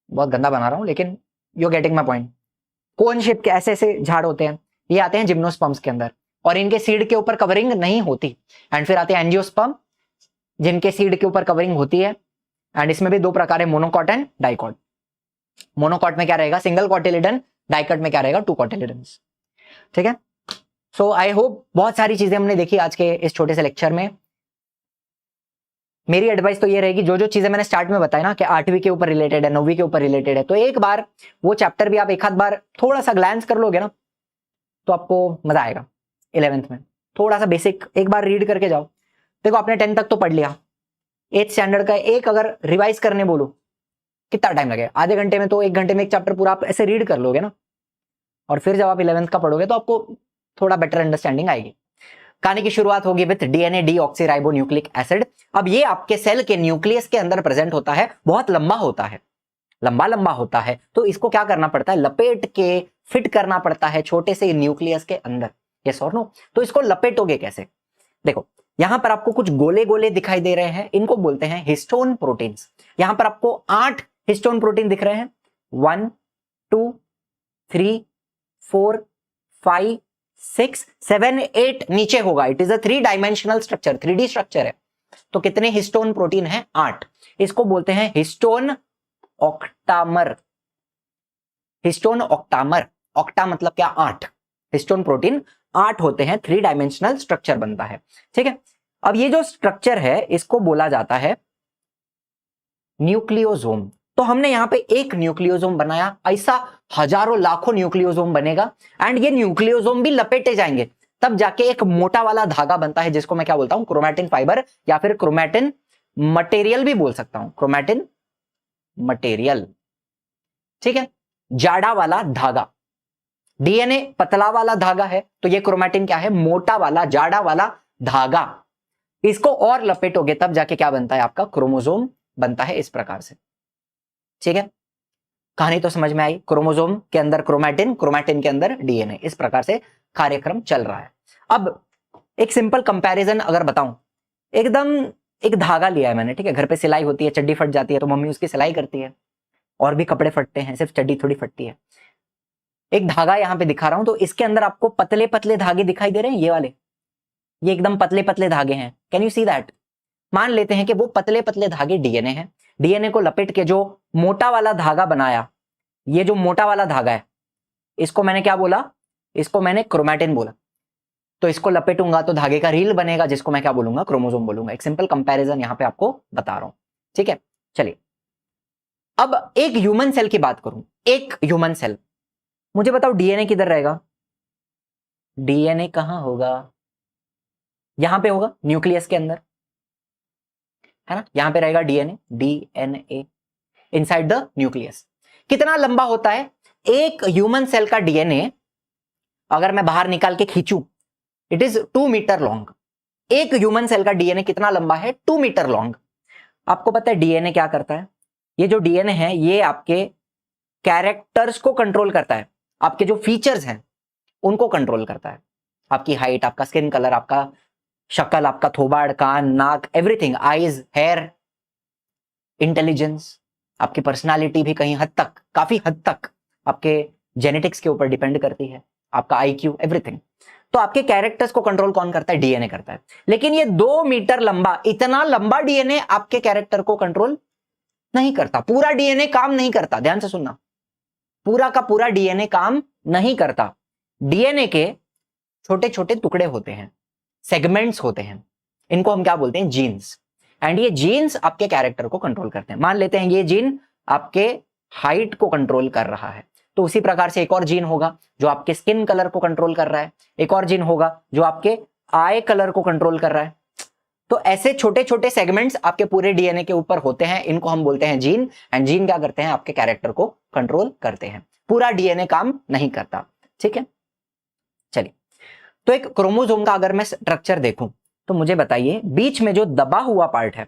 बहुत गंदा बना रहा हूं लेकिन you getting my point. Cone shape के ऐसे ऐसे झाड़ होते हैं, ये आते हैं जिम्नोस्पर्म्स के अंदर, और इनके सीड के ऊपर कवरिंग नहीं होती। एंड फिर आते हैं एंजियोस्पर्म, जिनके सीड के ऊपर कवरिंग होती है। एंड इसमें भी दो प्रकार है, मोनोकॉट एंड डाइकॉट। मोनोकॉट में क्या रहेगा, सिंगल कॉटिलिडन, डाइकॉट में क्या रहेगा, टू कॉटिलिडन्स, ठीक है। सो आई होप बहुत सारी चीजें हमने देखी आज के इस छोटे से लेक्चर में। मेरी एडवाइस तो ये रहेगी, जो जो चीजें मैंने स्टार्ट में बताया ना कि 8वीं के ऊपर रिलेटेड है, 9वीं के ऊपर रिलेटेड है, तो एक बार वो चैप्टर भी आप एक आध बार थोड़ा सा ग्लैंस कर लोगे ना, तो आपको मजा आएगा। 11th में थोड़ा सा बेसिक एक बार रीड करके जाओ। देखो आपने 10 तक तो पढ़ लिया, 8th स्टैंडर्ड का एक अगर रिवाइज करने बोलो कितना टाइम लगेगा, आधे घंटे में, तो 1 घंटे में एक चैप्टर पूरा आप ऐसे रीड कर लोगे ना, और फिर जब आप 11th का पढ़ोगे तो आपको थोड़ा बेटर अंडरस्टैंडिंग आएगी। कहानी की शुरुआत होगी with DNA deoxyribo nucleic acid. अब ये आपके सेल के न्यूक्लियस के अंदर प्रेजेंट होता है, बहुत लंबा होता है, लंबा लंबा होता है, तो इसको क्या करना पड़ता है, लपेट के फिट करना पड़ता है छोटे से न्यूक्लियस के अंदर। यस और नो? तो इसको लपेटोगे कैसे? देखो यहां पर आपको कुछ गोले गोले दिखाई दे रहे हैं, इनको बोलते हैं हिस्टोन प्रोटीन्स। यहां पर आपको 8 हिस्टोन प्रोटीन दिख रहे हैं, 1 2 3 4 5 6 7 8 नीचे होगा। It is a 3 dimensional structure, 3D structure है। तो कितने हिस्टोन प्रोटीन है? 8। इसको बोलते हैं histone octamer. Histone octamer, octa मतलब क्या? 8। हिस्टोन प्रोटीन 8 होते हैं, 3 डायमेंशनल स्ट्रक्चर बनता है, ठीक है। अब ये जो स्ट्रक्चर है इसको बोला जाता है न्यूक्लियोसोम। तो हमने यहां पे एक न्यूक्लियोसोम बनाया, ऐसा हजारों लाखों न्यूक्लियोसोम बनेगा, एंड ये न्यूक्लियोसोम भी लपेटे जाएंगे, तब जाके एक मोटा वाला धागा बनता है, जिसको मैं क्या बोलता हूं? क्रोमैटिन फाइबर, या फिर क्रोमैटिन मटेरियल भी बोल सकता हूं, क्रोमैटिन मटेरियल, ठीक है। जाड़ा वाला धागा, डीएनए पतला वाला धागा है, तो ये क्रोमैटिन क्या है? मोटा वाला जाड़ा वाला धागा। इसको और लपेटोगे तब जाके क्या बनता है? आपका क्रोमोसोम बनता है, इस प्रकार से, ठीक है। कहानी तो समझ में आई। क्रोमोसोम के अंदर क्रोमैटिन, क्रोमैटिन के अंदर डीएनए, इस प्रकार से कार्यक्रम चल रहा है। अब एक सिंपल कंपैरिजन अगर बताऊं, एकदम एक धागा लिया है मैंने, ठीक है। घर पे सिलाई होती है, चड्डी फट जाती है तो मम्मी उसकी सिलाई करती है, और भी कपड़े फटते हैं, सिर्फ चड्डी थोड़ी फटती है। एक धागा यहां पे दिखा रहा हूं, तो इसके अंदर आपको पतले पतले धागे दिखाई दे रहे हैं, ये वाले, ये एकदम पतले पतले धागे हैं। Can you see that? मान लेते हैं कि वो पतले पतले धागे डीएनए हैं। डीएनए को लपेट के जो मोटा वाला धागा बनाया, ये जो मोटा वाला धागा है, इसको मैंने क्या बोला? इसको मैंने क्रोमैटिन बोला। तो इसको लपेटूंगा तो धागे का रील बनेगा, जिसको मैं क्या बोलूंगा? क्रोमोसोम बोलूंगा। एक सिंपल कंपैरिजन यहां पे आपको बता रहा हूं, ठीक है। चलिए अब एक ह्यूमन सेल की बात करूं। एक ह्यूमन सेल, मुझे बताओ डीएनए किधर रहेगा? डीएनए कहां होगा? यहां पे होगा, न्यूक्लियस के अंदर, है ना। यहां पे रहेगा DNA, DNA inside the nucleus. कितना लंबा होता है एक ह्यूमन सेल का डीएनए? अगर मैं बाहर निकाल के खींचूं, इट इज 2 मीटर लॉन्ग। एक ह्यूमन सेल का डीएनए कितना लंबा है? 2 मीटर लॉन्ग। आपको पता है डीएनए क्या करता है? ये जो डीएनए है ये आपके कैरेक्टर्स को कंट्रोल करता है, आपके जो फीचर्स हैं उनको कंट्रोल करता है। आपकी हाइट, आपका स्किन कलर, आपका शक्ल, आपका थोबाड़, कान, नाक, एवरीथिंग, आईज, हेयर, इंटेलिजेंस, आपकी पर्सनालिटी भी कहीं हद तक, काफी हद तक आपके जेनेटिक्स के ऊपर डिपेंड करती है, आपका आईक्यू, एवरीथिंग। तो आपके कैरेक्टर्स को कंट्रोल कौन करता है? डीएनए करता है। लेकिन ये 2 मीटर लंबा, इतना लंबा डीएनए आपके कैरेक्टर को कंट्रोल नहीं करता। पूरा डीएनए काम नहीं करता, ध्यान से सुनना। पूरा का पूरा डीएनए काम नहीं करता। डीएनए के छोटे छोटे टुकड़े होते हैं, सेगमेंट्स होते हैं, इनको हम क्या बोलते हैं? जीन्स। एंड ये जीन्स आपके कैरेक्टर को कंट्रोल करते हैं। मान लेते हैं ये जीन आपके हाइट को कंट्रोल कर रहा है, तो उसी प्रकार से एक और जीन होगा जो आपके स्किन कलर को कंट्रोल कर रहा है, एक और जीन होगा जो आपके आई कलर को कंट्रोल कर रहा है। तो ऐसे छोटे छोटे सेगमेंट्स आपके पूरे डीएनए के ऊपर होते हैं, इनको हम बोलते हैं जीन। एंड जीन क्या करते हैं? आपके कैरेक्टर को कंट्रोल करते हैं। पूरा डीएनए काम नहीं करता। ठीक है, चलिए, तो एक क्रोमोसोम का अगर मैं स्ट्रक्चर देखूं तो मुझे बताइए, बीच में जो दबा हुआ पार्ट है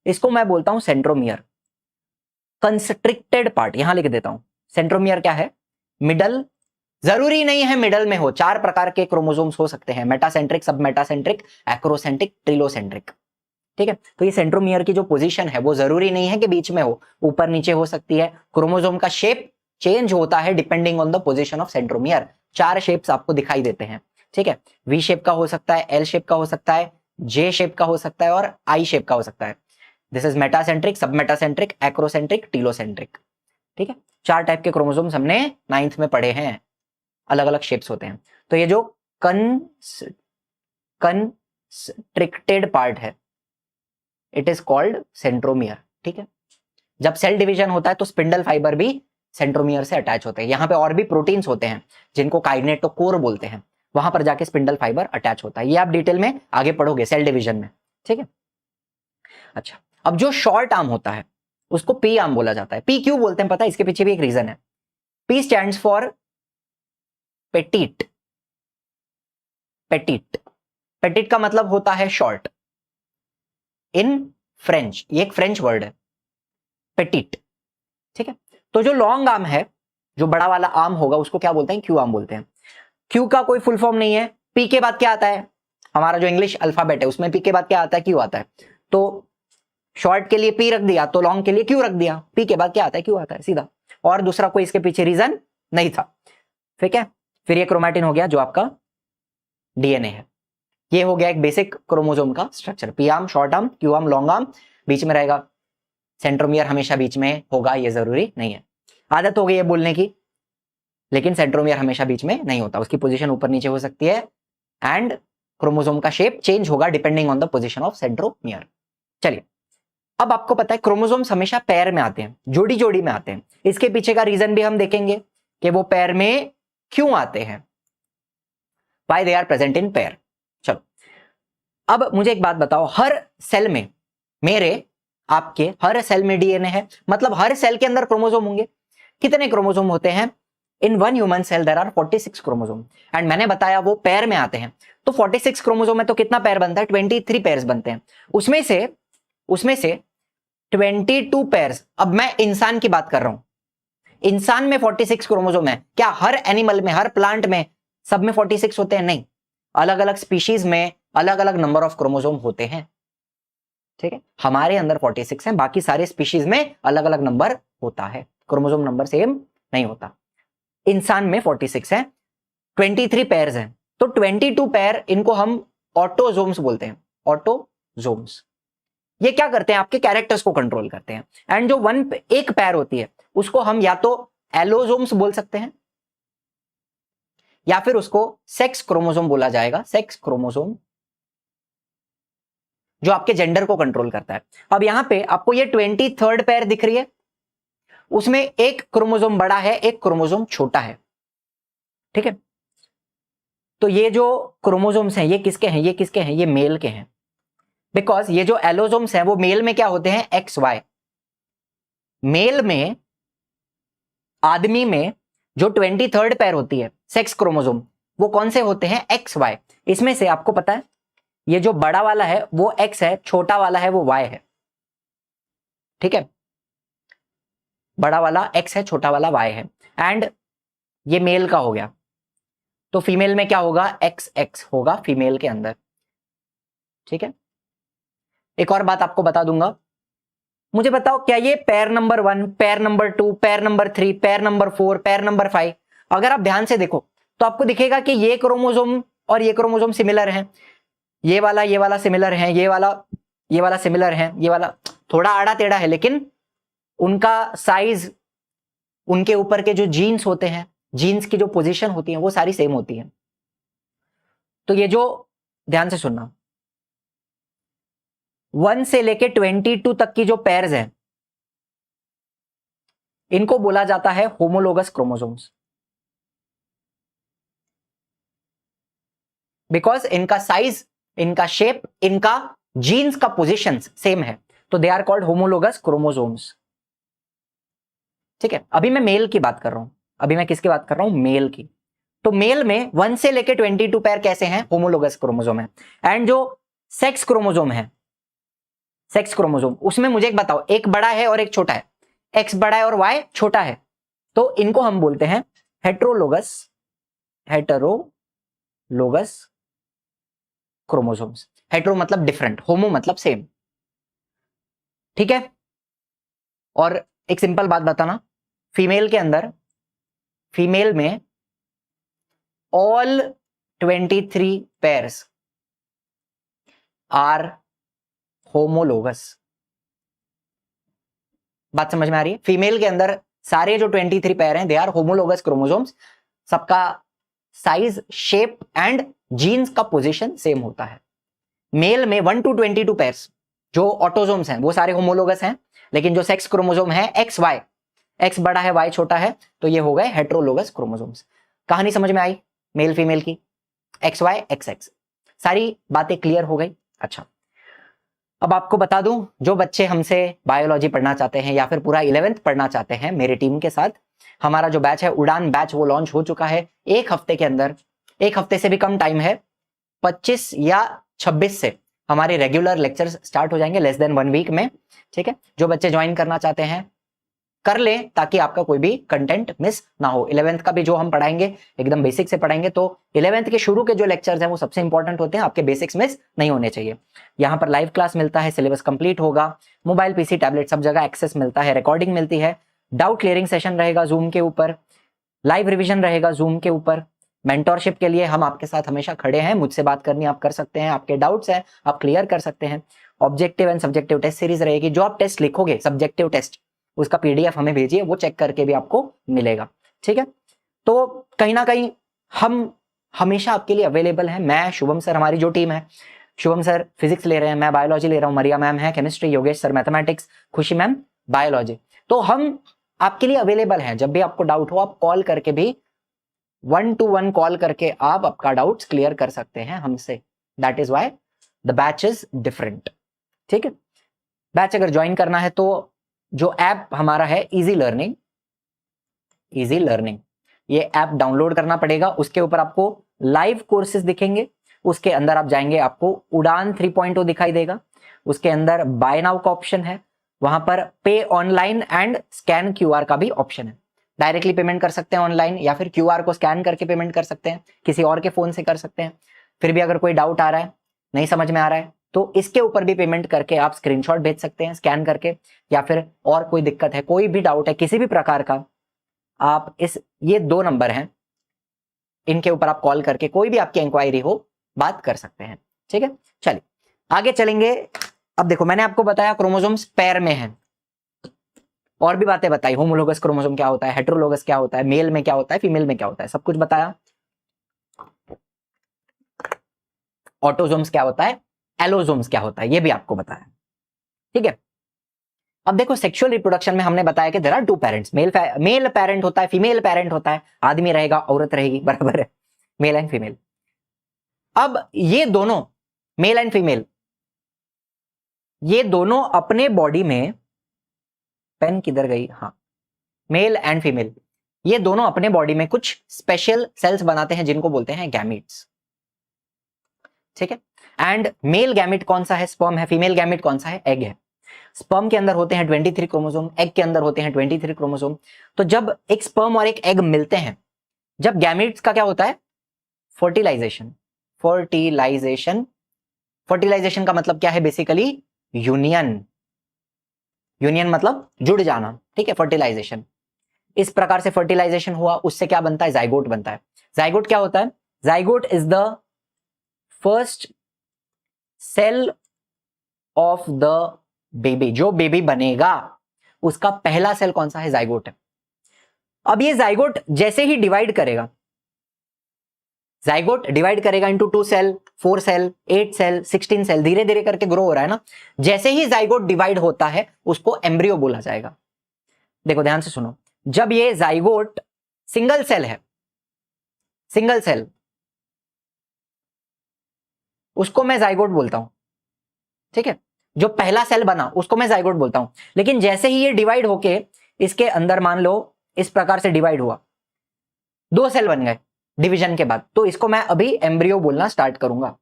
इसको मैं बोलता हूं सेंट्रोमियर। कंस्ट्रिक्टेड पार्ट यहां लिख देता हूं। सेंट्रोमियर क्या है? मिडल। जरूरी नहीं है मिडल में हो, 4 प्रकार के क्रोमोसोम्स हो सकते हैं, मेटासेंट्रिक, सब मेटासेंट्रिक, एक्रोसेंट्रिक, ट्रिलोसेंट्रिक। ठीक है, तो ये सेंट्रोमियर की जो पोजीशन है वो जरूरी नहीं है कि बीच में हो, ऊपर नीचे हो सकती है। क्रोमोसोम का शेप चेंज होता है depending on the position of centromere. 4 shapes आपको दिखाई देते हैं। ठीक है, वी शेप का हो सकता है, एल शेप का हो सकता है, जे शेप का हो सकता है और आई शेप का हो सकता है। दिस इज मेटासेंट्रिक, सब मेटासेंट्रिक, एक्रोसेंट्रिक, टीलोसेंट्रिक। ठीक है, 4 टाइप के क्रोमोसोम्स हमने 9th में पढ़े हैं, अलग अलग शेप्स होते हैं। तो ये जो कंस्ट्रिक्टेड पार्ट है इट इज कॉल्ड सेंट्रोमियर। ठीक है, जब सेल डिवीजन होता है तो स्पिंडल फाइबर भी सेंट्रोमियर से अटैच होते हैं। यहां पे और भी प्रोटीन्स होते हैं जिनको काइनेटोकोर बोलते हैं, वहां पर जाके स्पिंडल फाइबर अटैच होता है। ये आप डिटेल में आगे पढ़ोगे सेल डिवीजन में। ठीक है, अच्छा, अब जो शॉर्ट आर्म होता है उसको पी आर्म बोला जाता है। पी क्यों बोलते हैं पता है? इसके पीछे भी एक रीजन है। P stands for petit. Petit, petit का मतलब होता है शॉर्ट इन फ्रेंच, ये एक फ्रेंच वर्ड है पेटिट। ठीक है, तो जो लॉन्ग आर्म है, जो बड़ा वाला आर्म होगा उसको क्या बोलते हैं? क्यू आर्म बोलते हैं। क्यू का कोई फुल फॉर्म नहीं है। पी के बाद क्या आता है? हमारा जो इंग्लिश अल्फाबेट है उसमें पी के बाद क्या आता है? क्यू आता है। तो शॉर्ट के लिए पी रख दिया तो लॉन्ग के लिए क्यू रख दिया, पी के बाद क्या आता है? क्यू आता है सीधा। और दूसरा कोई इसके पीछे रीजन नहीं था। ठीक है, फिर ये क्रोमैटिन हो गया जो आपका डीएनए है। ये हो गया एक बेसिक क्रोमोसोम का structure. P arm, short arm, Q arm, long arm, बीच में रहेगा सेंट्रोमियर, हमेशा बीच में होगा ये जरूरी नहीं है। आदत हो गई है बोलने की, लेकिन सेंट्रोमियर हमेशा बीच में नहीं होता, उसकी पोजीशन ऊपर नीचे हो सकती है। एंड क्रोमोसोम का शेप चेंज होगा depending on the position of centromere. चलिए, अब आपको पता है क्रोमोसोम्स हमेशा पैर में आते हैं, जोड़ी जोड़ी में आते हैं। इसके पीछे का रीजन भी हम देखेंगे कि वो पैर में क्यों आते हैं, why they are present in pair. चलो, अब मुझे एक बात बताओ, हर सेल में, मेरे आपके हर सेल में डीएनए है, मतलब हर सेल के अंदर क्रोमोसोम होंगे। कितने क्रोमोसोम होते हैं? In one human cell there are 46 chromosome. And मैंने बताया वो पेयर में आते हैं, तो 46 क्रोमोसोम में तो कितना पेयर बनता है? 23 पेयर्स बनते हैं। उसमें से 22 पेयर्स, अब मैं इंसान की बात कर रहा हूं, इंसान में 46 क्रोमोसोम है। क्या हर एनिमल में, हर प्लांट में सब में 46 होते हैं? नहीं, अलग अलग स्पीशीज में अलग अलग नंबर ऑफ क्रोमोसोम होते हैं। ठीक है, हमारे अंदर 46 है, बाकी सारे स्पीशीज में अलग अलग नंबर होता है, क्रोमोसोम नंबर सेम नहीं होता। इंसान में 46 है, 23 पेयर्स हैं, तो 22 पेयर, इनको हम ऑटोजोम्स बोलते हैं। ऑटोजोम्स ये क्या करते हैं? आपके कैरेक्टर्स को कंट्रोल करते हैं। एंड जो एक पैर होती है उसको हम या तो एलोजोम्स बोल सकते हैं या फिर उसको सेक्स क्रोमोसोम बोला जाएगा। सेक्स क्रोमोसोम जो आपके जेंडर को कंट्रोल करता है। अब यहां पे आपको ये 23rd पैर दिख रही है, उसमें एक क्रोमोसोम बड़ा है, एक क्रोमोसोम छोटा है। ठीक है, तो ये जो क्रोमोसोम्स हैं ये किसके हैं? ये किसके हैं? ये मेल के हैं। बिकॉज ये जो एलोजोम्स हैं वो मेल में क्या होते हैं? X Y. मेल में, आदमी में जो 23rd पैर होती है सेक्स क्रोमोसोम, वो कौन से होते हैं? X Y. इसमें से आपको पता है ये जो बड़ा वाला है वो एक्स है, छोटा वाला है वो वाई है। ठीक है, बड़ा वाला एक्स है, छोटा वाला वाई है। एंड ये मेल का हो गया, तो फीमेल में क्या होगा? एक्स एक्स होगा फीमेल के अंदर। ठीक है, एक और बात आपको बता दूंगा, मुझे बताओ क्या ये पैर नंबर 1, पैर नंबर 2, पैर नंबर 3, पैर नंबर 4, पैर नंबर 5, अगर आप ध्यान से देखो तो आपको दिखेगा कि ये क्रोमोसोम और ये क्रोमोसोम सिमिलर हैं, ये वाला सिमिलर है, ये वाला सिमिलर है, ये वाला थोड़ा आड़ा टेढ़ा है, लेकिन उनका साइज उनके ऊपर के जो जीन्स होते हैं, जीन्स की जो पोजीशन होती है वो सारी सेम होती है। तो ये जो, ध्यान से सुनना, 1 से लेके 22 तक की जो पेयर्स हैं इनको बोला जाता है होमोलोगस क्रोमोसोम्स, बिकॉज इनका साइज, इनका शेप, इनका जीन्स का पोजीशन सेम है, तो they are called homologous chromosomes. ठीक है, अभी मैं मेल की बात कर रहा हूं, अभी मैं किसकी बात कर रहा हूं, मेल की। तो मेल में 1 से लेके 22 पेयर कैसे हैं, होमोलोगस क्रोमोसोम है। एंड जो सेक्स क्रोमोसोम है, सेक्स क्रोमोसोम, उसमें मुझे एक बताओ, एक बड़ा है और एक छोटा है, एक्स बड़ा है और वाई छोटा है, तो इनको हम बोलते हैं हेटेरोलोगस, हेटेरोलोगस क्रोमोसोम्स। हेटेरो मतलब डिफरेंट, होमो मतलब सेम। ठीक है, और एक सिंपल बात बताना, फीमेल के अंदर, फीमेल में ऑल 23 पेयर्स आर होमोलोगस। बात समझ में आ रही है, फीमेल के अंदर सारे जो 23 पेयर हैं दे आर होमोलोगस क्रोमोसोम्स, सबका साइज, शेप एंड जीन्स का पोजीशन सेम होता है। मेल में 1 to 22 पेयर्स जो ऑटोसोम्स हैं वो सारे होमोलोगस हैं, लेकिन जो सेक्स क्रोमोसोम है एक्स वाई, एक्स बड़ा है वाई छोटा है, तो ये हो गए हेटेरोलोगस क्रोमोसोम्स। कहानी समझ में आई मेल फीमेल की, एक्स वाई एक्स एक्स, सारी बातें क्लियर हो गई। अच्छा, अब आपको बता दूं, जो बच्चे हमसे बायोलॉजी पढ़ना चाहते हैं या फिर पूरा 11th पढ़ना चाहते हैं मेरी टीम के साथ, हमारा जो बैच है उड़ान बैच वो लॉन्च हो चुका है। एक हफ्ते के अंदर, एक हफ्ते से भी कम टाइम है, 25 या 26 से हमारे रेगुलर लेक्चर्स स्टार्ट हो जाएंगे, लेस देन 1 वीक में। ठीक है, जो बच्चे ज्वाइन करना चाहते हैं कर लें, ताकि आपका कोई भी कंटेंट मिस ना हो। 11th का भी जो हम पढ़ाएंगे एकदम बेसिक से पढ़ाएंगे, तो 11th के शुरू के जो लेक्चर्स हैं वो सबसे इंपॉर्टेंट होते हैं, आपके बेसिक्स मिस नहीं होने चाहिए। यहाँ पर लाइव क्लास मिलता है, सिलेबस कंप्लीट होगा, मोबाइल पीसी टैबलेट सब जगह एक्सेस मिलता है, रिकॉर्डिंग मिलती है, डाउट क्लियरिंग सेशन रहेगा जूम के ऊपर, लाइव रिविजन रहेगा जूम के ऊपर। मेंटोरशिप के लिए हम आपके साथ हमेशा खड़े हैं, मुझसे बात करनी आप कर सकते हैं, आपके डाउट्स हैं आप क्लियर कर सकते हैं। Objective and subjective test series रहेगी, जो आप टेस्ट लिखोगे सब्जेक्टिव टेस्ट, उसका पीडीएफ हमें भेजिए, वो चेक करके भी आपको मिलेगा। ठीक है, तो कहीं ना कहीं हम हमेशा आपके लिए अवेलेबल हैं। मैं, शुभम सर, हमारी जो टीम है, शुभम सर फिजिक्स ले रहे हैं, मैं बायोलॉजी ले रहा हूं, मरिया मैम है केमिस्ट्री, योगेश सर मैथमेटिक्स, खुशी मैम बायोलॉजी, तो हम आपके लिए अवेलेबल हैं। जब भी आपको डाउट हो आप कॉल करके भी 1 to 1 कॉल करके आप आपका डाउट्स क्लियर कर सकते हैं हमसे। That is why the batch is different. ठीक है, बैच अगर ज्वाइन करना है तो जो ऐप हमारा है इजी लर्निंग, इजी लर्निंग, ये ऐप डाउनलोड करना पड़ेगा। उसके ऊपर आपको लाइव कोर्सेज दिखेंगे, उसके अंदर आप जाएंगे आपको उड़ान 3.0 दिखाई देगा, उसके अंदर बाय नाउ का ऑप्शन है, वहां पर पे ऑनलाइन एंड स्कैन क्यूआर का भी ऑप्शन है। डायरेक्टली पेमेंट कर सकते हैं ऑनलाइन, या फिर क्यूआर को स्कैन करके पेमेंट कर सकते हैं, किसी और के फोन से कर सकते हैं। फिर भी अगर कोई डाउट आ रहा है, नहीं समझ में आ रहा है, तो इसके ऊपर भी पेमेंट करके आप स्क्रीनशॉट भेज सकते हैं स्कैन करके, या फिर और कोई दिक्कत है, कोई भी डाउट है किसी भी प्रकार का, आप ये 2 नंबर हैं, इनके ऊपर आप कॉल करके कोई भी आपकी इंक्वायरी हो बात कर सकते हैं। ठीक है, चलिए आगे चलेंगे। अब देखो, मैंने आपको बताया क्रोमोसोम्स पैर में हैं, और भी बातें बताई, होमोलोगस क्रोमोसोम क्या होता है, हेटेरोलोगस क्या होता है, मेल में क्या होता है, फीमेल में क्या होता है, सब कुछ बताया। ऑटोसोम्स क्या होता है, एलोसोम्स क्या होता है, ये भी आपको बताया। ठीक है, अब देखो सेक्सुअल रिप्रोडक्शन में हमने बताया कि there are 2 parents, male parent होता है, फीमेल पेरेंट होता है, आदमी रहेगा औरत रहेगी, बराबर है, मेल एंड फीमेल। अब ये दोनों मेल एंड फीमेल, ये दोनों अपने बॉडी में, पेन किधर गई, हाँ, मेल एंड फीमेल ये दोनों अपने बॉडी में कुछ स्पेशल सेल्स बनाते हैं जिनको बोलते हैं गैमीट्स। ठीक है, एंड मेल गैमीट कौन सा है, स्पर्म है, फीमेल गैमीट कौन सा है, एग है। स्पर्म के अंदर होते हैं 23 क्रोमोसोम, एग के अंदर होते हैं 23 क्रोमोसोम। तो जब एक स्पर्म और एक एग मिलते हैं, जब गैमीट्स का क्या होता है, फर्टिलाइजेशन, फर्टिलाइजेशन, फर्टिलाइजेशन का मतलब क्या है, बेसिकली यूनियन, यूनियन मतलब जुड़ जाना। ठीक है, फर्टिलाइजेशन, इस प्रकार से फर्टिलाइजेशन हुआ, उससे क्या बनता है, जाइगोट बनता है। जाइगोट क्या होता है, zygote is the first cell of the baby, जो बेबी बनेगा उसका पहला सेल कौन सा है, जाइगोट है। अब ये जाइगोट जैसे ही डिवाइड करेगा, जाइगोट डिवाइड करेगा into 2 cell, 4 cell, 8 cell, 16 cell, धीरे धीरे करके ग्रो हो रहा है ना। जैसे ही जाइगोट डिवाइड होता है उसको एम्ब्रियो बोला जाएगा। देखो ध्यान से सुनो, जब ये जाइगोट सिंगल सेल है, सिंगल सेल, उसको मैं जाइगोट बोलता हूं, ठीक है। जो पहला सेल बना उसको मैं जाइगोट बोलता हूं। लेकिन जैसे ही ये डिवाइड होके इसके अंदर मान लो इस प्रकार से डिवाइड हुआ, 2 सेल बन गए डिवीजन के बाद, तो इसको मैं अभी एम्ब्रियो बोलना स्टार्ट करूंगा।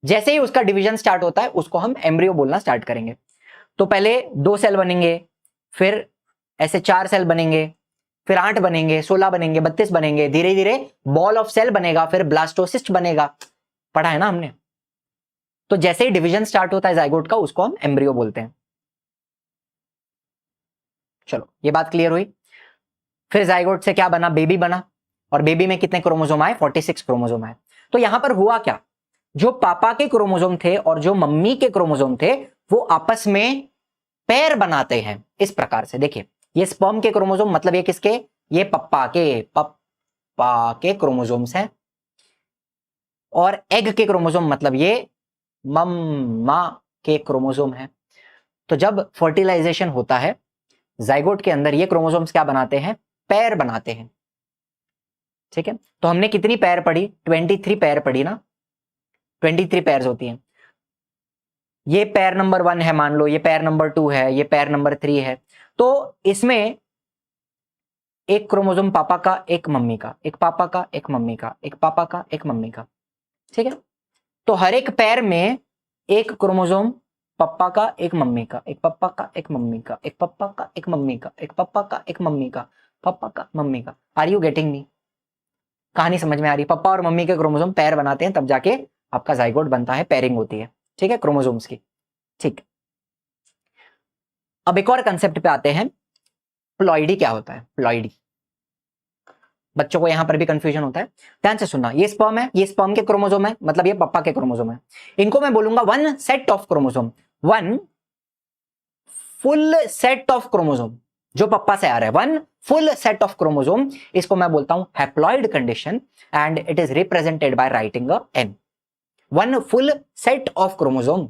जैसे ही उसका डिवीजन स्टार्ट होता है उसको हम एम्ब्रियो बोलना स्टार्ट करेंगे। तो पहले 2 सेल बनेंगे, फिर ऐसे 4 सेल बनेंगे, फिर 8 बनेंगे, 16 बनेंगे, 32 बनेंगे, धीरे धीरे बॉल ऑफ सेल बनेगा, फिर ब्लास्टोसिस्ट बनेगा। पढ़ा है ना हमने। तो जैसे ही डिवीजन स्टार्ट होता है जाइगोट का उसको हम एम्ब्रियो बोलते हैं। चलो ये बात क्लियर हुई। फिर जाइगोट से क्या बना, बेबी बना। और बेबी में कितने क्रोमोसोम आए, 46 क्रोमोसोम आए। तो यहां पर हुआ क्या, जो पापा के क्रोमोसोम थे और जो मम्मी के क्रोमोसोम थे वो आपस में पेयर बनाते हैं इस प्रकार से। देखिए ये स्पर्म के क्रोमोसोम मतलब ये किसके, ये पप्पा के क्रोमोसोम्स हैं। और एग के क्रोमोसोम मतलब ये मम्मा के क्रोमोसोम है। तो जब फर्टिलाइजेशन होता है जाइगोट के अंदर, ये क्रोमोसोम्स क्या बनाते हैं, पेयर बनाते हैं, ठीक है। तो हमने कितनी पेयर पढ़ी, 23 पेयर पढ़ी ना, 23 पेयर्स होती हैं। ये पेयर नंबर 1 है मान लो, ये पेयर नंबर 2 है, ये पेयर नंबर 3 है। तो इसमें एक क्रोमोसोम पापा का, एक मम्मी का, एक पापा का, एक मम्मी का, एक पापा का, एक मम्मी का, ठीक है। तो हर एक पेयर में एक क्रोमोसोम पप्पा का, एक मम्मी का, एक पप्पा का, एक मम्मी का, एक पप्पा का, एक मम्मी का, एक पप्पा का, एक मम्मी का, पप्पा का, मम्मी का। आर यू गेटिंग मी, कहानी समझ में आ रही। पप्पा और मम्मी के क्रोमोसोम पेयर बनाते हैं, तब जाके आपका जाइगोट बनता है, पेयरिंग होती है, ठीक है, क्रोमोसोम्स की। ठीक, अब एक और कंसेप्ट पे आते हैं, प्लॉइडी क्या होता है। प्लॉइडी, बच्चों को यहां पर भी कंफ्यूजन होता है, ध्यान से सुनना। ये स्पर्म है, ये स्पर्म के क्रोमोसोम है, मतलब ये पप्पा के क्रोमोसोम है। इनको मैं बोलूंगा one set of chromosome, one full set of chromosome, जो पप्पा से आ रहा है, one full set of chromosome, इसको मैं बोलता हूं haploid condition and it is represented by writing a n. One full set of chromosome,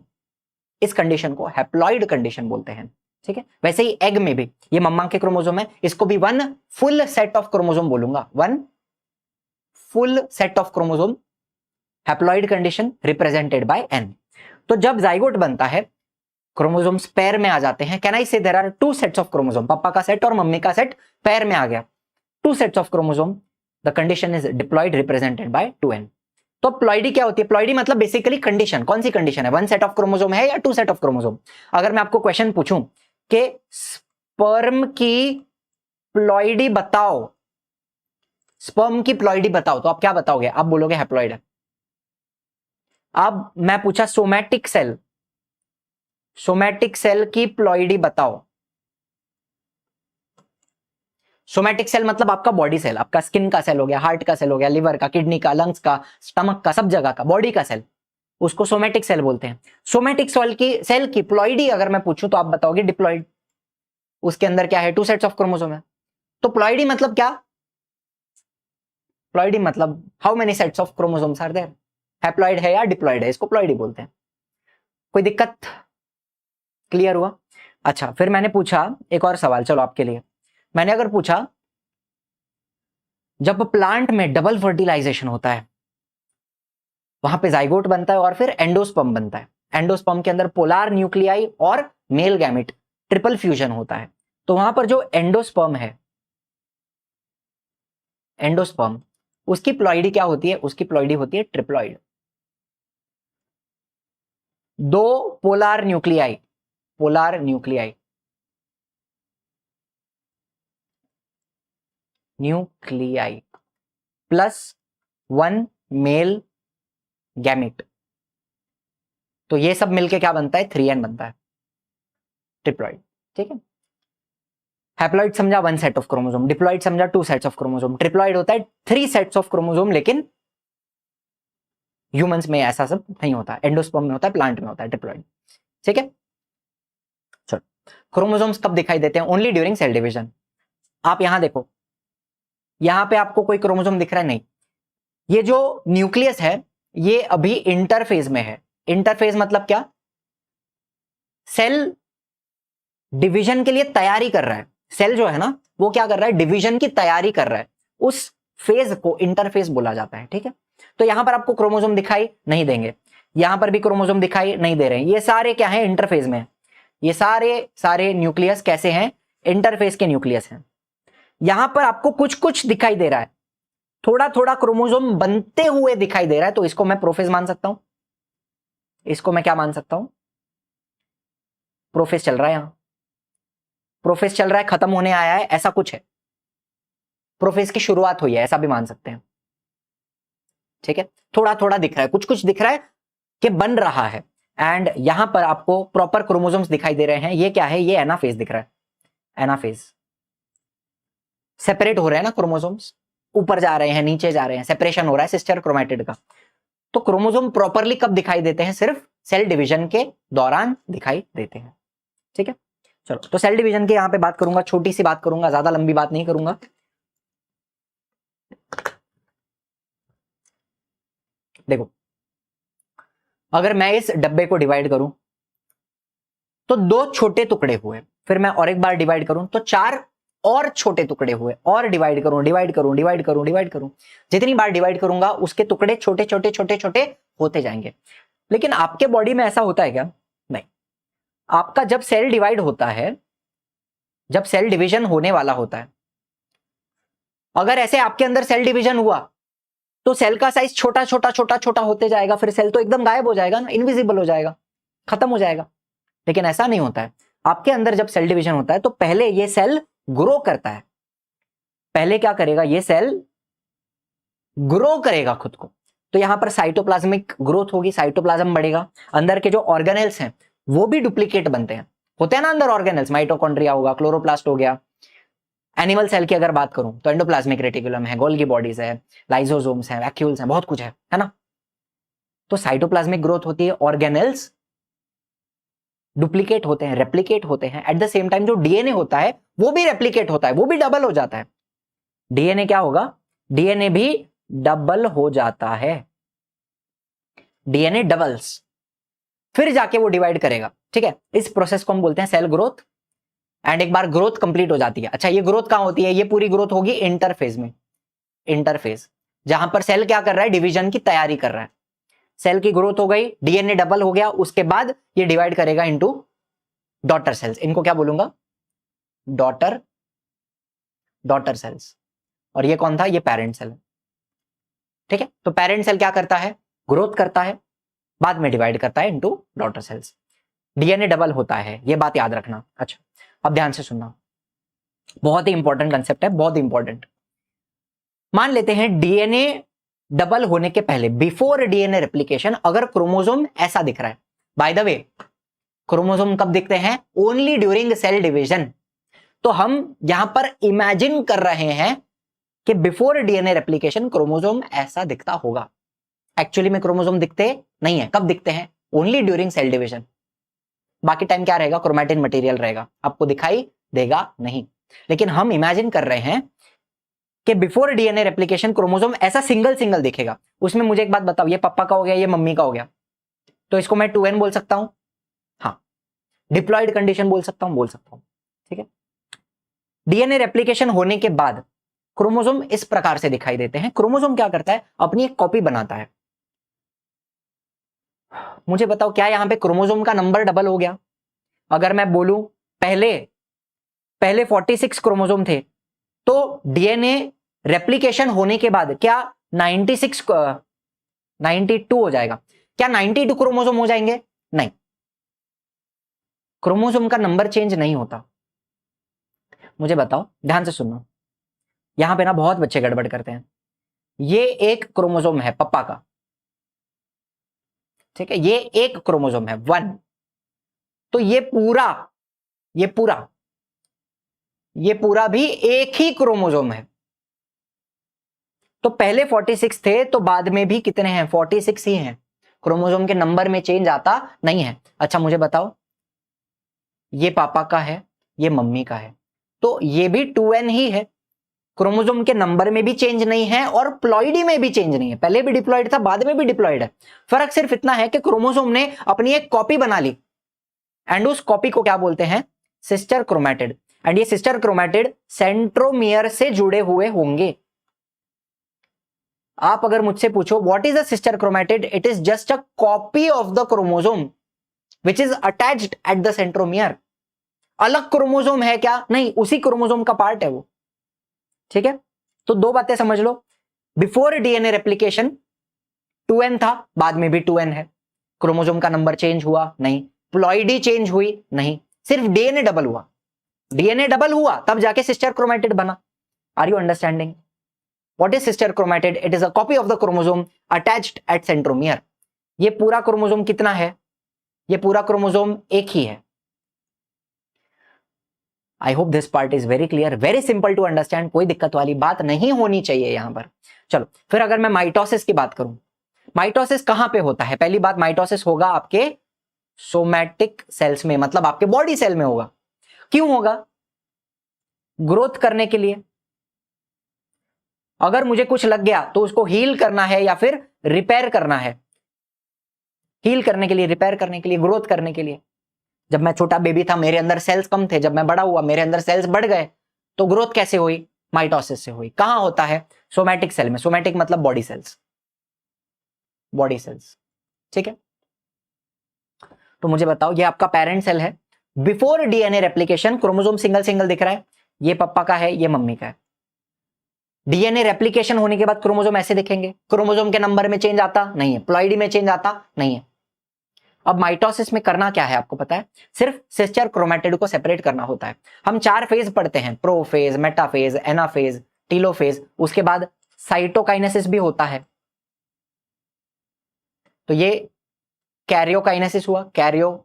इस कंडीशन को हैप्लॉइड कंडीशन बोलते हैं, ठीक है। वैसे ही एग में भी ये मम्मा के क्रोमोसोम है, इसको भी one full set of chromosome बोलूंगा, one full set of chromosome, haploid condition represented by N. तो जब जाइगोट बनता है, क्रोमोसोम्स पेयर में आ जाते हैं। Can I say there are 2 sets of chromosome, पापा का सेट और मम्मी का सेट पेयर में आ गया, 2 sets of chromosome, the condition is diploid represented by 2n। तो प्लॉइडी क्या होती है, प्लॉइडी मतलब बेसिकली कंडीशन, कौन सी कंडीशन है, 1 सेट ऑफ क्रोमोसोम है या 2 सेट ऑफ क्रोमोसोम। अगर मैं आपको क्वेश्चन पूछूं कि स्पर्म की प्लॉइडी बताओ, स्पर्म की प्लॉइडी बताओ, तो आप क्या बताओगे, आप बोलोगे हैप्लॉइड है। अब मैं पूछा सोमैटिक सेल, सोमैटिक सेल की प्लॉइडी बताओ। सोमैटिक सेल मतलब आपका बॉडी सेल, आपका स्किन का सेल हो गया, हार्ट का सेल हो गया, लिवर का, किडनी का, लंग्स का, स्टमक का, सब जगह का, बॉडी का सेल, उसको सोमैटिक सेल बोलते हैं। सोमैटिक सेल की प्लॉइडी अगर मैं पूछूं तो आप बताओगे डिप्लॉइड। उसके अंदर क्या है, 2 सेट्स ऑफ क्रोमोसोम है। तो प्लॉइडी मतलब क्या, प्लॉइडी मतलब how many sets of chromosomes are there, haploid है या डिप्लॉइड है, इसको प्लॉइडी बोलते हैं। कोई दिक्कत, क्लियर हुआ। अच्छा, फिर मैंने पूछा एक और सवाल, चलो आपके लिए, मैंने अगर पूछा जब प्लांट में डबल फर्टिलाइजेशन होता है, वहां पे जाइगोट बनता है और फिर एंडोस्पर्म बनता है। एंडोस्पर्म के अंदर पोलार न्यूक्लियाई और मेल गैमेट ट्रिपल फ्यूजन होता है। तो वहां पर जो एंडोस्पर्म है, एंडोस्पर्म, उसकी प्लॉइडी क्या होती है, उसकी प्लॉइडी होती है triploid. 2 polar nuclei, polar nuclei, nuclei plus 1 male gamete, तो ये सब मिलके क्या बनता है, 3n बनता है, ट्रिप्लॉइड, ठीक है। हैप्लॉइड समझा 1 सेट ऑफ क्रोमोसोम, डिप्लॉइड समझा 2 सेट्स ऑफ क्रोमोसोम, ट्रिप्लॉइड होता है 3 सेट्स ऑफ क्रोमोसोम, लेकिन ह्यूमंस में ऐसा सब नहीं होता, एंडोस्पर्म में होता है, प्लांट में होता है ट्रिप्लॉइड, ठीक है। चलो, क्रोमोसोम्स कब दिखाई देते हैं, ओनली ड्यूरिंग सेल डिवीजन। आप यहां देखो, यहां पे आपको कोई क्रोमोसोम दिख रहा है? नहीं। ये जो न्यूक्लियस है ये अभी इंटरफेज में है। इंटरफेज मतलब क्या? सेल डिवीजन के लिए तैयारी कर रहा है। सेल जो है ना वो क्या कर रहा है? डिवीजन की तैयारी कर रहा है। उस फेज को इंटरफेज बोला जाता है। ठीक है, तो यहां पर आपको क्रोमोसोम दिखाई नहीं देंगे, यहां पर भी क्रोमोसोम दिखाई नहीं दे रहे हैं। ये सारे क्या है? इंटरफेज में। ये सारे न्यूक्लियस कैसे हैं? इंटरफेज के न्यूक्लियस हैं। यहां पर आपको कुछ कुछ दिखाई दे रहा है, थोड़ा थोड़ा क्रोमोसोम बनते हुए दिखाई दे रहा है, तो इसको मैं प्रोफेज मान सकता हूं। इसको मैं क्या मान सकता हूं? प्रोफेज चल रहा है, यहां प्रोफेज चल रहा है, खत्म होने आया है, ऐसा कुछ है। प्रोफेज की शुरुआत हुई है, ऐसा भी मान सकते हैं। ठीक है, थोड़ा थोड़ा दिख रहा है, कुछ कुछ दिख रहा है कि बन रहा है। एंड यहां पर आपको प्रॉपर क्रोमोसोम्स दिखाई दे रहे हैं। ये क्या है? ये एनाफेज दिख रहा है। एनाफेज सेपरेट हो रहे हैं ना क्रोमोसोम्स, ऊपर जा रहे हैं, नीचे जा रहे हैं, सेपरेशन हो रहा है सिस्टर क्रोमैटिड का। तो क्रोमोसोम प्रॉपरली कब दिखाई देते हैं? सिर्फ सेल डिवीजन के दौरान दिखाई देते हैं। ठीक है, चलो तो सेल डिवीजन की यहां पे बात करूंगा, छोटी सी बात करूंगा, ज्यादा लंबी बात नहीं करूंगा। देखो, अगर मैं इस डब्बे को डिवाइड करूं तो 2 छोटे टुकड़े हुए, फिर मैं और एक बार डिवाइड करूं तो 4 और छोटे टुकड़े हुए, और डिवाइड करूं डिवाइड करूं डिवाइड करूं डिवाइड करूं, जितनी बार डिवाइड करूंगा उसके टुकड़े छोटे छोटे छोटे छोटे होते जाएंगे। लेकिन आपके बॉडी में ऐसा होता है क्या? नहीं। आपका जब सेल डिवाइड होता है, जब सेल डिवीजन होने वाला होता है, अगर ऐसे आपके अंदर सेल डिवीजन हुआ तो सेल का साइज छोटा छोटा छोटा छोटा होते जाएगा, फिर सेल तो एकदम गायब हो जाएगा ना, इनविजिबल हो जाएगा, खत्म हो जाएगा। लेकिन ऐसा नहीं होता है। आपके अंदर जब सेल डिवीजन होता है तो पहले ये सेल ग्रो करता है। पहले क्या करेगा? ये सेल ग्रो करेगा खुद को। तो यहां पर साइटोप्लाज्मिक ग्रोथ होगी, साइटोप्लाज्म बढ़ेगा, अंदर के जो ऑर्गेनेल्स हैं वो भी डुप्लीकेट बनते हैं, होते हैं ना अंदर ऑर्गेनेल्स, माइटोकॉन्ड्रिया होगा, क्लोरोप्लास्ट हो गया। एनिमल सेल की अगर बात करूं तो एंडोप्लाज्मिक रेटिकुलम है, गोल्गी बॉडीज है, लाइसोसोम्स है, वैक्यूल्स हैं, बहुत कुछ है ना। तो साइटोप्लाज्मिक ग्रोथ होती है, ऑर्गेनेल्स डुप्लीकेट होते हैं, रेप्लिकेट होते हैं। एट द सेम टाइम जो डीएनए होता है वो भी रेप्लिकेट होता है, वो भी डबल हो जाता है। डीएनए क्या होगा? डीएनए भी डबल हो जाता है। डीएनए डबल्स, फिर जाके वो डिवाइड करेगा। ठीक है, इस प्रोसेस को हम बोलते हैं सेल ग्रोथ। एंड एक बार ग्रोथ कंप्लीट हो जाती है, अच्छा ये ग्रोथ कहां होती है? ये पूरी ग्रोथ होगी इंटरफेज में। इंटरफेज जहां पर सेल क्या कर रहा है? डिवीजन की तैयारी कर रहा है। सेल की ग्रोथ हो गई, डीएनए डबल हो गया, उसके बाद ये डिवाइड करेगा इनटू डॉटर सेल्स। इनको क्या बोलूंगा? Daughter cells. और ये कौन था? ये पेरेंट सेल। ठीक है, तो पेरेंट सेल क्या करता है? ग्रोथ करता है, बाद में डिवाइड करता है into daughter cells. DNA double होता है, ये बात याद रखना। अच्छा, अब ध्यान से सुनना, बहुत ही इंपॉर्टेंट कंसेप्ट है, बहुत ही इंपॉर्टेंट। मान लेते हैं डीएनए डबल होने के पहले, बिफोर डीएनए रेप्लिकेशन, अगर क्रोमोसोम ऐसा दिख रहा है। बाय द वे, क्रोमोसोम कब दिखते हैं? Only during cell division. तो हम यहां पर इमेजिन कर रहे हैं कि बिफोर डीएनए रेप्लिकेशन क्रोमोसोम ऐसा दिखता होगा। एक्चुअली में क्रोमोसोम दिखते नहीं है। कब दिखते हैं? Only during cell division. बाकी टाइम क्या रहेगा? क्रोमैटिन मटेरियल रहेगा, आपको दिखाई देगा नहीं। लेकिन हम इमेजिन कर रहे हैं कि बिफोर डीएनए रेप्लिकेशन क्रोमोसोम ऐसा सिंगल सिंगल दिखेगा। उसमें मुझे एक बात बताओ, ये पापा का हो गया, ये मम्मी का हो गया, तो इसको मैं 2n बोल सकता हूं? हाँ, डिप्लॉयड कंडीशन बोल सकता हूं, ठीक है। डीएनए रेप्लिकेशन होने के बाद क्रोमोसोम इस प्रकार से दिखाई देते हैं। क्रोमोसोम क्या करता है? अपनी एक कॉपी बनाता है। मुझे बताओ, क्या यहां पे क्रोमोसोम का नंबर डबल हो गया? अगर मैं बोलूं पहले 46 क्रोमोसोम थे, तो डीएनए रेप्लिकेशन होने के बाद क्या 92 हो जाएगा? क्या 92 क्रोमोसोम हो जाएंगे? नहीं, क्रोमोसोम का नंबर चेंज नहीं होता। मुझे बताओ, ध्यान से सुनना, यहां पे ना बहुत बच्चे गड़बड़ करते हैं। ये एक क्रोमोसोम है पप्पा का, ठीक है, ये एक क्रोमोसोम है 1, तो ये पूरा भी एक ही क्रोमोसोम है। तो पहले 46 थे, तो बाद में भी कितने हैं? 46 ही हैं। क्रोमोसोम के नंबर में चेंज आता नहीं है। अच्छा मुझे बताओ, ये पापा का है, ये मम्मी का है, तो ये भी 2n ही है। क्रोमोसोम के नंबर में भी चेंज नहीं है और प्लॉइडी में भी चेंज नहीं है। पहले भी डिप्लॉइड था, बाद में भी डिप्लॉइड है। फर्क सिर्फ इतना है कि क्रोमोसोम ने अपनी एक कॉपी बना ली एंड उस कॉपी को क्या बोलते हैं? Sister chromatid. एंड ये सिस्टर क्रोमैटिड सेंट्रोमियर से जुड़े हुए होंगे। आप अगर मुझसे पूछो what is a sister chromatid, it is just a copy of the chromosome which is attached at the centromere. अलग क्रोमोसोम है क्या? नहीं, उसी क्रोमोसोम का पार्ट है वो। ठीक है, तो दो बातें समझ लो। बिफोर डीएनए रेप्लिकेशन 2n था, बाद में भी 2n है। क्रोमोसोम का नंबर चेंज हुआ नहीं, प्लॉइडी चेंज हुई नहीं, सिर्फ डीएनए डबल हुआ। डीएनए डबल हुआ तब जाके सिस्टर क्रोमैटिड बना। Are you understanding? What is sister chromatid? It is a copy of the chromosome attached at centromere. ये पूरा क्रोमोसोम कितना है? ये पूरा क्रोमोसोम एक ही है। I hope this part is very clear, very simple to understand, कोई दिक्कत वाली बात नहीं होनी चाहिए यहां पर। चलो फिर अगर मैं माइटोसिस की बात करूं, माइटोसिस कहां पे होता है? पहली बात, माइटोसिस होगा आपके सोमैटिक सेल्स में, मतलब आपके बॉडी सेल में होगा। क्यों होगा? ग्रोथ करने के लिए। अगर मुझे कुछ लग गया तो उसको हील करना है या फिर रिपेयर करना है। हील करने के लिए, रिपेयर करने के लिए, ग्रोथ करने के लिए। जब मैं छोटा बेबी था मेरे अंदर सेल्स कम थे, जब मैं बड़ा हुआ मेरे अंदर सेल्स बढ़ गए, तो ग्रोथ कैसे हुई? माइटोसिस से हुई। कहां होता है? सोमैटिक सेल में। सोमैटिक मतलब बॉडी सेल्स, बॉडी सेल्स। ठीक है, तो मुझे बताओ, ये आपका पेरेंट सेल है। Before DNA replication chromosome single single दिख रहा है, ये पापा का है, ये मम्मी का है। डीएनए रेप्लिकेशन होने के बाद क्रोमोसोम ऐसे दिखेंगे। क्रोमोसोम के नंबर में चेंज आता नहीं है, प्लॉइडी में चेंज आता नहीं है। अब माइटोसिस में करना क्या है आपको पता है? सिर्फ सिस्टर क्रोमैटिड को सेपरेट करना होता है। हम 4 फेज पढ़ते हैं, प्रोफेज, मेटाफेज, एनाफेज, टीलोफेज, उसके बाद साइटोकाइनेसिस भी होता है। तो ये कैरियोकाइनेसिस हुआ, कैरियोकाइनेसिस,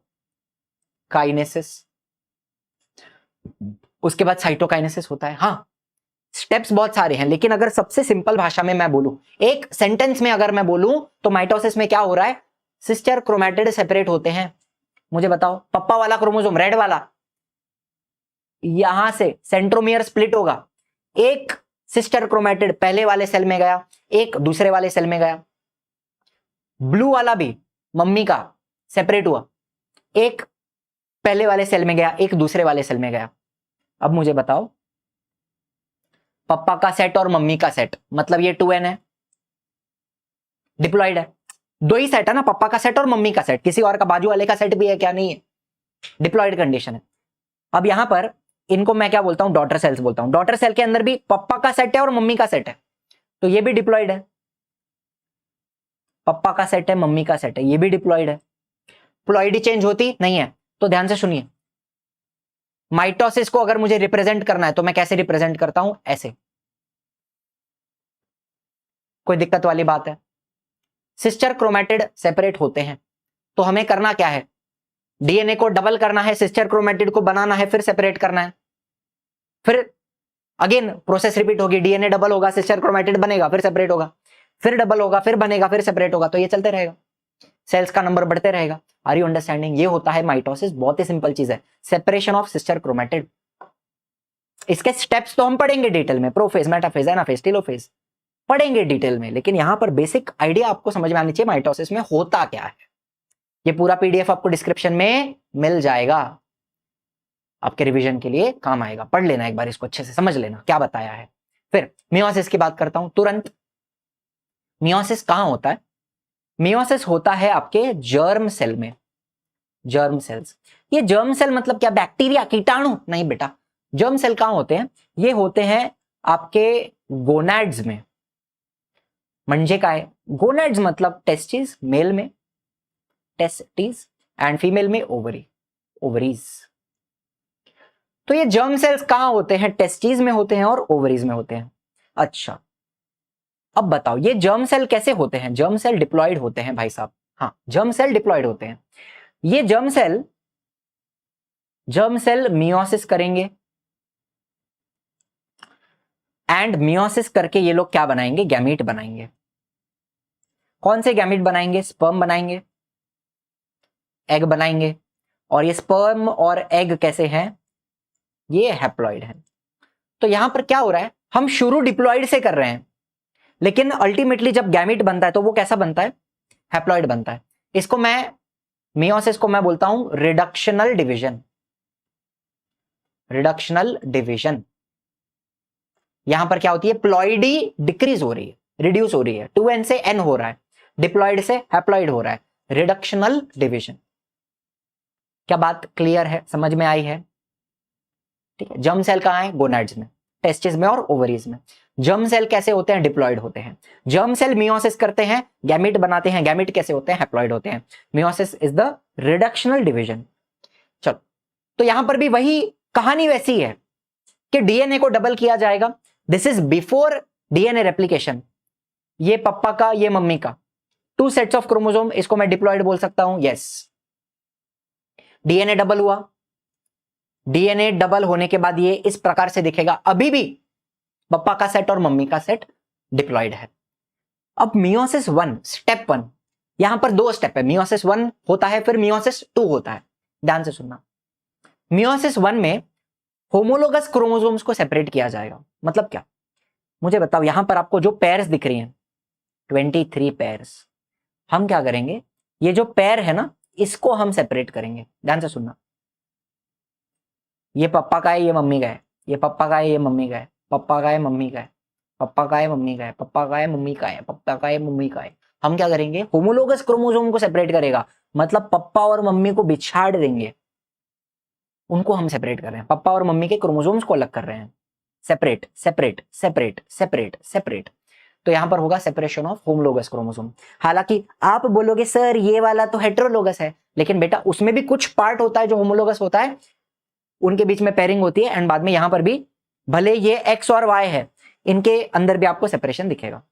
उसके बाद साइटोकाइनेसिस होता है। हाँ, स्टेप्स बहुत सारे हैं, लेकिन अगर सबसे सिंपल भाषा में मैं बोलूं, एक सेंटेंस में अगर मैं बोलूं, तो माइटोसिस में क्या हो रहा है? सिस्टर क्रोमैटिड सेपरेट होते हैं। मुझे बताओ, पप्पा वाला क्रोमोसोम रेड वाला, यहां से सेंट्रोमियर स्प्लिट होगा। एक सिस्टर क्रोमैटिड पहले वाले सेल में गया, एक दूसरे वाले सेल में गया। ब्लू वाला भी मम्मी का सेपरेट हुआ, एक पहले वाले सेल में गया, एक दूसरे वाले सेल में गया। अब मुझे बताओ, पप्पा का सेट और मम्मी का सेट, मतलब ये 2n है, डिप्लॉइड है। दो ही सेट है ना, पप्पा का सेट और मम्मी का सेट, किसी और का बाजू वाले का सेट भी है क्या? नहीं है, डिप्लॉइड कंडीशन है। अब यहां पर इनको मैं क्या बोलता हूं? डॉटर सेल्स बोलता हूं। डॉटर सेल के अंदर भी पप्पा का सेट है और मम्मी का सेट है, तो ये भी डिप्लॉइड है। पप्पा का सेट है, मम्मी का सेट है, ये भी डिप्लॉइड है। प्लॉइडी चेंज होती नहीं है। तो ध्यान से सुनिए, माइटोसिस को अगर मुझे रिप्रेजेंट करना है तो मैं कैसे रिप्रेजेंट करता हूं? ऐसे। कोई दिक्कत वाली बात है? सिस्टर क्रोमैटिड सेपरेट होते हैं, तो हमें करना क्या है? डीएनए को डबल करना है, सिस्टर क्रोमैटिड को बनाना है, फिर सेपरेट करना है। फिर अगेन प्रोसेस रिपीट होगी, डीएनए डबल होगा, सिस्टर क्रोमैटिड बनेगा, फिर सेपरेट होगा, फिर डबल होगा, फिर बनेगा, फिर सेपरेट होगा। तो ये चलते रहेगा, सेल्स का नंबर बढ़ते रहेगा। Are you understanding? ये होता है माइटोसिस। बहुत ही सिंपल चीज है, सेपरेशन ऑफ सिस्टर क्रोमैटिड। इसके स्टेप्स तो हम पढ़ेंगे डिटेल में, प्रोफेज, मेटाफेज, एनाफेज, टेलोफेज पढ़ेंगे डिटेल में, लेकिन यहां पर बेसिक आइडिया आपको समझ में आनी चाहिए माइटोसिस में होता क्या है। ये पूरा पीडीएफ आपको डिस्क्रिप्शन में मिल जाएगा, आपके रिवीजन के लिए काम आएगा। पढ़ लेना एक बार, इसको अच्छे से समझ लेना क्या बताया है। फिर मियोसिस की बात करता हूं तुरंत। मियोसिस कहां होता है? मियोसिस होता है आपके जर्म सेल में, जर्म सेल्स। ये जर्म सेल मतलब क्या? बैक्टीरिया, कीटाणु? नहीं बेटा, जर्म सेल कहां होते हैं? ये होते हैं आपके गोनैड्स में। म्हणजे काय? गोनैड्स मतलब टेस्टिस, मेल में टेस्टिस एंड फीमेल में ओवरी, ओवरीज। तो ये जर्म सेल्स कहां होते हैं? टेस्टिस में होते हैं और ओवरीज में होते हैं। अच्छा, अब बताओ ये जर्म सेल कैसे होते हैं? जर्म सेल डिप्लॉयड होते हैं भाई साहब। हाँ, जर्म सेल डिप्लॉयड होते हैं। ये जर्म सेल मियोसिस करेंगे एंड मियोसिस करके ये लोग क्या बनाएंगे? गैमीट बनाएंगे। कौन से गैमीट बनाएंगे? स्पर्म बनाएंगे, एग बनाएंगे। और ये स्पर्म और एग कैसे हैं? ये हैप्लॉइड है। तो यहां पर क्या हो रहा है? हम शुरू डिप्लॉइड से कर रहे हैं, लेकिन अल्टीमेटली जब गैमीट बनता है तो वो कैसा बनता है? हैप्लॉइड बनता है। इसको मैं मियोसिस को मैं बोलता हूं रिडक्शनल डिवीजन। रिडक्शनल डिवीजन यहां पर क्या होती है? प्लॉइडी डिक्रीज हो रही है, रिड्यूस हो रही है, 2n से n हो रहा है, डिप्लॉइड से हैप्लॉइड हो रहा है, रिडक्शनल डिवीजन। क्या बात क्लियर है, समझ में आई है? ठीक है। जर्म सेल कहां है? गोनाड्स में, टेस्टिस में और ओवरीज में। जर्म सेल कैसे होते हैं? डिप्लॉइड होते हैं। जर्म सेल मियोसिस करते हैं, गैमीट बनाते हैं। गैमीट कैसे होते हैं? हैप्लॉइड होते हैं। Meiosis is the reductional division. चलो, तो यहां पर भी वही कहानी वैसी है कि डीएनए को डबल किया जाएगा। This is before DNA replication. ये पप्पा का, ये मम्मी का, 2 सेट्स ऑफ क्रोमोसोम, इसको मैं डिप्लॉइड बोल सकता हूं। यस, डीएनए डबल हुआ। डीएनए डबल होने के बाद ये इस प्रकार से दिखेगा। अभी भी पप्पा का सेट और मम्मी का सेट डिप्लॉइड है। अब मियोसिस 1, स्टेप 1, यहां पर 2 स्टेप है। मियोसिस 1 होता है, फिर मियोसिस 2 होता है। ध्यान से सुनना। मियोसिस 1 में होमोलोगस क्रोमोसोम्स को सेपरेट किया जाएगा। मतलब क्या? मुझे बताओ, यहां पर आपको जो पेयर्स दिख रही हैं, 23 पेयर्स, हम क्या करेंगे? ये जो पेयर है ना, इसको हम सेपरेट करेंगे। ध्यान से सुनना। ये पप्पा का है, ये मम्मी का है, ये पप्पा का है, ये मम्मी का है, पप्पा का है, मम्मी का है, पप्पा का है, मम्मी का है, पप्पा का है, मम्मी का है, पप्पा का है, मम्मी का है। हम क्या करेंगे? होमोलोगस क्रोमोसोम को सेपरेट करेगा, मतलब पप्पा और मम्मी को बिछाड़ देंगे, उनको हम सेपरेट कर रहे हैं। पप्पा और मम्मी के क्रोमोसोम्स को अलग कर रहे हैं। Separate separate separate separate separate. तो यहां पर होगा सेपरेशन ऑफ होमोलोगस क्रोमोसोम। हालांकि आप बोलोगे सर ये वाला तो हेटेरोलोगस है, लेकिन बेटा उसमें भी कुछ पार्ट होता है जो होमोलोगस होता है, उनके बीच में पेयरिंग होती है। एंड बाद में यहां पर भी भले ये एक्स और वाई है, इनके अंदर भी आपको सेपरेशन दिखेगा,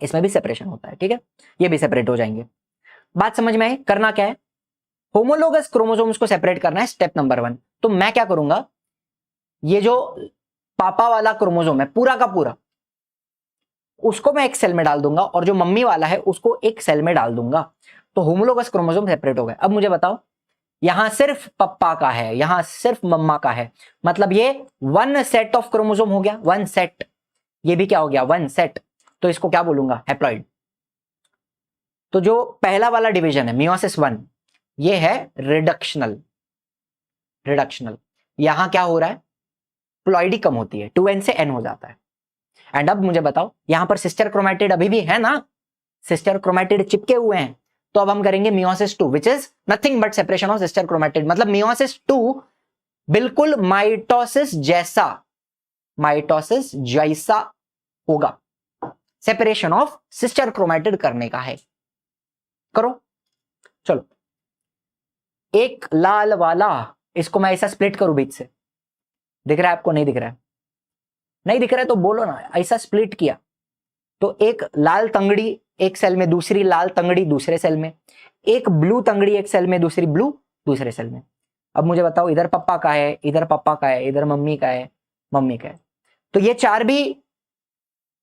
इसमें भी सेपरेशन होता है। ठीक है, ये भी सेपरेट हो जाएंगे। बात समझ में आई? करना क्या है? होमोलोगस क्रोमोसोम्स को सेपरेट करना है, स्टेप नंबर 1। तो मैं क्या करूंगा? ये जो पापा वाला क्रोमोसोम है पूरा का पूरा, उसको मैं एक सेल में डाल दूंगा, और जो मम्मी वाला है उसको एक सेल में डाल दूंगा। तो होमोलोगस क्रोमोसोम सेपरेट हो गए। अब मुझे बताओ, यहां सिर्फ पप्पा का है, यहां सिर्फ मम्मा का है, मतलब ये 1 सेट ऑफ क्रोमोसोम हो गया, 1 सेट। ये भी क्या हो गया? 1 सेट। तो इसको क्या बोलूंगा? हैप्लॉइड। तो जो पहला वाला डिवीजन है मियोसिस 1, ये है रिडक्शनल। रिडक्शनल यहां क्या हो रहा है? प्लॉइडी कम होती है, 2n से n हो जाता है। एंड अब मुझे बताओ, यहां पर सिस्टर क्रोमैटिड अभी भी है ना? सिस्टर क्रोमैटिड चिपके हुए हैं। तो अब हम करेंगे meiosis 2, which is nothing but separation of sister chromatid. मतलब मियोसिस 2 बिल्कुल माइटोसिस जैसा, माइटोसिस जैसा होगा। सेपरेशन ऑफ सिस्टर क्रोमैटिड करने का है। करो, चलो। एक लाल वाला, इसको मैं ऐसा स्प्लिट करूं बीच से, दिख रहा है आपको? नहीं दिख रहा है? नहीं दिख रहा है तो बोलो ना। ऐसा स्प्लिट किया तो एक लाल तंगड़ी एक सेल में, दूसरी लाल तंगड़ी दूसरे सेल में, एक ब्लू तंगड़ी एक सेल में, दूसरी ब्लू दूसरे सेल में। अब मुझे बताओ, इधर पप्पा का है, इधर पप्पा का है, इधर मम्मी का है, मम्मी का है। तो ये चार भी,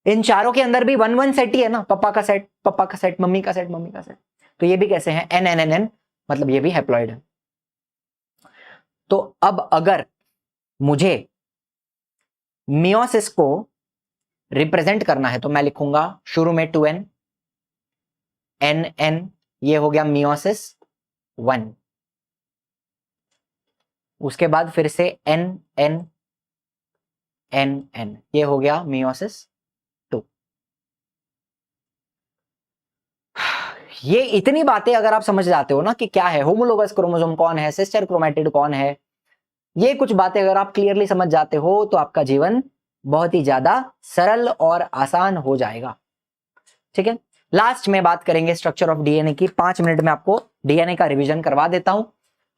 इन चारों के अंदर भी 1 सेट ही है ना? पप्पा का सेट, पप्पा का सेट, मम्मी का सेट, मम्मी का सेट। तो ये भी कैसे हैं? एन एन एन एन, मतलब ये भी हैप्लॉइड है। तो अब अगर मुझे मियोसिस को रिप्रेजेंट करना है तो मैं लिखूंगा शुरू में 2n, n, ये हो गया मियोसिस 1। उसके बाद फिर से n, ये हो गया मियोसिस 2। ये इतनी बातें अगर आप समझ जाते हो ना कि क्या है होमोलोगस क्रोमोसोम, कौन है सिस्टर क्रोमैटिड, कौन है, ये कुछ बातें अगर आप क्लियरली समझ जाते हो तो आपका जीवन बहुत ही ज्यादा सरल और आसान हो जाएगा। ठीक है, लास्ट में बात करेंगे स्ट्रक्चर ऑफ डीएनए की। 5 मिनट में आपको डीएनए का रिवीजन करवा देता हूं।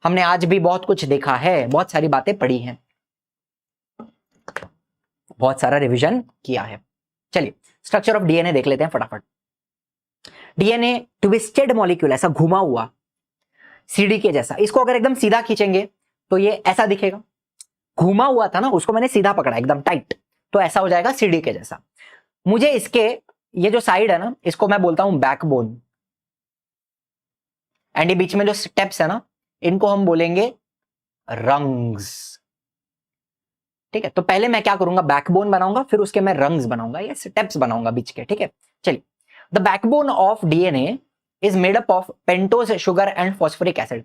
हमने आज भी बहुत कुछ देखा है, बहुत सारी बातें पढ़ी हैं, बहुत सारा रिवीजन किया है। चलिए स्ट्रक्चर ऑफ डीएनए देख लेते हैं फटाफट। डीएनए ट्विस्टेड मॉलिक्यूल, ऐसा घुमा हुआ सीढ़ी के जैसा। इसको अगर एकदम सीधा खींचेंगे तो ये ऐसा दिखेगा। घुमा हुआ था ना, उसको मैंने सीधा पकड़ा एकदम टाइट, तो ऐसा हो जाएगा सीढ़ी के जैसा। मुझे इसके ये जो साइड है ना, इसको मैं बोलता हूं बैकबोन। एंड ये बीच में जो स्टेप्स है ना, इनको हम बोलेंगे रंग्स। ठीक है, तो पहले मैं क्या करूंगा, बैकबोन बनाऊंगा, फिर उसके मैं रंग्स बनाऊंगा या स्टेप्स बनाऊंगा बीच के। ठीक है, चलिए। The backbone of DNA is made up of pentose sugar and phosphoric acid.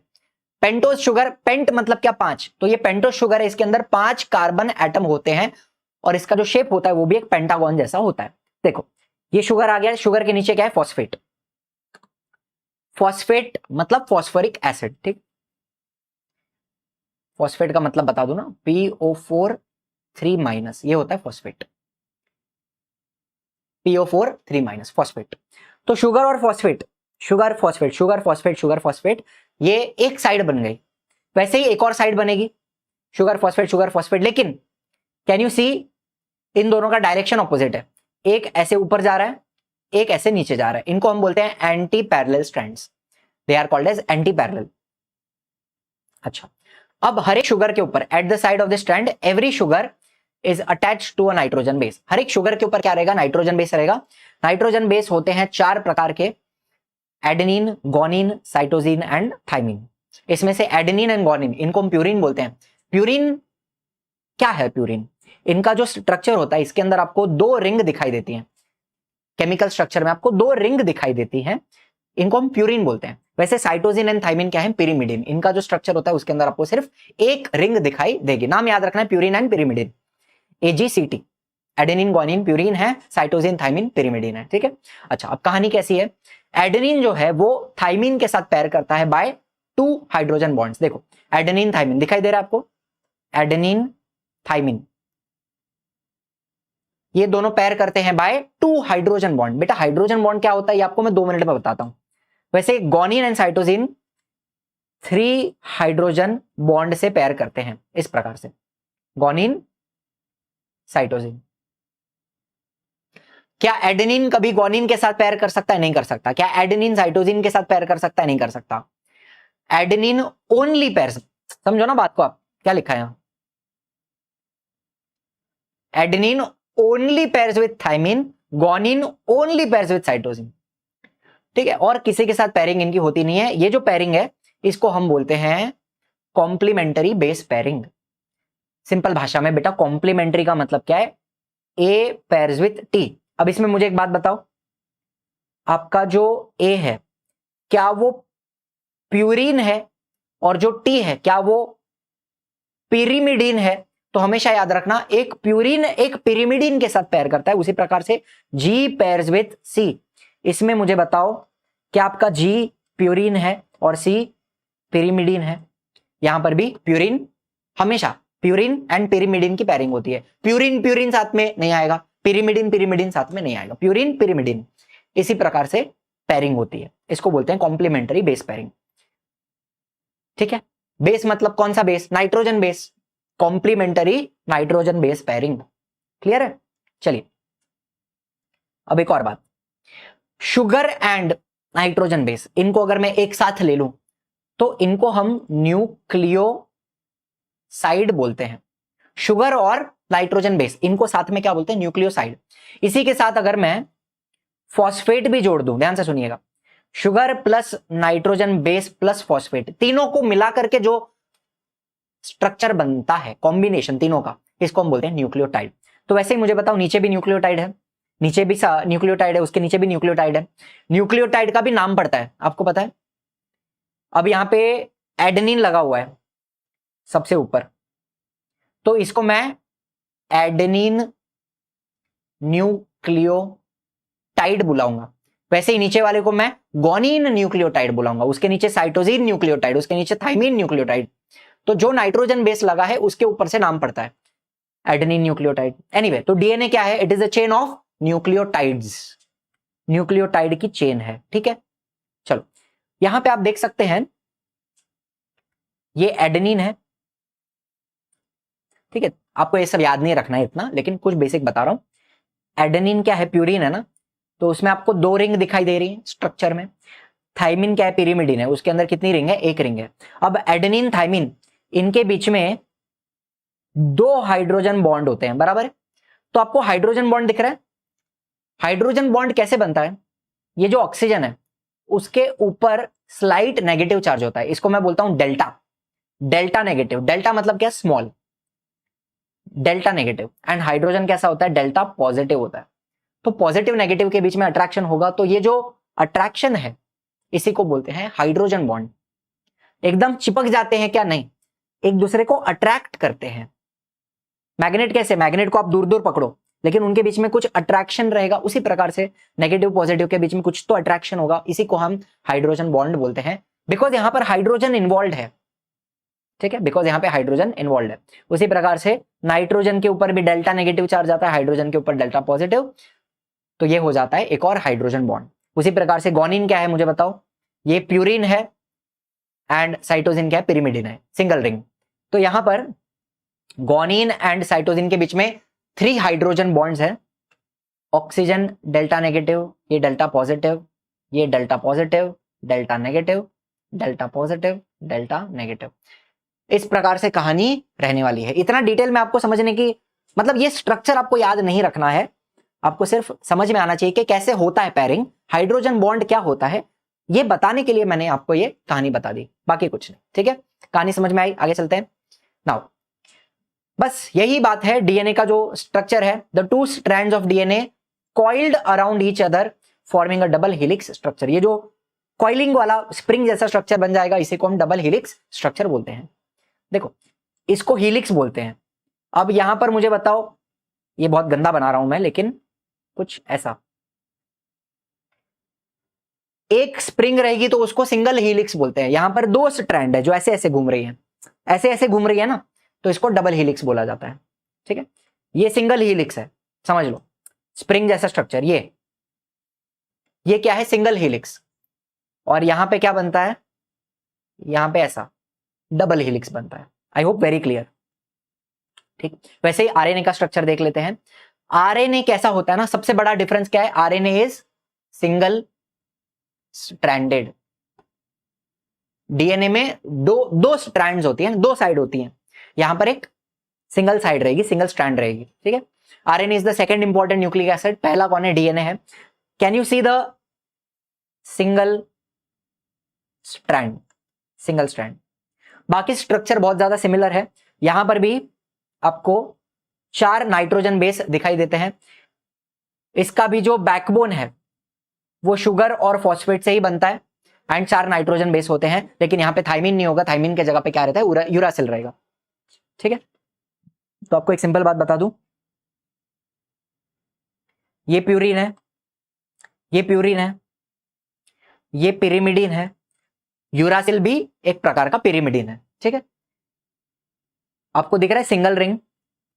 Pentose sugar, pent मतलब क्या, 5, तो ये पेंटोज शुगर है, इसके अंदर 5 कार्बन एटम होते हैं और इसका जो शेप होता है वो भी एक पेंटागन जैसा होता है। देखो ये शुगर आ गया, शुगर के नीचे क्या है, फॉस्फेट। फॉस्फेट मतलब फॉस्फोरिक एसिड। ठीक, फॉस्फेट का मतलब बता दो ना, PO4 3- ये होता है फॉस्फेट, PO4 3- फॉस्फेट। तो शुगर और phosphate, sugar phosphate, sugar phosphate, sugar phosphate, ये एक साइड बन गई। वैसे ही एक और साइड बनेगी, शुगर फॉस्फेट, शुगर फॉस्फेट, लेकिन कैन यू सी इन दोनों का डायरेक्शन ऑपोजिट है। एक ऐसे ऊपर जा रहा है, एक ऐसे नीचे जा रहा है। इनको हम बोलते हैं anti parallel strands, they are called as anti parallel. अच्छा, अब हर एक शुगर के ऊपर at the side of the strand every sugar is attached to a nitrogen base. हर एक शुगर के ऊपर क्या रहेगा, नाइट्रोजन बेस रहेगा। नाइट्रोजन बेस होते हैं 4 प्रकार के, adenine, guanine, cytosine and thymine. इसमें से एडेनिन एंड गोनिन, इनको हम प्यूरिन बोलते हैं। प्यूरिन क्या है, प्यूरिन, इनका जो स्ट्रक्चर होता है, इसके अंदर आपको 2 रिंग दिखाई देती हैं। केमिकल स्ट्रक्चर में आपको 2 रिंग दिखाई देती हैं, इनको हम प्यूरिन बोलते हैं। वैसे साइटोसिन एंड थाइमिन क्या है, पिरिमिडिन, इनका जो स्ट्रक्चर होता है उसके अंदर आपको सिर्फ एक रिंग दिखाई देगी। नाम याद रखना है, purine and pyrimidine, AGCT। Adenine, गोनिन purine है, साइटोसिन थाइमिन पिरिमिडिन है। ठीक है, अच्छा अब कहानी कैसी है, एडेनिन जो है वो थाइमिन के साथ पैर करता है बाय 2 हाइड्रोजन बॉन्ड्स। देखो एडेनिन थाइमिन दिखाई दे रहा है आपको, एडेनिन थाइमिन, ये दोनों पैर करते हैं बाय 2 हाइड्रोजन बॉन्ड। बेटा हाइड्रोजन बॉन्ड क्या होता है ये आपको मैं 2 मिनट में बताता हूं। वैसे गोनिन एंड साइटोसिन 3 हाइड्रोजन बॉन्ड से पैर करते हैं इस प्रकार से, गोनिन साइटोसिन। क्या एडेनिन कभी गोनिन के साथ पैर कर सकता है, नहीं कर सकता। क्या एडेनिन साइटोसिन के साथ पैर कर सकता है, नहीं कर सकता। एडेनिन ओनली पैर, समझो ना बात को, आप क्या लिखा है यहां, adenine only pairs with thymine, गोनिन only pairs with cytosine. ठीक है, और किसी के साथ पेयरिंग इनकी होती नहीं है। ये जो पेयरिंग है इसको हम बोलते हैं कॉम्प्लीमेंट्री बेस पेयरिंग। सिंपल भाषा में बेटा कॉम्प्लीमेंट्री का मतलब क्या है, A पेयर्स विथ T। अब इसमें मुझे एक बात बताओ, आपका जो A है क्या वो प्यूरिन है, और जो T है क्या वो पिरिमिडिन है। तो हमेशा याद रखना, एक प्यूरिन एक पिरिमिडिन के साथ पेयर करता है। उसी प्रकार से G पेयर्स विथ C। इसमें मुझे बताओ क्या आपका G प्यूरिन है और C पिरिमिडिन है। यहां पर भी प्यूरिन, हमेशा प्यूरिन एंड पिरिमिडिन की पेयरिंग होती है। प्यूरिन प्यूरिन साथ में नहीं आएगा, पिरिमिडिन पिरिमिडिन साथ में नहीं आएगा, प्यूरिन पिरिमिडिन इसी प्रकार से पेयरिंग होती है। इसको बोलते हैं कॉम्प्लीमेंट्री बेस पेयरिंग। ठीक है, बेस मतलब कौन सा base, nitrogen base, complementary nitrogen base pairing. Clear है, चलिए अब एक और बात, शुगर एंड नाइट्रोजन बेस, इनको अगर मैं एक साथ ले लूं तो इनको हम न्यूक्लियोसाइड बोलते हैं। शुगर और नाइट्रोजन बेस, इनको साथ में क्या बोलते हैं, न्यूक्लियोसाइड। इसी के साथ अगर मैं फॉस्फेट भी जोड़ दूं, ध्यान से सुनिएगा, sugar plus nitrogen base plus phosphate, तीनों को मिलाकर के जो स्ट्रक्चर बनता है, कॉम्बिनेशन तीनों का, इसको हम बोलते हैं न्यूक्लियोटाइड। तो वैसे ही मुझे बताओ, नीचे भी न्यूक्लियोटाइड है, नीचे भी न्यूक्लियोटाइड है, उसके नीचे भी न्यूक्लियोटाइड है। न्यूक्लियोटाइड का भी नाम पड़ता है, आपको पता है। अब यहां पे एडेनिन लगा हुआ है सबसे ऊपर, तो इसको मैं एडेनिन न्यूक्लियोटाइड बुलाऊंगा। वैसे ही नीचे वाले को मैं गोनिन न्यूक्लियोटाइड बुलाऊंगा, उसके नीचे साइटोसिन न्यूक्लियोटाइड, उसके नीचे थाइमिन न्यूक्लियोटाइड। तो जो नाइट्रोजन बेस लगा है उसके ऊपर से नाम पड़ता है एडेनिन न्यूक्लियोटाइड। एनीवे, तो डीएनए क्या है, it is a chain of nucleotides, nucleotide की चेन है। ठीक है, चलो यहां पे आप देख सकते हैं ये एडेनिन है। ठीक है, आपको ये सब याद नहीं रखना है इतना, लेकिन कुछ बेसिक बता रहा हूं। एडेनिन क्या है, प्यूरिन है ना, तो उसमें आपको 2 रिंग दिखाई दे रही है स्ट्रक्चर में। थाइमिन क्या है, पिरिमिडिन है, उसके अंदर कितनी रिंग है, 1 रिंग है। अब एडेनिन थाइमिन, इनके बीच में 2 हाइड्रोजन बॉन्ड होते हैं, बराबर है। तो आपको हाइड्रोजन बॉन्ड दिख रहा है, हाइड्रोजन बॉन्ड कैसे बनता है, ये जो ऑक्सीजन है उसके ऊपर स्लाइट नेगेटिव चार्ज होता है, इसको मैं बोलता हूं डेल्टा, डेल्टा नेगेटिव। डेल्टा मतलब क्या, small, delta negative, and hydrogen कैसा होता है, डेल्टा पॉजिटिव होता है। तो पॉजिटिव नेगेटिव के बीच में अट्रैक्शन होगा, तो ये जो अट्रैक्शन है इसी को बोलते हैं हाइड्रोजन बॉन्ड। एकदम चिपक जाते हैं क्या, नहीं, एक दूसरे को अट्रैक्ट करते हैं। मैग्नेट कैसे, मैग्नेट को आप दूर दूर पकड़ो लेकिन उनके बीच में कुछ अट्रैक्शन रहेगा, उसी प्रकार से नेगेटिव पॉजिटिव के बीच में कुछ तो अट्रैक्शन होगा, इसी को हम हाइड्रोजन बॉन्ड बोलते हैं, बिकॉज यहां पर हाइड्रोजन इन्वॉल्व है। ठीक है, बिकॉज यहां पे हाइड्रोजन इन्वॉल्व है। उसी प्रकार से नाइट्रोजन के ऊपर भी डेल्टा नेगेटिव चार्ज आता है, हाइड्रोजन के ऊपर डेल्टा पॉजिटिव, तो ये हो जाता है एक और हाइड्रोजन बॉन्ड। उसी प्रकार से गोनिन क्या है मुझे बताओ, ये प्यूरिन है, एंड साइटोसिन क्या है, पिरिमिडिन है, सिंगल रिंग। तो यहां पर गोनिन एंड साइटोसिन के बीच में 3 हाइड्रोजन बॉन्ड्स हैं, ऑक्सीजन डेल्टा नेगेटिव, ये डेल्टा पॉजिटिव, ये delta positive, delta negative, delta positive, delta negative. इस प्रकार से कहानी रहने वाली है। इतना डिटेल में आपको समझने की, मतलब ये स्ट्रक्चर आपको याद नहीं रखना है, आपको सिर्फ समझ में आना चाहिए कि कैसे होता है पैरिंग, हाइड्रोजन बॉन्ड क्या होता है, ये बताने के लिए मैंने आपको ये कहानी बता दी, बाकी कुछ नहीं। ठीक है, कहानी समझ में आई, आगे चलते हैं। नाउ बस यही बात है, डीएनए का जो स्ट्रक्चर है, the 2 strands of DNA coiled around each other forming a double helix structure. ये जो कॉइलिंग वाला स्प्रिंग जैसा स्ट्रक्चर बन जाएगा, इसी को हम डबल हेलिक्स स्ट्रक्चर बोलते हैं। देखो, इसको हेलिक्स बोलते हैं। अब यहां पर मुझे बताओ, ये बहुत गंदा बना रहा हूं मैं, लेकिन कुछ ऐसा, एक स्प्रिंग रहेगी तो उसको सिंगल हेलिक्स बोलते हैं। यहां पर 2 स्ट्रैंड है जो ऐसे ऐसे घूम रही है, ऐसे ऐसे घूम रही है ना, तो इसको डबल हेलिक्स बोला जाता है। ठीक है, ये सिंगल हेलिक्स है, समझ लो, स्प्रिंग जैसा स्ट्रक्चर, ये क्या है, सिंगल हेलिक्स। और यहां पे क्या बनता है, यहां पे ऐसा डबल हेलिक्स बनता है। I hope very clear. ठीक, वैसे ही आरएनए का स्ट्रक्चर देख लेते हैं। आरएनए कैसा होता है ना, सबसे बड़ा डिफरेंस क्या है, RNA is single stranded. DNA में दो स्ट्रैंड्स होती हैं, 2 साइड होती हैं, यहां पर एक सिंगल साइड रहेगी, सिंगल स्ट्रैंड रहेगी। ठीक है, RNA is the second important nucleic acid. पहला कौन है, डीएनए है। Can you see the single strand, single strand. बाकी स्ट्रक्चर बहुत ज्यादा सिमिलर है। यहां पर भी आपको 4 नाइट्रोजन बेस दिखाई देते हैं। इसका भी जो बैकबोन है वो शुगर और फॉस्फेट से ही बनता है, एंड 4 नाइट्रोजन बेस होते हैं। लेकिन यहां पे थाइमिन नहीं होगा, थाइमिन के जगह पे क्या रहता है, यूरासिल रहेगा। ठीक है, तो आपको एक सिंपल बात बता दूं, ये प्यूरिन है, ये प्यूरिन है, ये पिरिमिडिन है, यूरासिल भी एक प्रकार का पिरिमिडिन है। ठीक है, आपको दिख रहा है सिंगल रिंग,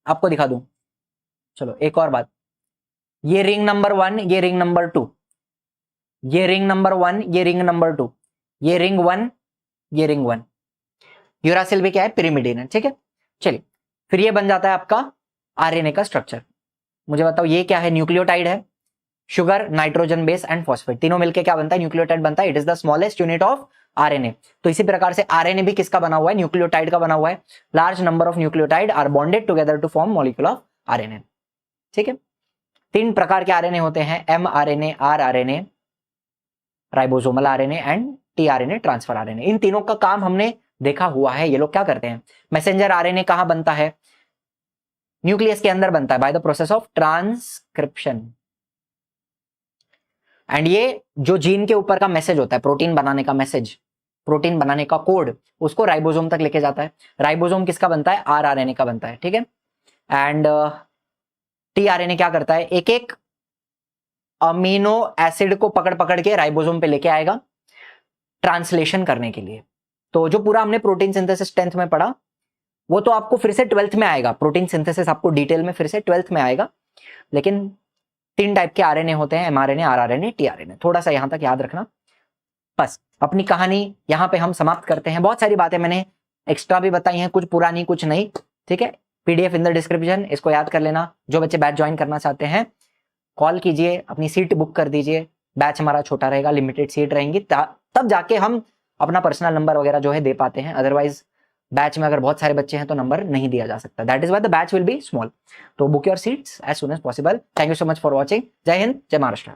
आपको दिखा दूं, चलो एक और बात, ये रिंग नंबर 1, ये रिंग नंबर 2, ये रिंग नंबर 1, ये रिंग नंबर 2, ये रिंग 1, ये रिंग 1, यूरासिल भी क्या है, पिरिमिडिन है। ठीक है, चलिए फिर ये बन जाता है आपका आरएनए का स्ट्रक्चर। मुझे बताओ ये क्या है, न्यूक्लियोटाइड है, sugar, nitrogen base and phosphate, तीनों मिलकर क्या बनता है, न्यूक्लियोटाइड बनता है। It is the smallest unit of RNA. तो इसी प्रकार से आरएनए भी किसका बना हुआ है, न्यूक्लियोटाइड का बना हुआ है। Large number of nucleotide are bonded together to form molecule of RNA. ठीक है, 3 प्रकार के आरएनए होते हैं, mRNA, rRNA, ribosomal RNA and tRNA, transfer RNA. इन तीनों का काम हमने देखा हुआ है। ये लोग क्या करते हैं, मैसेंजर आरएनए कहां बनता है, न्यूक्लियस के अंदर बनता है by the process of transcription. And ये जो जीन के ऊपर का मैसेज होता है, प्रोटीन बनाने का मैसेज, प्रोटीन बनाने का कोड, उसको राइबोसोम तक लेके जाता है। राइबोसोम किसका बनता है, आरआरएनए का बनता है। ठीक है, एंड टीआरएनए क्या करता है, एक एक अमीनो एसिड को पकड़ पकड़ के राइबोसोम पे लेके आएगा ट्रांसलेशन करने के लिए। तो जो पूरा हमने प्रोटीन सिंथेसिस 10th में पढ़ा, वो तो आपको फिर से 12th में आएगा। प्रोटीन सिंथेसिस आपको डिटेल में फिर से 12th में आएगा। लेकिन 3 टाइप के आरएनए होते हैं, एमआरएनए, आरआरएनए, टीआरएनए। थोड़ा सा यहां तक याद रखना। बस अपनी कहानी यहां पे हम समाप्त करते हैं। बहुत सारी बातें मैंने एक्स्ट्रा भी बताई हैं, कुछ पुरानी कुछ नहीं। ठीक है, पीडीएफ इन द डिस्क्रिप्शन, इसको याद कर लेना। जो बच्चे बैच ज्वाइन करना चाहते हैं कॉल कीजिए, अपनी सीट बुक कर दीजिए। बैच हमारा छोटा रहेगा, लिमिटेड सीट रहेंगी, तब जाके हम अपना पर्सनल नंबर वगैरह जो है दे पाते हैं। अदरवाइज बैच में अगर बहुत सारे बच्चे हैं तो नंबर नहीं दिया जा सकता। That is why the batch will be small. तो book your seats as soon as possible. Thank you so much for watching. जय हिंद, जय महाराष्ट्र।